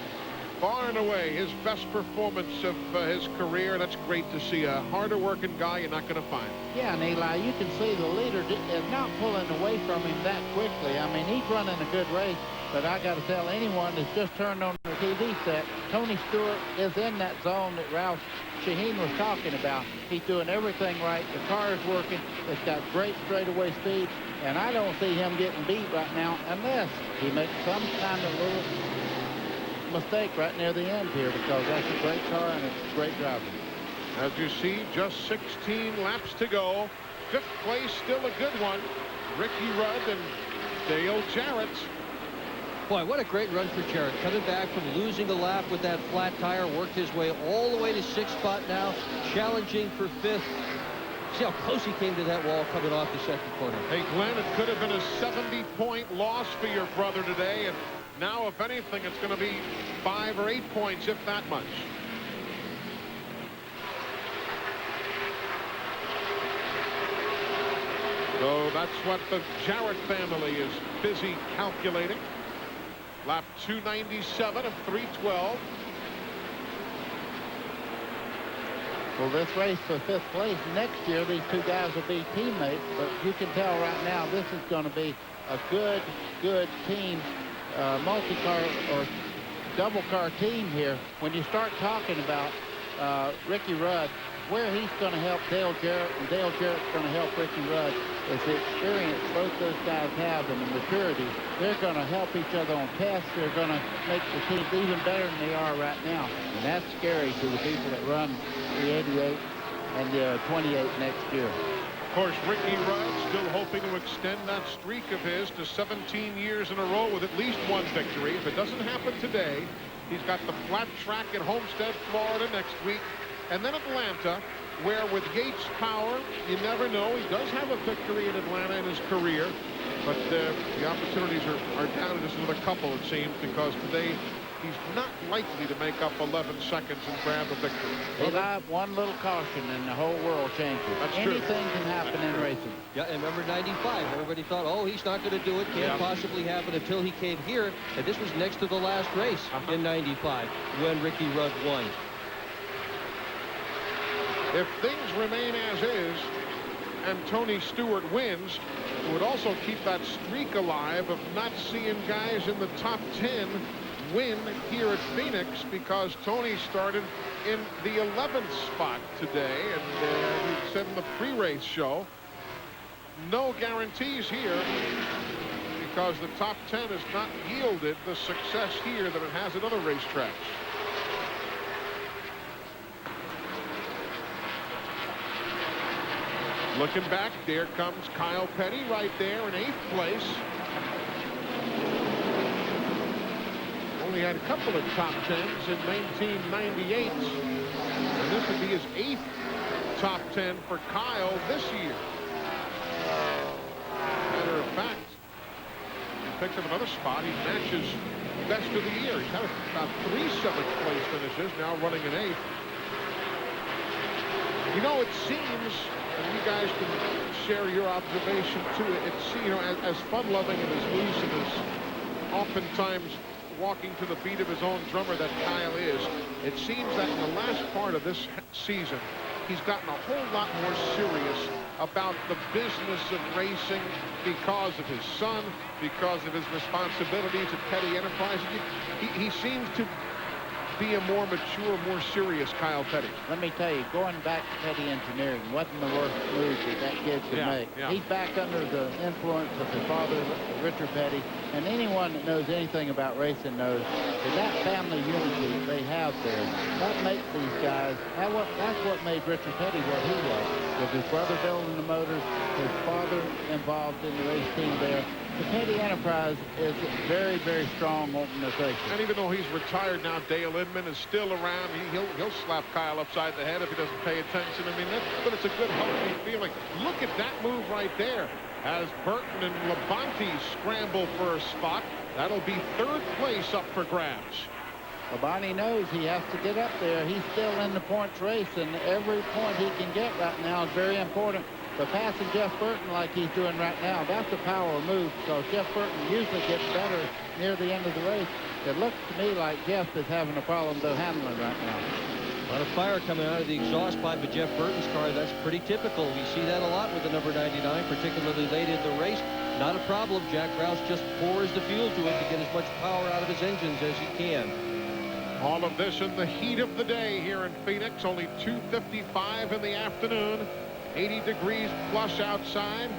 far and away his best performance of his career. That's great to see. A harder working guy you're not going to find. Yeah, and Eli, you can see the leader is not pulling away from him that quickly. I mean, he's running a good race, but I got to tell anyone that's just turned on the TV set, Tony Stewart is in that zone that Ralph Sheheen was talking about. He's doing everything right. The car is working. It's got great straightaway speed, and I don't see him getting beat right now unless he makes some kind of little mistake right near the end here, because that's a great car and it's great driving. As you see, just 16 laps to go. 5th place, still a good one. Ricky Rudd and Dale Jarrett. Boy, what a great run for Jarrett. Coming back from losing a lap with that flat tire, worked his way all the way to 6th spot now, challenging for 5th. See how close he came to that wall coming off the 2nd corner. Hey, Glenn, it could have been a 70-point loss for your brother today, and now, if anything, it's going to be 5 or 8 points, if that much. So that's what the Jarrett family is busy calculating. Lap 297 of 312. Well, this race for 5th place next year, these two guys will be teammates, but you can tell right now this is going to be a good team, multi-car or double-car team here. When you start talking about Ricky Rudd, where he's going to help Dale Jarrett, and Dale Jarrett's going to help Ricky Rudd, is the experience both those guys have and the maturity. They're going to help each other on tests. They're going to make the teams even better than they are right now. And that's scary to the people that run the 88 and the 28 next year. Of course, Ricky Rudd still hoping to extend that streak of his to 17 years in a row with at least one victory. If it doesn't happen today, he's got the flat track at Homestead, Florida next week. And then Atlanta, where with Yates' power, you never know. He does have a victory in Atlanta in his career, but the opportunities are down to just another couple, it seems, because today he's not likely to make up 11 seconds and grab a victory. They have one little caution and the whole world changes. That's Anything true. can happen in racing. Yeah, and remember 95. Everybody thought, oh, he's not going to do it. Can't possibly happen until he came here. And this was next to the last race in 95 when Ricky Rudd won. If things remain as is and Tony Stewart wins, it would also keep that streak alive of not seeing guys in the top 10 win here at Phoenix, because Tony started in the 11th spot today, and he said in the pre-race show, no guarantees here, because the top 10 has not yielded the success here that it has at other racetracks. Looking back, there comes Kyle Petty right there in 8th place. Only had a couple of top 10s in 1998. And this would be his 8th top 10 for Kyle this year. Matter of fact, he picks up another spot. He matches best of the year. He's had about 3 7th place finishes, now running an 8th. You know, it seems, and you guys can share your observation too, it's, you know, as fun-loving and as loose and as oftentimes walking to the beat of his own drummer that Kyle is, it seems that in the last part of this season, he's gotten a whole lot more serious about the business of racing because of his son, because of his responsibilities at Petty Enterprises. He seems to be a more mature, more serious Kyle Petty. Let me tell you, going back to Petty Engineering wasn't the worst move that kid could make. Yeah. He's back under the influence of his father, Richard Petty, and anyone that knows anything about racing knows that family unity they have there, that makes these guys, that's what made Richard Petty what he was, with his brother building the motors, his father involved in the race team there. The Petty Enterprise is a very, very strong organization. And even though he's retired now, Dale Inman is still around. He'll slap Kyle upside the head if he doesn't pay attention. I mean, but it's a good, healthy feeling. Look at that move right there. As Burton and Labonte scramble for a spot, that'll be 3rd place up for grabs. Labonte knows he has to get up there. He's still in the points race, and every point he can get right now is very important. But passing Jeff Burton like he's doing right now, that's a power move, because Jeff Burton usually gets better near the end of the race. It looks to me like Jeff is having a problem, though, handling right now. A lot of fire coming out of the exhaust pipe of Jeff Burton's car. That's pretty typical. We see that a lot with the number 99, particularly late in the race. Not a problem. Jack Roush just pours the fuel to it to get as much power out of his engines as he can. All of this in the heat of the day here in Phoenix. Only 2:55 in the afternoon. 80 degrees plus outside.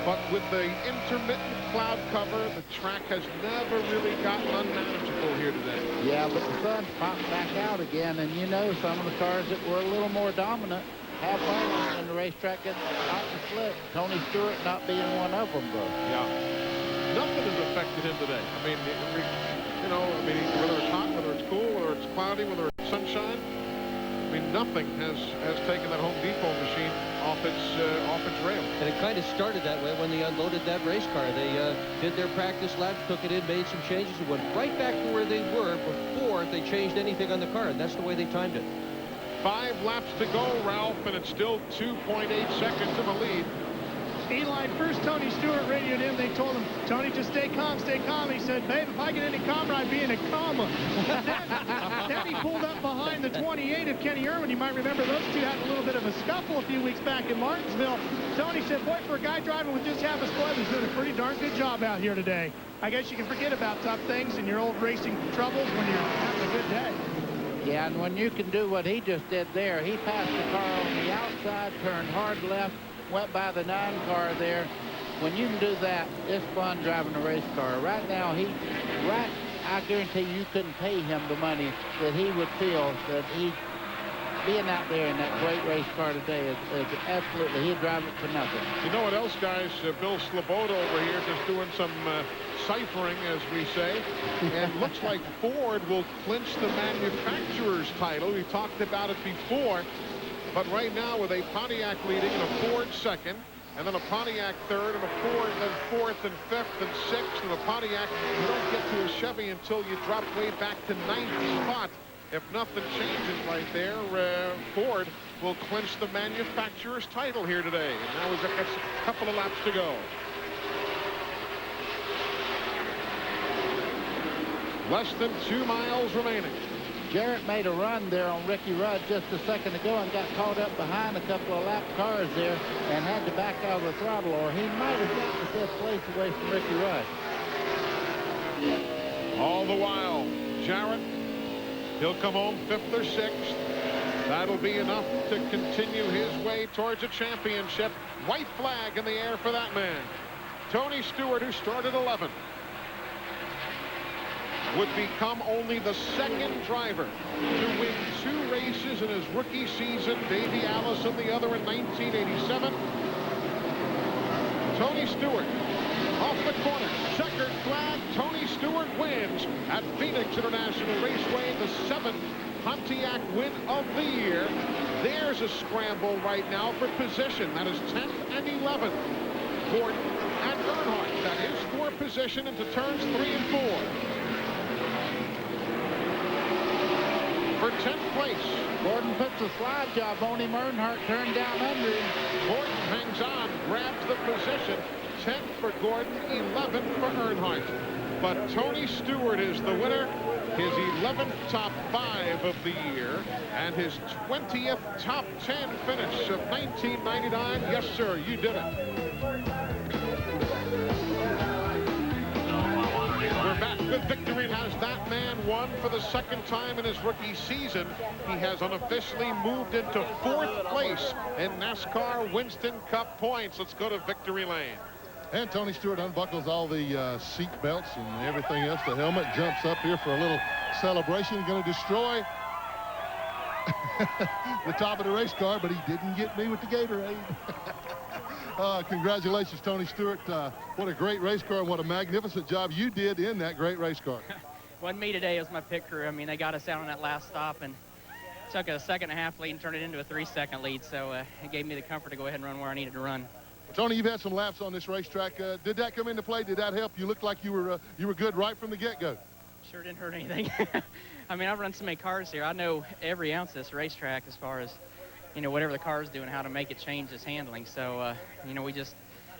But with the intermittent cloud cover, the track has never really gotten unmanageable here today. Yeah, but the sun's popped back out again, and you know some of the cars that were a little more dominant have fun, and the racetrack gets hot and slick. Tony Stewart not being one of them, though. Yeah. Nothing has affected him today. I mean, whether it's hot, whether it's cool, whether it's cloudy, whether it's sunshine, I mean, nothing has taken that Home Depot machine off its rail. And it kind of started that way when they unloaded that race car. They did their practice lap, took it in, made some changes, and went right back to where they were before they changed anything on the car, and that's the way they timed it. 5 laps to go, Ralph, and it's still 2.8 seconds of a lead. Eli, first Tony Stewart radioed in. They told him, Tony, just stay calm, stay calm. He said, babe, if I get any calmer, I'd be in a coma. Then he pulled up behind the 28 of Kenny Irwin. You might remember those two had a little bit of a scuffle a few weeks back in Martinsville. Tony said, boy, for a guy driving with just half a squad, he's doing a pretty darn good job out here today. I guess you can forget about tough things and your old racing troubles when you're having a good day. Yeah, and when you can do what he just did there, he passed the car on the outside, turned hard left, went by the 9 car there. When you can do that, it's fun driving a race car. Right now, I guarantee you couldn't pay him the money that he would feel that he being out there in that great race car today is absolutely, he'd drive it for nothing. You know what else, guys? Bill Sloboda over here just doing some ciphering, as we say. And looks like Ford will clinch the manufacturer's title. We talked about it before. But right now, with a Pontiac leading and a Ford second, and then a Pontiac third, and a Ford, then fourth, and fifth, and sixth, and a Pontiac, you don't get to a Chevy until you drop way back to 9th spot. If nothing changes right there, Ford will clinch the manufacturer's title here today. And now we've got a couple of laps to go. Less than 2 miles remaining. Jarrett made a run there on Ricky Rudd just a second ago and got caught up behind a couple of lap cars there and had to back out of the throttle, or he might have gotten the 5th place away from Ricky Rudd. All the while, Jarrett, he'll come home 5th or 6th. That'll be enough to continue his way towards a championship. White flag in the air for that man. Tony Stewart, who started 11th, would become only the 2nd driver to win 2 races in his rookie season. Davey Allison, the other in 1987. Tony Stewart off the corner. Checkered flag. Tony Stewart wins at Phoenix International Raceway, the 7th Pontiac win of the year. There's a scramble right now for position. That is 10th and 11th. Gordon and Earnhardt. That is for position into turns 3 and 4. For 10th place. Gordon puts a slide job on him. Earnhardt turned down under him. Gordon hangs on, grabs the position. 10th for Gordon, 11th for Earnhardt. But Tony Stewart is the winner. His 11th top 5 of the year and his 20th top 10 finish of 1999. Yes, sir, you did it. We're back with victory. Has that man won for the 2nd time in his rookie season? He has unofficially moved into 4th place in NASCAR Winston Cup points. Let's go to victory lane. And Tony Stewart unbuckles all the seat belts and everything else. The helmet jumps up here for a little celebration. Going to destroy the top of the race car, but he didn't get me with the Gatorade. Congratulations, Tony Stewart. What a great race car and what a magnificent job you did in that great race car. Wasn't me today. It was my pit crew. I mean, they got us out on that last stop and took a 2.5 lead and turned it into a 3-second lead. So it gave me the comfort to go ahead and run where I needed to run. Well, Tony, you've had some laps on this racetrack. Did that come into play? Did that help? You looked like you were good right from the get-go. Sure didn't hurt anything. I mean, I've run so many cars here. I know every ounce of this racetrack as far as, you know, whatever the car's doing, how to make it change its handling. So, you know,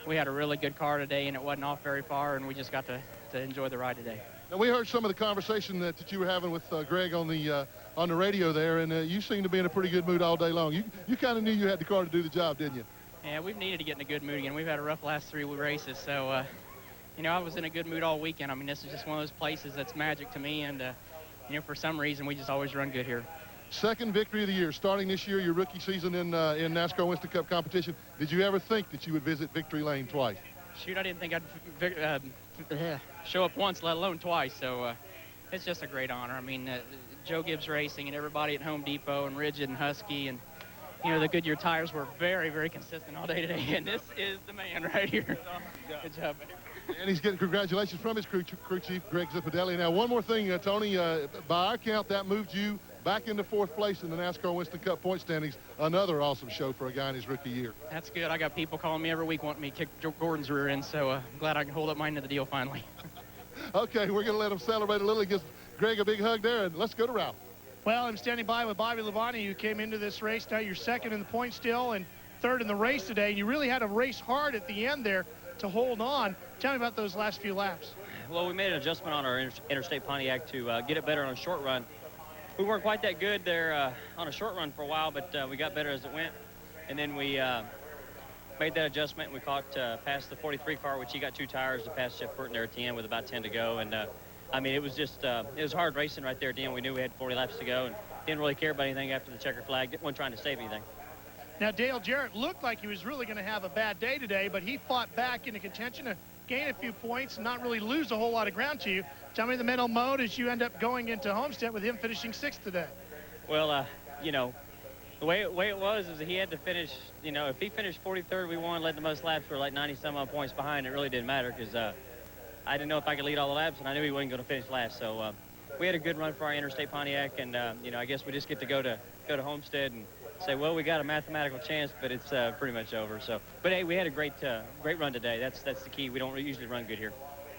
we had a really good car today, and it wasn't off very far, and we just got to enjoy the ride today. Now, we heard some of the conversation that you were having with Greg on the radio there, and you seemed to be in a pretty good mood all day long. You kind of knew you had the car to do the job, didn't you? Yeah, we've needed to get in a good mood again. We've had a rough last 3 races, so, you know, I was in a good mood all weekend. I mean, this is just one of those places that's magic to me, and, you know, for some reason, we just always run good here. 2nd victory of the year, starting this year, your rookie season in NASCAR Winston Cup competition. Did you ever think that you would visit victory lane twice? Shoot, I didn't think I'd show up once, let alone twice. So it's just a great honor. I mean, Joe Gibbs Racing and everybody at Home Depot and Rigid and Husky and, you know, the Goodyear tires were very, very consistent all day today. And this is the man right here. Good job, man. And he's getting congratulations from his crew chief, Greg Zipadelli. Now, one more thing, Tony. By our count, that moved you back into 4th place in the NASCAR Winston Cup point standings. Another awesome show for a guy in his rookie year. That's good. I got people calling me every week wanting me to kick Joe Gordon's rear end, so I'm glad I can hold up my end of the deal finally. Okay, we're going to let him celebrate a little. Give Greg a big hug there, and let's go to Ralph. Well, I'm standing by with Bobby Labonte, who came into this race. Now you're 2nd in the point still and 3rd in the race today. And you really had to race hard at the end there to hold on. Tell me about those last few laps. Well, we made an adjustment on our Interstate Pontiac to get it better on a short run. We weren't quite that good there on a short run for a while, but we got better as it went. And then we made that adjustment, and we caught past the 43 car, which he got 2 tires to pass Jeff Burton there at the end with about 10 to go. And I mean, it was just, it was hard racing right there at the end. We knew we had 40 laps to go and didn't really care about anything after the checker flag. Wasn't trying to save anything. Now, Dale Jarrett looked like he was really going to have a bad day today, but he fought back into contention to gain a few points and not really lose a whole lot of ground to you. Tell me the mental mode as you end up going into Homestead with him finishing 6th today. Well, you know, the way it was is that he had to finish, you know, if he finished 43rd, we won, led the most laps, we were like 90-some odd points behind. It really didn't matter because I didn't know if I could lead all the laps, and I knew he wasn't going to finish last. So we had a good run for our Interstate Pontiac, and you know, I guess we just get to go to Homestead and say, well, we got a mathematical chance, but it's pretty much over. So, but hey, we had a great run today. That's the key. We don't usually run good here.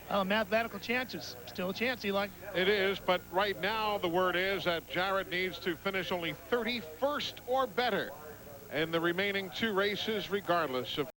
Mathematical chances, still a chance, Eli. It is, but right now the word is that Jarrett needs to finish only 31st or better in the remaining 2 races, regardless of